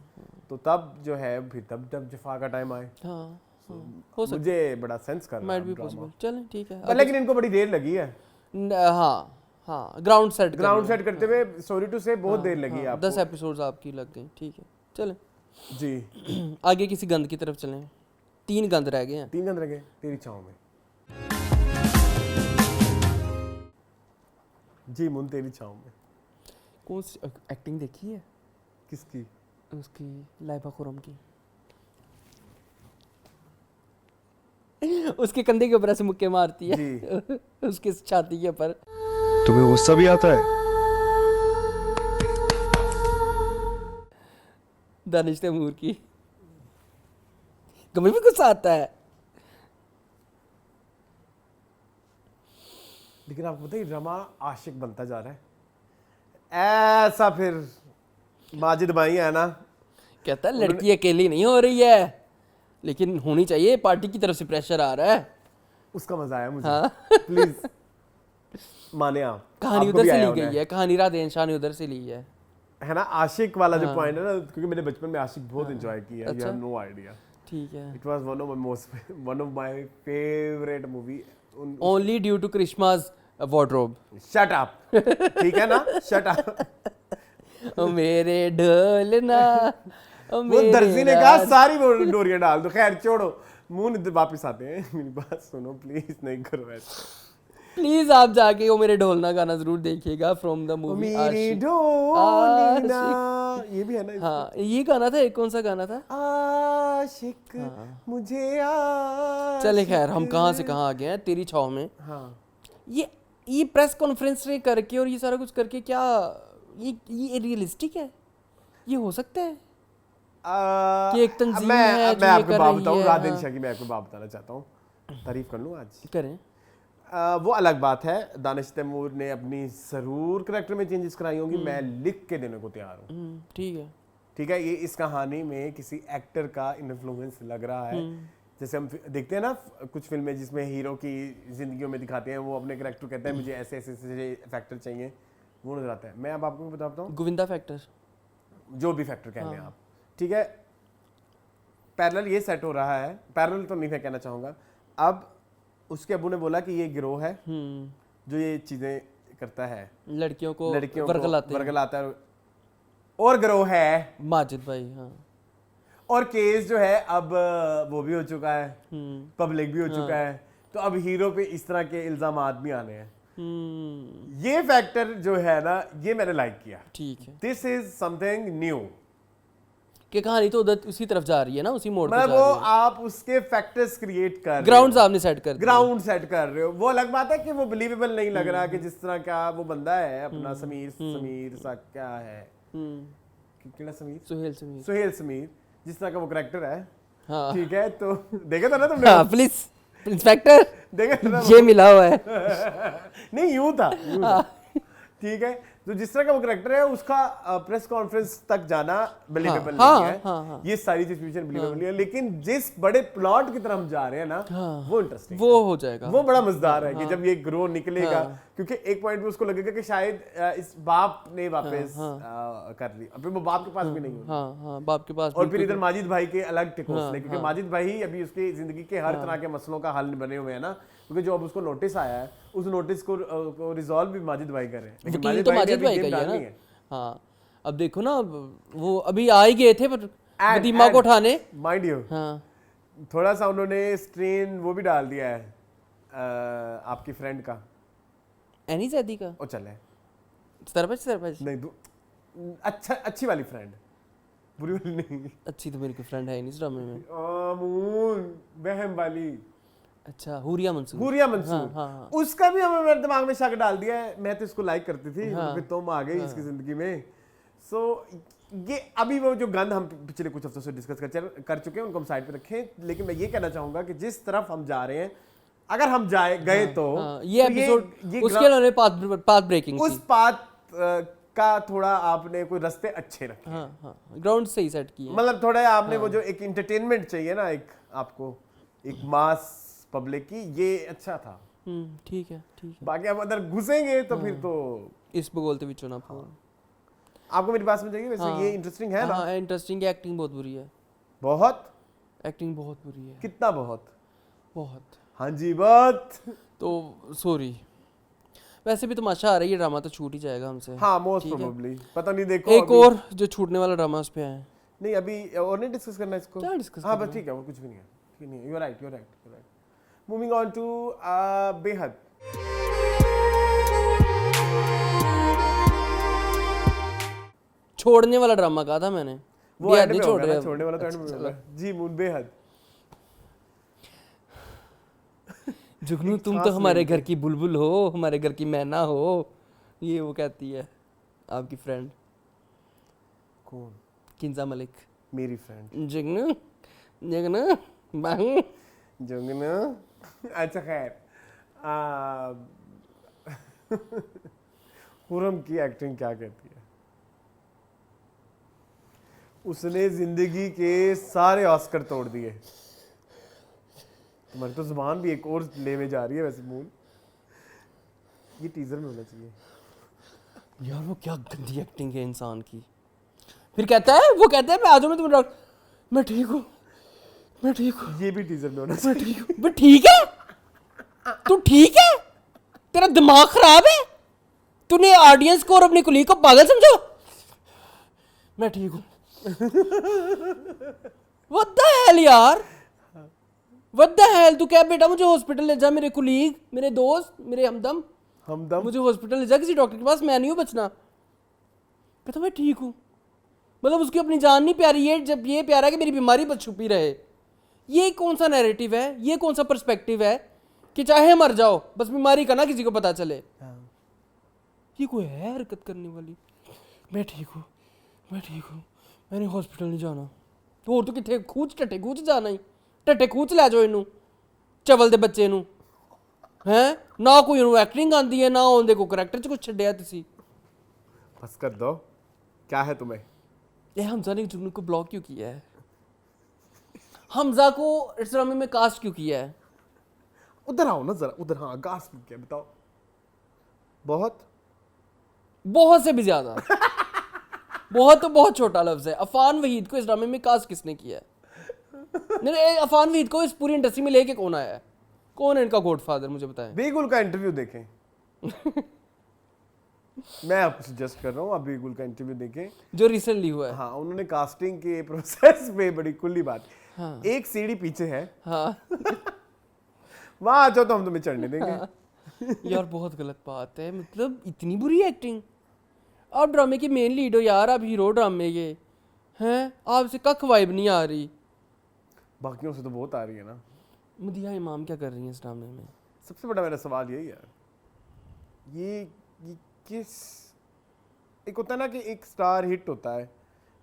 S1: तो तब जो है फिर तब जफा का टाइम आए.
S2: हो सकता
S1: मुझे बड़ा सेंस कर रहा है ड्रामा.
S2: चलें, ठीक है.
S1: लेकिन इनको बड़ी देर लगी है.
S2: हाँ, ग्राउंड सेट
S1: करते हुए सॉरी टू से बहुत देर लगी आपको.
S2: 10 एपिसोड्स आपकी लग गई. ठीक है, चलें
S1: जी.
S2: आगे किसी गंद की तरफ चलें. 3 गंद रह गए हैं.
S1: तेरी छाँव में. जी मुन तेरी छाँव में.
S2: कौन सी एक्टिंग देखी है?
S1: किसकी?
S2: उसकी, लाइबा खुरम की. उसके कंधे के ऊपर ऐसे मुक्के मारती है उसके छाती के ऊपर.
S7: तुम्हें गुस्सा भी आता है?
S2: दानिश तैमूर की. तुम्हें भी गुस्सा आता है?
S1: लेकिन आपको पता है ड्रामा आशिक बनता जा रहा है ऐसा. फिर माजिद भाई है ना,
S2: कहता है लड़की अकेली नहीं हो रही है, लेकिन होनी चाहिए, पार्टी की तरफ से प्रेशर आ रहा है.
S1: उसका मजा आया मुझे. प्लीज माने आप.
S2: कहानी उधर से ली गई है, कहानी राधेन शाह ने उधर से ली है
S1: ना. आशिक वाला जो पॉइंट है ना, क्योंकि मैंने बचपन में आशिक बहुत एंजॉय किया है. You have no idea.
S2: ठीक है।
S1: It was one of my favorite movie.
S2: Only due to Krishma's wardrobe.
S1: Shut up. ठीक है ना? Shut up.
S2: ओ मेरे ढोलना, ओ
S1: वो
S2: मेरे
S1: दर्जी ने कहा
S2: राज।
S1: सारी वो डोरियां डाल दो। खैर छोड़ो, मुंह नहीं वापस आते हैं। मेरी बात सुनो प्लीज, नहीं करो ऐसा।
S2: प्लीज आप जाके वो मेरे ढोलना गाना जरूर देखिएगा फ्रॉम द मूवी
S1: मेरी
S2: आशिक।
S1: ढोलना, ये भी है ना?
S2: हाँ ये गाना था, एक कौन सा गाना था?
S1: आशिक मुझे आशिक।
S2: चले खैर, हम कहाँ से कहाँ आ गए हैं तेरी छाव में।
S1: हाँ
S2: ये प्रेस कॉन्फ्रेंस में करके और ये सारा कुछ करके क्या ये रियलिस्टिक है? ये हो सकता है कि एक तंजीम
S1: मैं
S2: है जो
S1: मैं
S2: ये
S1: आपको
S2: कर
S1: बात
S2: रही
S1: बताऊं,
S2: है,
S1: राधेन
S2: हाँ।
S1: शाह की मैं आपको बात बताना चाहता हूँ। तारीफ कर लूँ आज?
S2: करें।
S1: वो अलग बात है, दानिश तैमूर ने अपनी जरूर करैक्टर में चेंजेस कराई होंगी, मैं लिख के देने को तैयार हूँ।
S2: ठीक है।
S1: ठीक है, ये इस कहानी में किसी एक्टर का इन्फ्लुएंस लग रहा है। जैसे हम देखते हैं ना कुछ फिल्में जिसमें हीरो की जिंदगियों में दिखाते हैं, वो अपने करैक्टर कहते हैं मुझे ऐसे ऐसे ऐसे फैक्टर चाहिए, वो नजर आता है। मैं अब आपको बताता हूँ,
S2: गोविंदा फैक्टर,
S1: जो भी फैक्टर कह लें आप, ठीक है। पैरेलल ये सेट हो रहा है, पैरेलल तो नहीं मैं कहना चाहूँगा। अब उसके अबू ने बोला कि ये गिरोह है जो ये चीज़ें करता है,
S2: लड़कियों को
S1: वर्गलाता है, और गिरोह है
S2: माजिद भाई। हाँ,
S1: और केस जो है अब वो भी हो चुका है, पब्लिक भी हो चुका है, तो अब हीरो पे इस तरह के इल्जामात भी आने हैं। ये फैक्टर जो है ना, ये मैंने लाइक किया।
S2: ठीक है,
S1: दिस इज समथिंग न्यू
S2: कि कहानी तो उधर उसी तरफ जा रही है ना, उसी मोड़ पे
S1: मतलब
S2: जा
S1: वो
S2: रही है।
S1: आप उसके फैक्टर्स क्रिएट कर
S2: ग्राउंड आपने सेट कर दिया।
S1: ग्राउंड सेट कर रहे हो। वो अलग बात है कि वो बिलीवेबल नहीं लग रहा कि जिस तरह का वो बंदा है अपना समीर सा क्या है, केड़ा समीर, सुहेल समीर, जिस तरह का वो करैक्टर है।
S2: हाँ।
S1: ठीक है, तो देखा था ना तुमने?
S2: हाँ, प्लीज इंस्पेक्टर,
S1: देखा था ना?
S2: ये मिला हुआ है।
S1: नहीं यूं था। ठीक है, तो जिस तरह का वो करैक्टर है उसका प्रेस कॉन्फ्रेंस तक जाना बिलीवेबल नहीं है। ये सारी सिचुएशन बिलीवेबल नहीं है, लेकिन जिस बड़े प्लॉट की तरफ हम जा रहे हैं ना, वो इंटरेस्टिंग,
S2: वो हो जाएगा,
S1: वो बड़ा मजेदार है कि जब ये ग्रो निकलेगा, क्योंकि एक पॉइंट पे उसको लगेगा कि शायद इस बाप ने वापस कर ली, अब वो बाप के पास भी नहीं होगी।
S2: हाँ, बाप के पास।
S1: और फिर इधर माजिद भाई के अलग टिकोसले, क्योंकि माजिद भाई अभी उसकी जिंदगी के हर तरह के मसलों का हल बने हुए हैं ना, क्योंकि जो अब उसको नोटिस आया है उस नोटिस को रिजॉल्व भी माजिद भाई कर रहे हैं।
S2: वकील तो माजिद भाई का ही है ना। हाँ, अब देखो ना, वो अभी आ ही गए थे पर वदीमा को उठाने, माइंड यू। हाँ,
S1: थोड़ा सा उन्होंने स्ट्रेन वो भी डाल दिया है आपकी फ्रेंड का,
S2: एनी जैदी का।
S1: ओ चले
S2: सरपंच
S1: नहीं, अच्छा अच्छी वाली फ्रेंड, बुरी वाली नहीं।
S2: अच्छी तो मेरी कोई फ्रेंड है नहीं इस ड्रामे में।
S1: आमून बहम वाली,
S2: अच्छा, हुरिया मंसूर।
S1: हाँ। उसका भी हमें मेरे दिमाग में शक डाल दिया है। मैं तो इसको लाइक करती थी, फिर तुम आ गई इसकी जिंदगी में। सो ये अभी वो जो गंद हम पिछले कुछ हफ्तों से डिस्कस कर चुके हैं उनको हम साइड पे रखें, लेकिन मैं ये कहना चाहूंगा कि जिस तरफ हम जा रहे हैं, अगर हम गए तो
S2: ये एपिसोड उसके लिए पाथ ब्रेकिंग,
S1: उस पाथ का थोड़ा आपने कोई रास्ते अच्छे रखे।
S2: हाँ, ग्राउंड सही सेट किए,
S1: मतलब थोड़ा आपने वो जो एक एंटरटेनमेंट चाहिए ना, एक आपको एक मास पब्लिक की, ये अच्छा था।
S2: ठीक है।
S1: बाकी अब अगर घुसेंगे तो फिर तो
S2: इस बगोलते विचों ना पाओ।
S1: आपको मेरी बात समझ आएगी? वैसे ये इंटरेस्टिंग है ना?
S2: हाँ, इंटरेस्टिंग है। एक्टिंग बहुत बुरी है,
S1: बहुत
S2: एक्टिंग बहुत बुरी है।
S1: कितना बहुत?
S2: हाँ
S1: जी, बहुत।
S2: तो सॉरी, वैसे भी तमाशा आ रही है, ड्रामा तो छूट ही जाएगा हमसे।
S1: हाँ, मोस्ट प्रोबेबली, पता नहीं। देखो
S2: एक और जो छूटने वाला ड्रामा उस पे है।
S1: नहीं, अभी और नहीं डिस्कस करना इसको।
S2: क्या डिस्कस?
S1: हाँ बस ठीक है, वो कुछ भी नहीं है, ठीक नहीं है। You are right. Moving on to Behadd.
S2: छोड़ने वाला ड्रामा कहा था मैंने,
S1: वो एंड में छोड़ रहे, छोड़ने वाला तो एंड में होगा जी। मून बेहद।
S2: जुगनू, तुम तो हमारे घर की बुलबुल हो, हमारे घर की मैना हो, ये वो कहती है आपकी फ्रेंड।
S1: कौन?
S2: किंजा मलिक,
S1: मेरी फ्रेंड।
S2: जुगनू बाहू
S1: जुगनू। अच्छा खैर, खुरम की एक्टिंग क्या कहती है? उसने जिंदगी के सारे ऑस्कर तोड़ दिए। तुम्हारी तो जुबान भी एक और ले में जा रही है वैसे। मूल ये टीजर में होना चाहिए
S2: यार। वो क्या गंदी एक्टिंग है इंसान की। फिर कहता है मैं आ जाऊं, मैं ठीक हूँ, मैं ठीक हूँ,
S1: ये भी टीजर में होना
S2: मैं ठीक हूँ। मैं ठीक है? तू ठीक है? तेरा दिमाग खराब है? तूने ऑडियंस को और अपनी कुलीग को पागल समझो? मैं ठीक हूँ। What the hell यार? What the hell? तू क्या बेटा मुझे हॉस्पिटल ले जा, मेरे कुलीग, मेरे दोस्त, मेरे हमदम, मुझे हॉस्पिटल ले जा किसी डॉक्टर के पास, मैं नहीं हूँ बचना। कहता मैं ठीक हूँ। मतलब उसकी अपनी जान नहीं प्यारी है, जब ये प्यारा है कि मेरी बीमारी बस छुपी रहे। ये कौन सा नैरेटिव है, ये कौन सा पर्सपेक्टिव है कि चाहे मर जाओ बस बीमारी का ना किसी को पता चले। ये कोई है हरकत करने वाली? मैं ठीक हूँ, मैं ठीक हूँ, मैंने हॉस्पिटल नहीं जाना। तो और तो कितने खूच टट्टे खूच जाना ही, टट्टे खूच लै जाओ इनू चवल दे बच्चे नू हैं ना। कोई इनू एक्टिंग आंदी है ना उनके को करैक्टर च कुछ छड्डिया तुसी।
S1: बस कर दो, क्या है तुम्हें?
S2: ये हमजा ने जुगनू को ब्लॉक क्यों किया है? हमजा को इस ड्रामे में कास्ट क्यों किया है?
S1: उधर आओ ना जरा, उधर। हाँ, गास क्या बताओ?
S2: बहुत से भी ज्यादा। बहुत तो बहुत छोटा लफ्ज है। अफान वहीद को इस ड्रामे में कास्ट किसने किया है? नहीं, अफान वहीद को इस पूरी इंडस्ट्री में लेके कौन आया है? कौन है इनका गॉडफादर, मुझे बताएं।
S1: बेगुल का इंटरव्यू देखें। मैं आपको सजेस्ट कर रहा हूँ, आप बेगुल का इंटरव्यू देखें
S2: जो रिसेंटली हुआ है।
S1: हाँ, उन्होंने कास्टिंग के प्रोसेस में बड़ी खुली बात।
S2: हाँ।
S1: एक सीढ़ी पीछे है,
S2: हाँ।
S1: वहां आ जाओ तो हम तुम्हें चढ़ने देंगे।
S2: हाँ। यार बहुत गलत बात है, मतलब इतनी बुरी एक्टिंग। आप ड्रामे की मेन लीड हो यार, आप हीरो ड्रामे के हैं, आपसे कख वाइब नहीं आ रही।
S1: बाकियों से तो बहुत आ रही है ना।
S2: मदिया इमाम क्या कर रही है इस ड्रामे में?
S1: सबसे बड़ा मेरा सवाल यही है, ये किस, एक होता है ना कि एक स्टार हिट होता है,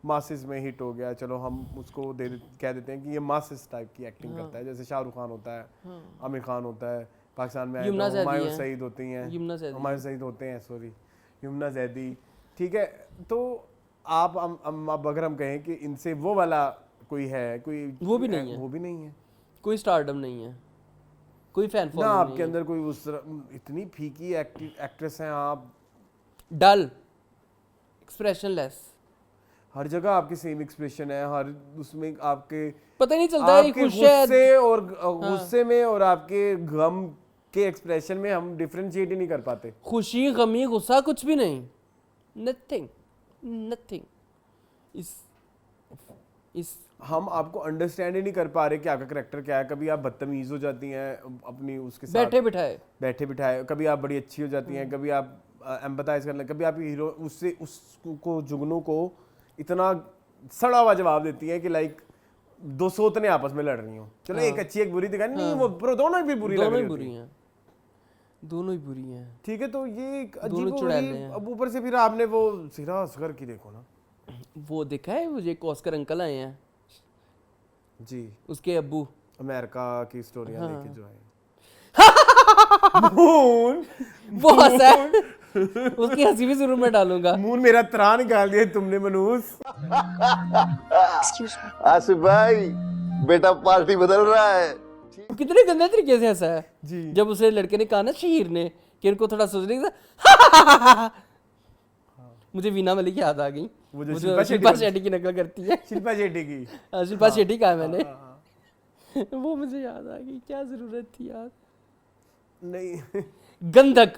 S1: मासिस में हिट हो गया, चलो हम उसको कह देते हैं कि ये मासिस टाइप की एक्टिंग करता है। जैसे शाहरुख खान होता है, आमिर खान होता है, पाकिस्तान में हुमायूं सईद होती हैं, हुमायूं सईद होते हैं, सॉरी यमुना जैदी, ठीक है। तो आप अगर हम कहें कि इनसे वो वाला कोई है, कोई
S2: वो भी नहीं है,
S1: वो भी नहीं है,
S2: कोई स्टारडम नहीं है, कोई फैन फॉलोइंग
S1: ना
S2: नहीं
S1: आपके अंदर कोई उस इतनी फीकी एक्ट्रेस हैं आप,
S2: डल, एक्सप्रेशनलेस,
S1: हर जगह आपके सेम एक्सप्रेशन है, हर उसमें आपके
S2: पता नहीं चलता है
S1: आपके
S2: खुश है
S1: गुस्से और गुस्से में और आपके गम के एक्सप्रेशन में हम डिफरेंशिएट ही नहीं कर पाते।
S2: खुशी, गमी, गुस्सा कुछ भी नहीं, नथिंग, नथिंग। इस
S1: हम आपको अंडरस्टैंड ही नहीं कर पा रहे कि आपका करैक्टर क्या है। कभी आप बदतमीज हो जाती हैं अपनी उसके साथ बैठे बिठाए, कभी आप बड़ी अच्छी हो जाती हैं, कभी आप एम्पैथाइज करने, कभी आप हीरो उसको जुगनू को इतना सड़ा हुआ जवाब देती है कि लाइक दो सोतने आपस में लड़ रही हो। चलो एक अच्छी एक बुरी दिखाई नहीं, वो दोनों भी बुरी लग रही होती हैं,
S2: दोनों ही बुरी हैं,
S1: ठीक है। तो ये अजीब। अब ऊपर से फिर आपने वो सिरा असगर की देखो ना,
S2: वो देखा है मुझे, एक ऑस्कर अंकल आए हैं
S1: जी,
S2: उसके अब्बू
S1: अमेरिका की स्टोरियां लेके जो है
S2: वो हंसा है, उसकी हंसी भी जरूर मैं डालूंगा।
S1: मून मेरा त्राण निकाल दिया तुमने मनूस।
S7: आसिफ भाई, बेटा पार्टी बदल रहा है।
S2: कितने गंदे तरीके से हंसा है
S1: जी।
S2: जब उसे लड़के ने कहा ना शहीर ने कि इनको थोड़ा सोचने का मुझे वीना मलिक याद आ गई,
S1: वो जो
S2: शिल्पा शेट्टी की नकल करती है,
S1: शिल्पा शेट्टी की,
S2: शिल्पा शेट्टी कहा मैंने, वो मुझे याद आ गई। क्या जरूरत थी यार?
S1: नहीं
S2: गंधक,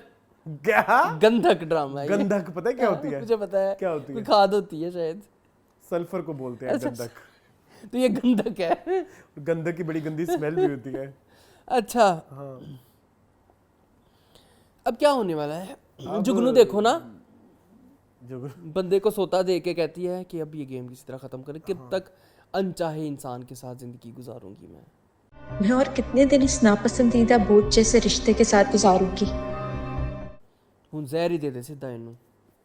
S1: क्या
S2: गंधक ड्रामा है।
S1: गंधक पता है क्या होती है?
S2: मुझे पता है
S1: क्या होती है,
S2: कोई खाद होती है शायद,
S1: सल्फर को बोलते हैं गंधक।
S2: तो ये गंधक है।
S1: गंधक की बड़ी गंदी स्मेल भी होती है।
S2: अच्छा
S1: हाँ।
S2: अब क्या होने वाला है? जुगनू देखो ना,
S1: जुगनू
S5: बंदे को सोता दे के कहती है कि अब ये गेम किसी तरह खत्म करें, कब तक अनचाहे इंसान के साथ जिंदगी गुजारूंगी मैं
S9: और कितने दिन इस नापसंदीदा बोझ जैसे रिश्ते के साथ गुजारूंगी।
S5: हूं जहर ही दे दे सीधा इनू,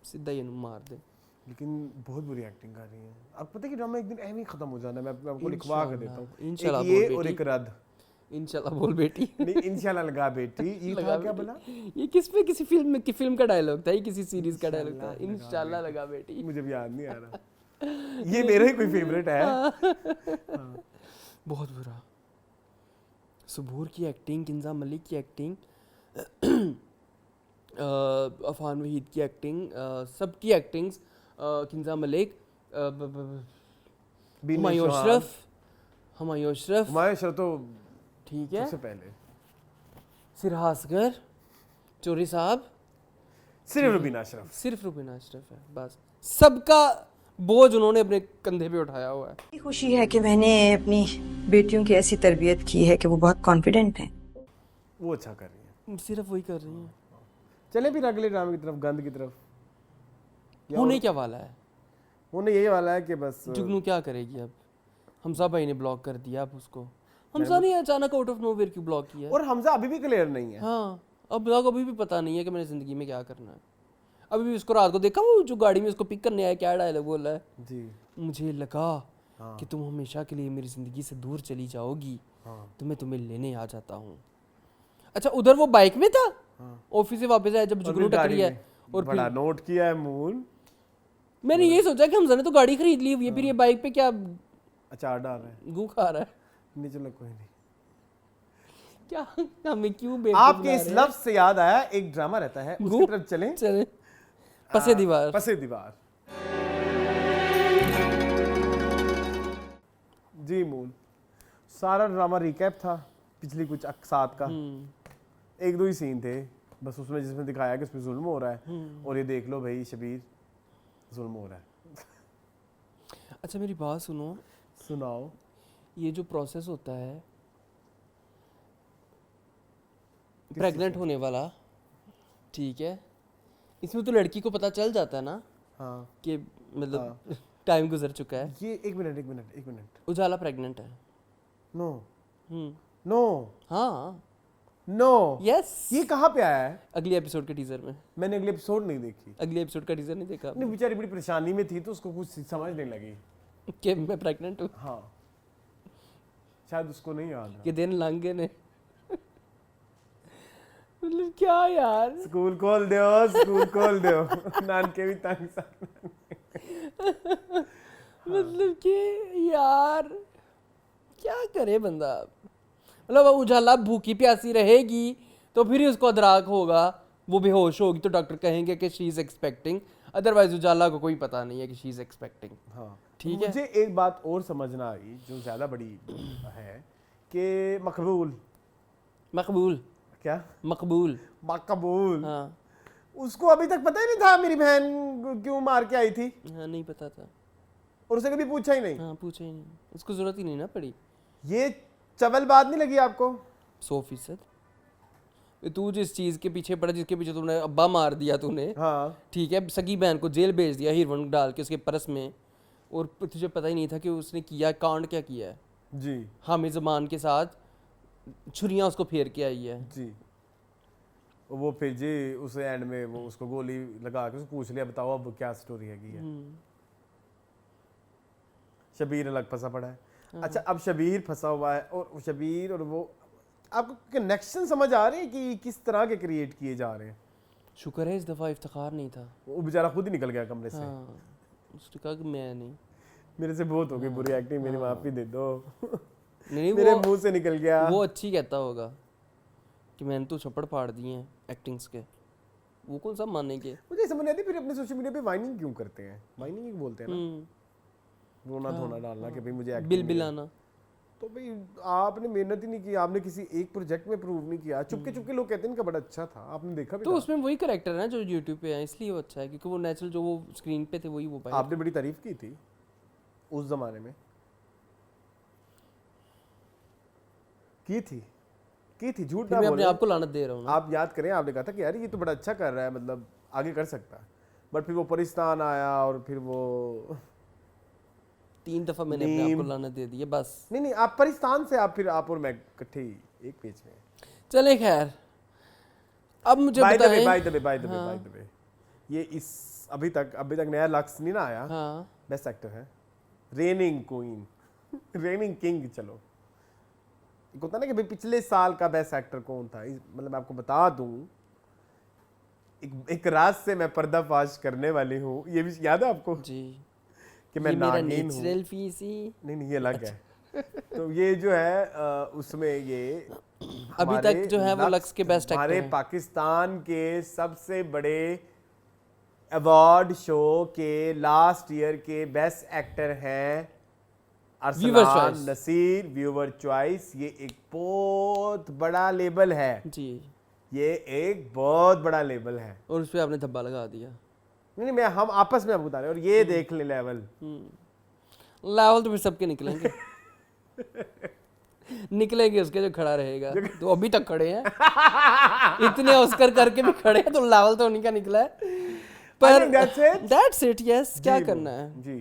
S5: सीधा ही इनू मार दे।
S1: लेकिन बहुत बुरी एक्टिंग कर रही है। आप पता है कि ड्रामा एक दिन ऐसे ही खत्म हो जाना है। मैं आपको लिखवा के देता हूँ,
S5: इंशाल्लाह
S1: एक ये और एक रद्द।
S5: इंशाल्लाह बोल बेटी।
S1: नहीं इंशाल्लाह लगा बेटी, ये था क्या बोला?
S5: ये किस पे किसी फिल्म का डायलॉग था, ये किसी सीरीज का डायलॉग था, इंशाल्लाह लगा बेटी।
S1: मुझे भी याद नहीं आ रहा। ये मेरा ही कोई फेवरेट है।
S5: बहुत बुरा। सबूर की एक्टिंग, किंजा मलिक की एक्टिंग, अफान वहीद की एक्टिंग, सबकी एक्टिंग्स, किंजा मलिक, हुमायूं अशरफ, हुमायूं अशरफ,
S1: हुमायूं अशरफ तो
S5: ठीक है,
S1: सबसे पहले,
S5: सिरहासगर, चोरी साहब,
S1: सिर्फ रुबीना अशरफ।
S5: सिर्फ रुबीना अशरफ है बस। सबका बोझ उन्होंने अपने कंधे पे उठाया हुआ है।
S10: खुशी है कि मैंने अपनी बेटियों की ऐसी तरबियत की है कि वो बहुत कॉन्फिडेंट हैं।
S1: वो अच्छा कर रही है,
S5: सिर्फ वही कर रही हैं।
S1: चले फिर अगले ड्रामे की तरफ, गंद की तरफ।
S5: होने क्या वाला है?
S1: होने यही वाला है कि बस
S5: जुगनू क्या करेगी अब? हमजा भाई ने ब्लॉक कर दिया अब उसको। हमजा ने अचानक आउट ऑफ नोवेयर क्यों ब्लॉक किया?
S1: और हमजा अभी भी क्लियर नहीं है।
S5: हाँ, अब अभी भी पता नहीं है कि मैंने जिंदगी में क्या करना है। अभी भी उसको रात को देखा, वो जो गाड़ी में उसको पिक करने आया, क्या डायलॉग बोला है
S1: जी,
S5: मुझे लगा कि तुम हमेशा के लिए मेरी जिंदगी से दूर चली जाओगी, तो मैं तुम्हें लेने आ जाता हूँ। अच्छा, उधर वो बाइक में था, ऑफिस से वापस आया जब जुगनू टकरी है, और
S1: बड़ा नोट किया है मून।
S5: मैंने ये सोचा कि हमजा ने तो गाड़ी खरीद ली हुई है, फिर ये बाइक पे क्या
S1: अचार डाल रहा है,
S5: गू खा रहा है।
S1: नहीं चलो कोई नहीं।
S5: क्या हमें क्यों बेवकूफ
S1: आपके इस लफ्ज से याद आया, एक ड्रामा रहता है, उसकी तरफ चलें।
S5: चले पसे दीवार।
S1: पसे दीवार जी मून। सारा ड्रामा रिकैप था पिछली कुछ सात का। एक दो ही सीन थे बस उसमें जिसमें दिखाया कि उसमें जुल्म हो रहा है, और ये देख लो भाई शबीर, जुल्म हो रहा है।
S5: अच्छा मेरी बात सुनो,
S1: सुनाओ।
S5: ये जो प्रोसेस होता है प्रेग्नेंट होने वाला, ठीक है, इसमें तो लड़की को पता चल जाता है ना
S1: हाँ
S5: कि मतलब टाइम गुजर चुका है।
S1: ये एक मिनट
S5: उजाला प्रेग्नेंट है।
S1: नो
S5: हम्म
S1: नो
S5: हाँ
S1: नो
S5: यस।
S1: ये कहाँ पे आया है?
S5: अगले एपिसोड के टीजर में।
S1: मैंने अगले एपिसोड नहीं देखी।
S5: अगले एपिसोड का टीजर नहीं देखा?
S1: नहीं, बेचारी बड़ी परेशानी में थी तो उसको कुछ समझ नहीं लगी
S5: कि मैं प्रेग्नेंट हूँ।
S1: हाँ शायद उसको नहीं याद
S5: कि दिन लंघ गए ने। मतलब क्या यार,
S1: स्कूल खोल दो नानके भी तंग सा।
S5: मतलब कि यार क्या करे बंदा। मतलब उजाला भूखी प्यासी रहेगी तो फिर ही उसको अदराक होगा, वो बेहोश होगी तो डॉक्टर कहेंगे कि शी इज एक्सपेक्टिंग, अदरवाइज उजाला को कोई पता नहीं है कि शी इज एक्सपेक्टिंग।
S1: हाँ
S5: ठीक है।
S1: मुझे एक बात और समझना आई जो ज्यादा बड़ी है कि मकबूल
S5: क्या मकबूल? हाँ
S1: उसको अभी तक पता ही नहीं था मेरी बहन क्यों मार के आई थी।
S5: हाँ नहीं पता था,
S1: और उसे कभी पूछा ही नहीं।
S5: हाँ पूछा ही नहीं, उसको जरूरत ही नहीं ना पड़ी।
S1: ये चवल बात नहीं लगी आपको?
S5: 100%। तू जिस चीज के पीछे पड़ा, जिसके पीछे तूने अब्बा मार दिया तूने,
S1: हाँ
S5: ठीक है, सगी बहन को जेल भेज दिया हीरोइन डाल के उसके पर्स में, और तुझे पता ही नहीं था कि उसने किया कांड क्या किया है
S1: जी।
S5: हामिद ज़मान के साथ छुरियां उसको फेर के आई है
S1: जी। वो फिर जी उस एंड में वो उसको गोली लगा के उसको पूछ लिया बताओ अब क्या स्टोरी है की है। शबीर अलग फंसा पड़ा है। अच्छा अब शबीर फंसा हुआ है और शबीर और वो आपको कनेक्शन समझ आ रहे हैं कि किस तरह के क्रिएट किए जा रहे हैं?
S5: शुक्र है इस दफ़ा इफ्तिखार नहीं था,
S1: वो बेचारा खुद ही निकल गया कमरे से।
S5: हाँ उसने कहा कि मैं नहीं,
S1: मेरे से बहुत हो गई बुरी एक्टिंग, मेरी माफी दे दो।
S5: नहीं
S1: मेरे मुंह से निकल गया।
S5: वो अच्छी कहता होगा कि मैंने तो छप्पड़ फाड़ दिए हैं एक्टिंग्स के, वो कौन सा मानेंगे?
S1: मुझे समझ नहीं आती फिर अपने सोशल मीडिया पे वाइनिंग क्यों करते हैं? वाइनिंग ही बोलते हैं ना, रोना धोना डालना कि भाई मुझे
S5: बिल बिलाना।
S1: तो भाई आपने मेहनत ही नहीं की, आपने किसी एक प्रोजेक्ट में प्रूव नहीं किया। चुपके चुपके लोग कहते हैं इनका बड़ा अच्छा था, आपने देखा भी
S5: तो
S1: था।
S5: उसमें वही कैरेक्टर है ना जो यूट्यूब पे है, इसलिए वो अच्छा है क्योंकि वो नेचुरल जो वो स्क्रीन पे थे वही वो पाए।
S1: आपने बड़ी तारीफ की थी उस जमाने में, की थी झूठ ना
S5: मैं
S1: बोले।
S5: अपने आप को लानत दे रहा हूँ।
S1: आप याद करें आपने कहा था कि यार ये तो बड़ा अच्छा कर रहा है, मतलब आगे कर सकता है, बट फिर वो पाकिस्तान आया और फिर वो
S5: 3 दफा मैंने अपने आप को लानत दे दी है बस।
S1: नहीं आप पाकिस्तान से आप और मैं इकट्ठे ही एक पेज में।
S5: चले खैर अब मुझे बताएं।
S1: बाय द वे ये इस अभी तक नया लक्स नहीं ना आया।
S5: हाँ
S1: बेस्ट एक्टर है रेनिंग क्वीन रेनिंग किंग। चलो एक होता ना कि भाई पिछले साल का बेस्ट एक्टर कौन था, मतलब आपको बता दूं एक राज से मैं पर्दाफाश करने वाली हूँ, ये भी याद है आपको
S5: जी
S1: कि मैं नागिन हूँ। नहीं ये अलग है। तो ये जो है उसमें ये
S5: अभी तक जो है वो लक्स के बेस्ट एक्टर
S1: हमारे पाकिस्तान के सबसे बड़े अवार्ड शो के लास्ट ईयर के बेस्ट एक्टर हैं
S5: Viewer
S1: Arsalan
S5: choice.
S1: Naseer viewer choice, ये एक बहुत बड़ा लेबल है,
S5: जी,
S1: ये एक बहुत बड़ा लेबल है।
S5: और उस पे आपने धब्बा लगा दिया।
S1: नहीं मैं हम आपस में आपको बता रहे हैं, और ये देख ले लेवल।
S5: लेवल तो फिर सबके निकलेंगे। निकलेंगे उसके जो खड़ा रहेगा, तो अभी तक खड़े हैं। इतने ऑस्कर करके भी खड़े हैं, तो लेवल तो उन्हीं का निकला है। पर दैट्स इट, यस, क्या करना है
S1: जी।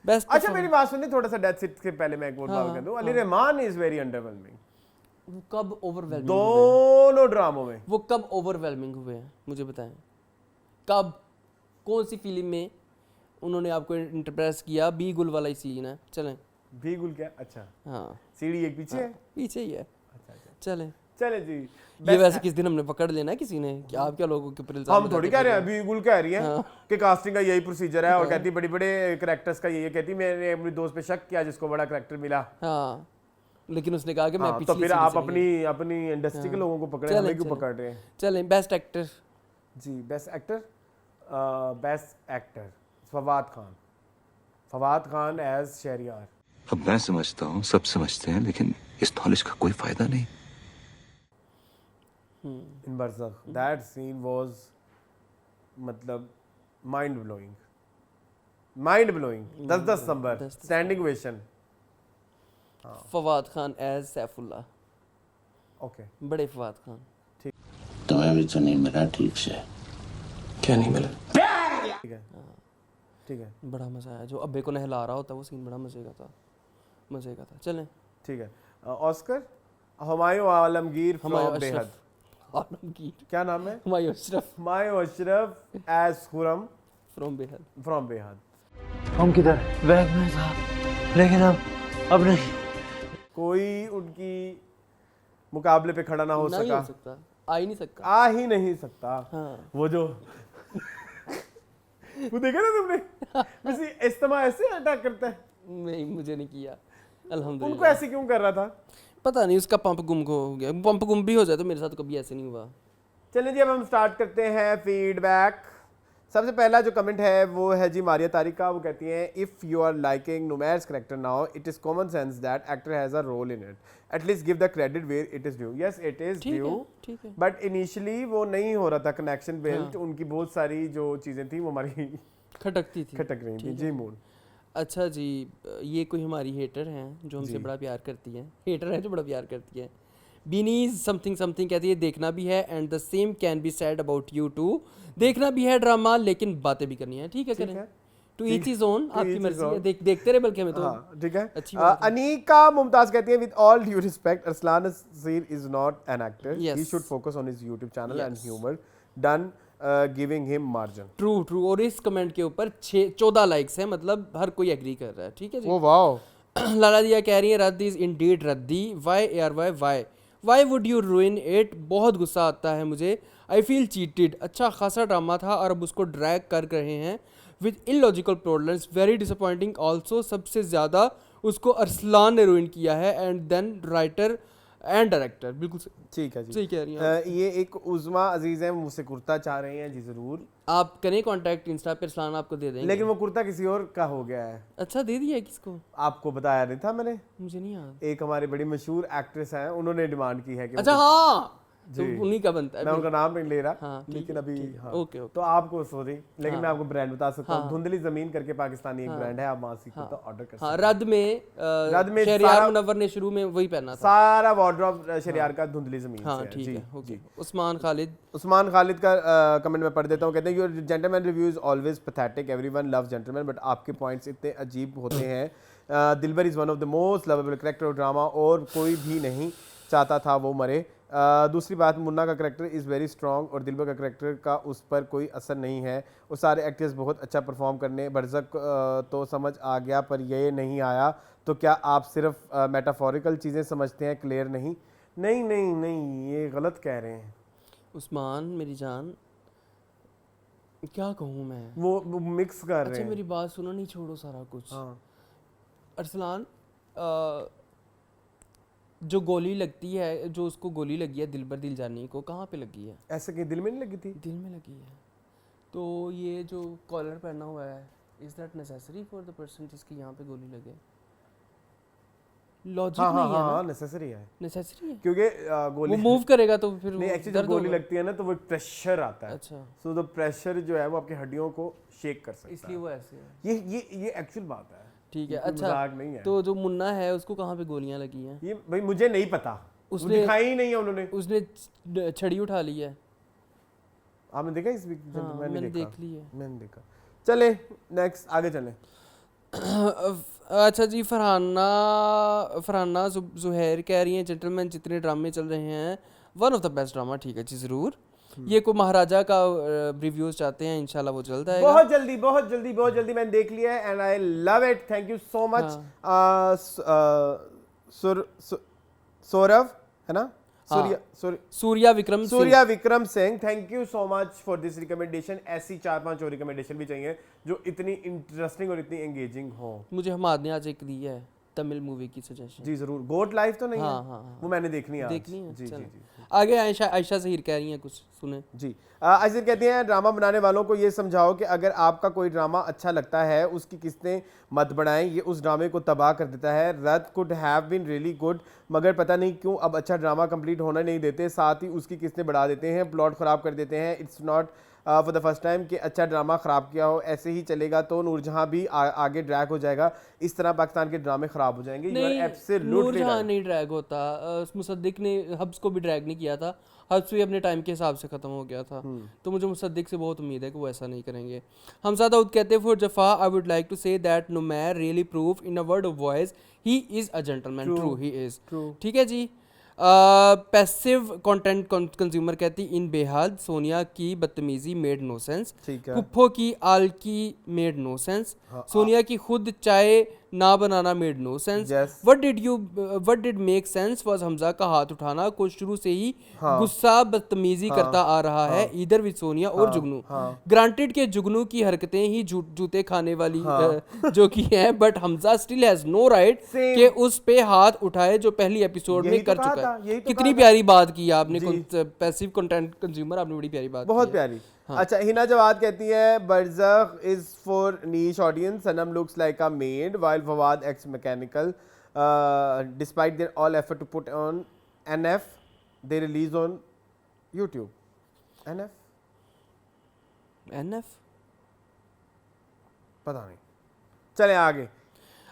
S5: बेस्ट।
S1: अच्छा मेरी बात सुनिए थोड़ा सा, डेथ सीट से पहले मैं एक और बात कर दूं। Ali Rahman is very underwhelming.
S5: वो कब ओवरवेलमिंग
S1: दोनों ड्रामों में
S5: वो कब ओवरवेलमिंग हुए हैं मुझे बताएं, कब, कौन सी फिल्म में उन्होंने आपको इंटरप्रेस किया? बी गुल वाला ही सीन है, चलें।
S1: भी गुल क्या? अच्छा
S5: हाँ,
S1: सीढ़ी एक पीछे है,
S5: पीछे ही है।
S1: अच्छा अच्छा
S5: चलें,
S1: चले जी।
S5: ये वैसे किस दिन हमने पकड़ लेना है किसी ने कि आप क्या लोगों के ऊपर इल्जाम
S1: हम थोड़ी कह रहे हैं, अभी गुल कह रही है
S5: हाँ।
S1: कि कास्टिंग का यही प्रोसीजर है, और कहती बड़े बड़े कैरेक्टर्स का यही कहती मैंने अपनी दोस्त पे शक किया जिसको बड़ा कैरेक्टर मिला।
S5: हाँ, लेकिन उसने कहा कि मैं
S1: हाँ,
S5: पिछली
S1: तो फिर
S5: सीरीज
S1: आप
S5: से नहीं
S1: अपनी इंडस्ट्री के लोगों को पकड़े,
S5: चलें,
S1: हमें क्यों
S5: चलें।
S1: पकड़ रहे हैं?
S5: हूँ। चलें, बेस्ट एक्टर।
S1: जी best actor Fawad Khan. Fawad Khan as Shahryar.
S11: अब मैं समझता हूँ सब समझते हैं, लेकिन इस नॉलेज का कोई फायदा नहीं।
S1: In Barzakh that scene was मतलब mind blowing 10 number standing ovation.
S5: Fawad Khan as Saifullah.
S1: Okay,
S5: बड़े फवाद खान।
S11: तुम्हें भी तो नहीं मिला ठीक से? क्या नहीं मिला?
S1: ठीक है
S5: बड़ा मजा आया, जो अब्बे को नहला रहा होता वो सीन बड़ा मजे का था। चलें,
S1: ठीक है। ऑस्कर हुमायूं आलमगीर
S5: हुमायूं
S1: फ्रॉम बेहद।
S5: अशरफ आलमगीर,
S1: क्या नाम है?
S5: हुमायूं अशरफ
S1: हुमायूं अशरफ एज खुरम
S5: फ्रॉम बेहद।
S1: फ्रॉम बेहद।
S7: हम किधर? बैग में था, लेकिन अब नहीं।
S1: कोई उनकी मुकाबले पे खड़ा ना हो
S5: नहीं
S1: सका,
S5: हो सकता, आ ही नहीं सकता।
S1: आ ही नहीं सकता।
S5: हाँ।
S1: वो जो वो देखा ना तुमने, वैसे इस्तेमाल ऐसे अटैक करता है।
S5: नहीं, मुझे नहीं किया
S1: उनको
S5: अल्हम्दुलिल्लाह।
S1: ऐसे क्यों कर रहा था?
S5: पता नहीं, उसका पंप गुम हो गया। पंप गुम भी हो जाए तो मेरे साथ कभी ऐसे नहीं हुआ।
S1: चलिए जी, अब हम स्टार्ट करते हैं फीडबैक। सबसे पहला जो कमेंट है वो है जी मारिया तारिक का। वो कहती हैं if you are liking Numair's character now it is common sense that actor has a role in it, at least give the credit where it is due. Yes it is due,
S5: ठीक है।
S1: बट इनिशियली वो नहीं हो रहा था कनेक्शन बिल्ड। उनकी बहुत सारी जो चीजें थी वो हमारी
S5: खटकती थी,
S1: खटक रही थी। जी मून।
S5: अच्छा जी, ये कोई हमारी हेटर हैं जो हमसे बड़ा प्यार करती हैं। हेटर हैं जो बड़ा प्यार करती हैं। बीनीज समथिंग समथिंग कहती है देखना भी है and the same can be said about you too. देखना भी है ड्रामा, लेकिन बातें भी करनी है। ठीक है, करें। टू ईच इज ओन, आपकी मर्जी है। देखते रहे, बल्कि हमें तो
S1: ठीक है।
S5: अच्छी बात है।
S1: अनीका मुमताज कहती है with all due respect Arsalan Naseer is not an actor, he should focus on his YouTube channel and humour, done giving him margin.
S5: True. और इस कमेंट के ऊपर 14 लाइक्स हैं, मतलब हर कोई एग्री कर रहा है। ठीक है जी।
S1: Oh wow.
S5: लाला दिया कह रही है रद्दी इज इंडीड रद्दी, वाई वुड यू रूइन इट। बहुत गुस्सा आता है मुझे, आई फील चीटेड। अच्छा खासा ड्रामा था और अब उसको ड्रैग कर रहे हैं विद इलॉजिकल प्रोडल्स, वेरी डिसअपॉइंटिंग ऑल्सो। सबसे ज़्यादा उसको अरसलान ने रूइन किया है and then writer and director. बिल्कुल
S1: ठीक है जी,
S5: सही कह रही हैं।
S1: ये एक उज़मा अजीज है, मुझसे कुर्ता चाह रहे हैं जी। जरूर
S5: आप करें कांटेक्ट, इंस्टा पे अरसलान आपको दे देंगे।
S1: लेकिन वो कुर्ता किसी और का हो गया है।
S5: अच्छा, दे दिया है किसको?
S1: आपको बताया नहीं था मैंने?
S5: मुझे नहीं याद।
S1: एक हमारी बड़ी मशहूर एक्ट्रेस हैं, उन्होंने डिमांड की है कि
S5: अच्छा हाँ, तो उन्हीं का बनता है।
S1: मैं उनका नाम नहीं ले रहा,
S5: हाँ,
S1: लेकिन अभी हाँ।
S5: ओके।
S1: तो आपको सॉरी, लेकिन मैं आपको ब्रांड बता सकता हूँ। धुंधली जमीन करके पाकिस्तानी एक ब्रांड है, आप वहां से कुर्ता ऑर्डर कर सकते हैं।
S5: रद में शहरियार मुनव्वर ने शुरू में वही पहना था।
S1: सारा वार्डरोब शहरियार का धुंधली जमीन से है।
S5: ठीक है, ओके। उस्मान खालिद का कमेंट में पढ़ देता हूँ। कहते हैं your Gentleman review is always pathetic, everyone loves Gentleman, but आपके पॉइंट्स इतने अजीब होते हैं। Dilbar is one of the most lovable character of drama, और कोई भी नहीं चाहता था वो मरे। दूसरी बात, मुन्ना का करेक्टर इज़ वेरी स्ट्रॉन्ग और दिलबर का करेक्टर का उस पर कोई असर नहीं है। वो सारे एक्टर्स बहुत अच्छा परफॉर्म करने। बरज़क तो समझ आ गया, पर ये नहीं आया। तो क्या आप सिर्फ मेटाफोरिकल चीज़ें समझते हैं, क्लियर नहीं? नहीं, ये गलत कह रहे हैं उस्मान मेरी जान। क्या कहूँ मैं,
S1: वो मिक्स कर रहे हैं।
S5: अच्छा मेरी बात सुनो, नहीं छोड़ो सारा कुछ। अरसलान, जो गोली लगती है, जो उसको गोली लगी है दिलबर दिलजानी को, कहाँ पे लगी है?
S1: ऐसे कि दिल में नहीं लगी थी?
S5: दिल में लगी है। तो ये जो कॉलर पहना हुआ है, is that necessary for the person जिसकी यहाँ पे गोली लगे? लॉजिक
S1: हाँ
S5: नहीं है
S1: हाँ
S5: ना,
S1: नेसेसरी है,
S5: नेसेसरी है।
S1: क्योंकि
S5: वो
S1: गोली
S5: मूव करेगा तो फिर
S1: नहीं,
S5: वो
S1: एक्चुअली जब
S5: दर्द
S1: गोली
S5: होगा।
S1: लगती है ना तो वो प्रेशर आता है,
S5: अच्छा,
S1: सो द प्रेशर जो है वो आपकी हड्डियों को शेक कर सकता
S5: इसलिए
S1: है,
S5: वो ऐसे है।
S1: ये एक्चुअल बात है,
S5: ठीक है।
S1: कोई
S5: अच्छा,
S1: मजाक नहीं है।
S5: तो जो मुन्ना है उसको कहाँ पे गोलियां लगी हैं?
S1: ये भाई मुझे नहीं पता,
S5: उसने-
S1: उसने दिखाई ही नहीं है उन्होंने।
S5: उसने छड़ी उठा ली है।
S1: आपने देखा इस वीक?
S5: हाँ,
S1: मैंने
S5: मैंने
S1: देखा,
S5: देख ली है।
S1: मैंने देखा। चले नेक्स्ट आगे चलें।
S5: अच्छा जी, फरहाना जुहैर कह रही हैं जेंटलमैन जितने ड्रामे चल रहे हैं one of the best drama. ठीक है जी, ज़रूर। ये को महाराजा का रिव्यूज चाहते हैं, इंशाल्लाह वो जल्द आएगा।
S1: बहुत जल्दी मैंने देख लिया है and I love it, thank you so much. Saurabh है ना, Surya Vikram Singh, thank you so much for this recommendation. ऐसी 4-5 और रिकमेंडेशन भी चाहिए जो इतनी इंटरेस्टिंग और इतनी एंगेजिंग हो।
S5: मुझे हमाद ने आज एक दी है तमिल मूवी की सजेशन।
S1: जी जरूर। गोट लाइफ तो नहीं
S5: हाँ,
S1: है?
S5: हाँ,
S1: वो मैंने देखनी है।
S5: देखनी है।
S1: जी
S5: चलो।
S1: जी जी।
S5: आगे आयशा ज़हीर कह रही हैं कुछ, सुने
S1: जी। आयशा कहती हैं ड्रामा बनाने वालों को ये समझाओ कि अगर आपका कोई ड्रामा अच्छा लगता है उसकी किस्तें मत बढ़ाएं, ये उस ड्रामे को तबाह कर देता है। रथ could have been really good, मगर पता नहीं क्यों अब अच्छा ड्रामा कंप्लीट होना नहीं देते, साथ ही उसकी किस्तें बढ़ा देते हैं, प्लॉट ख़राब कर देते हैं। It's not for the first time कि अच्छा ड्रामा ख़राब किया हो। ऐसे ही चलेगा तो नूरजहां भी आगे ड्रैग हो जाएगा, इस तरह पाकिस्तान के ड्रामे ख़राब हो जाएंगे।
S5: नहीं, नूरजहां नहीं ड्रैग होता। मुसद्दिक ने हब्स को भी ड्रैग नहीं किया था, हब्स भी अपने टाइम के हिसाब से ख़त्म हो गया था। तो मुझे मुसद्दिक से बहुत उम्मीद है कि वो ऐसा नहीं करेंगे। हमजा दाऊद कहते हैं for Jafaa I would like to say that Numair really prove in a word of voice he is a gentleman. True, he is. ठीक है जी। पैसिव कंटेंट कंज्यूमर कहती इन बेहद सोनिया की बदतमीजी मेड नो सेंस। पुप्पो की आल की मेड नो सेंस। सोनिया की खुद चाय ना बनाना made no sense. What did make sense was Hamza का हाथ उठाना, को शुरू से ही गुस्सा बदतमीजी करता आ रहा है इधर विद सोनिया और जुगनू। ग्रांटेड के जुगनू की हरकतें ही जूते खाने वाली जो की है, but Hamza still has no right के उस पे हाथ उठाए जो पहली एपिसोड में कर चुका है। कितनी प्यारी बात की आपने, पैसिव कंटेंट कंज्यूमर, आपने बड़ी प्यारी बात,
S1: बहुत प्यारी। अच्छा, हिना जवाद कहती है Barzakh is for niche audience, Sanam looks like a maid while Fawad acts mechanical, despite their all effort to put on NF they release on YouTube. NF पता नहीं, चले आगे।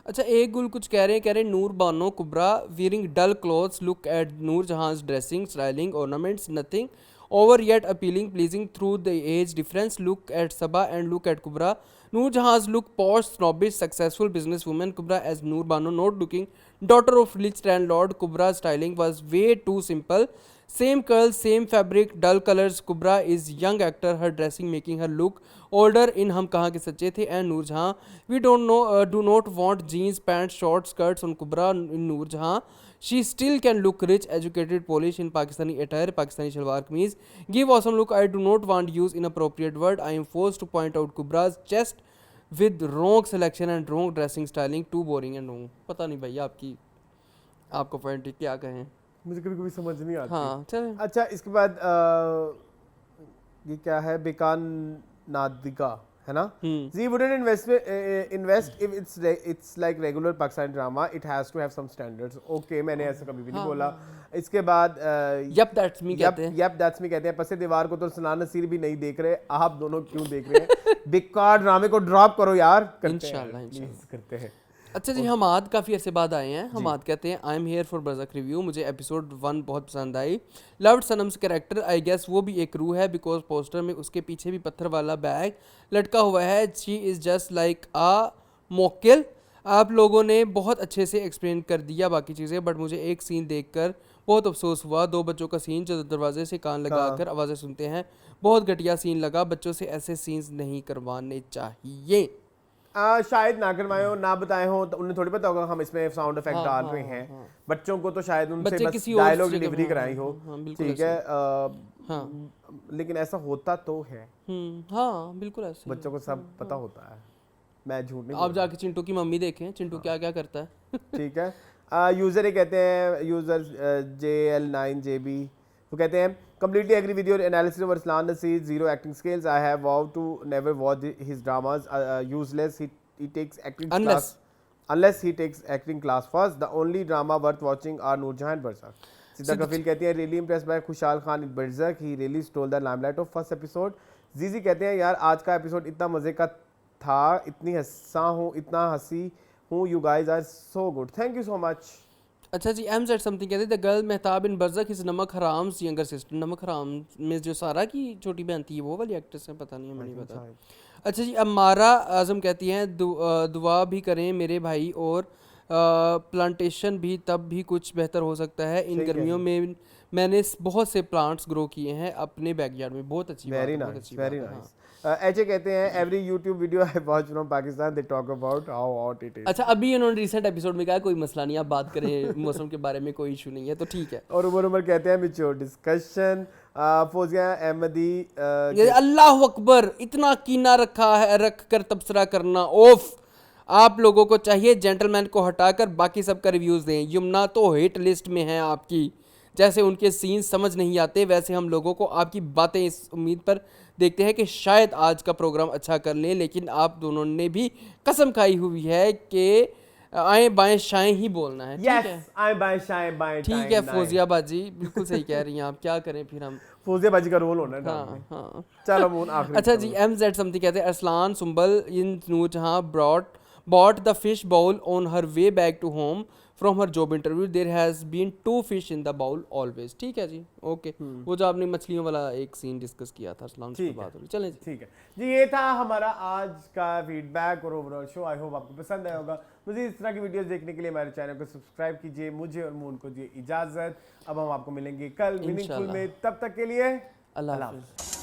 S5: अच्छा, एक गुल कुछ कह रहे हैं नूर Bano कुबरा wearing dull clothes, look at Noor Jahan's dressing, styling, ornaments, nothing over yet appealing, pleasing through the age difference. Look at Saba and look at Kubra. Noor Jahan's look posh, snobbish, successful businesswoman. Kubra as Noor Bano, not looking daughter of rich landlord. Kubra's styling was way too simple. Same curls, same fabric, dull colors. Kubra is young actor, her dressing making her look older in हम कहाँ के सच्चे थे and Noor Jahan. We do not want jeans, pants, short skirts on Kubra in Noor Jahan. She still can look rich, educated, polished in Pakistani attire, Pakistani shalwar kameez. Give awesome look. I do not want use inappropriate word. I am forced to point out Kubra's chest with wrong selection and wrong dressing styling. Too boring and wrong. पता नहीं भैया आपका पॉइंट क्या कहें,
S1: मुझे कभी समझ नहीं आती।
S5: हाँ चल।
S1: अच्छा, इसके बाद ये क्या है, बेकान नादिका है ना। जी wouldn't invest if it's like regular Pakistani drama, it has to have some standards. Okay, मैंने ऐसा कभी भी नहीं बोला। इसके बाद
S5: यप दैट्स मी
S1: कहते हैं पसे दीवार को तो सना नसीर भी नहीं देख रहे, आप दोनों क्यों देख रहे हैं? बेकार ड्रामे को ड्रॉप करो यार। करते हैं।
S5: अच्छा जी, हमाद काफ़ी अरसे बाद आए हैं। हमाद कहते हैं I am here for Barzakh review, मुझे एपिसोड 1 बहुत पसंद आई। Loved Sanam's character, I guess वो भी एक रूह है बिकॉज पोस्टर में उसके पीछे भी पत्थर वाला बैग लटका हुआ है। शी इज़ जस्ट लाइक आ मोक्किल। आप लोगों ने बहुत अच्छे से एक्सप्लेन कर दिया बाकी चीज़ें, बट मुझे एक सीन देखकर बहुत अफसोस हुआ। 2 बच्चों का सीन जो दरवाजे से कान लगाकर आवाज़ें सुनते हैं, बहुत घटिया सीन लगा। बच्चों से ऐसे सीन्स नहीं करवाने चाहिए।
S1: शायद ना करवाए हो, ना बताए हो, तो उन्हें थोड़ी पता होगा हम इसमें साउंड इफेक्ट डाल रहे हैं। बच्चों को तो शायद उनसे बस डायलॉग डिलीवरी कराई हो, ठीक है। लेकिन ऐसा होता तो है।
S5: हाँ बिल्कुल ऐसे
S1: बच्चों को सब पता होता है, मैं झूठ नहीं।
S5: आप जाके चिंटू की मम्मी देखें, चिंटू क्या क्या करता है।
S1: ठीक है। यूजर ये कहते हैं, यूजर JL9JB, वो कहते हैं completely agree with your analysis of Arslan Nasir's zero acting skills. I have vowed to never watch his dramas. Useless. He takes acting class unless he takes acting class first. The only drama worth watching are Noorjahan and Barzakh. Siddha Kafil कहती हैं really impressed by Khushal Khan in Barzakh. He really stole the limelight of first episode. जीजी कहते हैं यार आज का एपिसोड इतना मजे का था, इतनी हंसा हूँ, इतना हंसी हूँ. You guys are so good. Thank you so much.
S5: अच्छा जी, एम सेड समथिंग कहते the girl Mehtab in Barzakh is नमक हराम यंगर सिस्टर. नमक हराम में जो सारा की छोटी बहन थी वो वाली एक्ट्रेस है, पता नहीं, हमें नहीं पता. अच्छा जी, अमारा आज़म कहती हैं दुआ भी करें मेरे भाई और प्लांटेशन भी तब भी कुछ बेहतर हो सकता है. इन गर्मियों में मैंने बहुत से प्लांट्स ग्रो किए हैं अपने बैकयार्ड में. बहुत अच्छी बात है, बहुत अच्छी बात है.
S1: Very nice. एचे कहते हैं every YouTube video I watch from Pakistan they talk about how hot it is.
S5: अच्छा, अभी उन्होंने रिसेंट एपिसोड में कहा कोई मसला नहीं, आप बात करें मौसम के बारे में, कोई इशू नहीं है, तो ठीक है.
S1: और उमर कहते हैं मैच्योर डिस्कशन. फौजिया अहमदी
S5: अल्लाह अकबर, इतना कीना रखा है, रख कर तबसरा करना ओफ. आप लोगों को चाहिए जेंटलमैन को हटाकर बाकी सबका रिव्यूज़ दें. यमुना तो हिट लिस्ट में है आपकी. जैसे उनके सीन समझ नहीं आते वैसे हम लोगों को आपकी बातें इस उम्मीद पर देखते हैं कि शायद आज का प्रोग्राम अच्छा कर लें. लेकिन आप दोनों ने भी कसम खाई हुई है कि आए बाएं शाएं ही बोलना है.
S1: yes, आए बाएं शाएं बाएं.
S5: ठीक है फौजिया बाजी, बिल्कुल सही कह रही हैं आप. क्या करें फिर हम,
S1: फौजिया बाजी का रोल होना है.
S5: हाँ हाँ.
S1: चलो मून आखिरी.
S5: अच्छा जी, एम जेड समथिंग कहते हैं अरसलान सुंबल इन Noor Jahan bought the fish bowl on her way back to home from her job interview. There has been 2 fish in the bowl always. ठीक है जी, ओके. वो जो आपने मछलियों वाला एक सीन डिस्कस किया था अरसलान से बात हो रही. चलें
S1: ठीक है जी, ये था हमारा आज का फीडबैक और ओवरऑल शो. आई होप आपको पसंद आया होगा. मुझे इस तरह की वीडियोस देखने के लिए हमारे चैनल को सब्सक्राइब कीजिए. मुझे और मून को दीजिए इजाजत. अब हम आपको मिलेंगे कल मीनिंगफुल में. तब तक के लिए अल्लाह हाफ़िज़.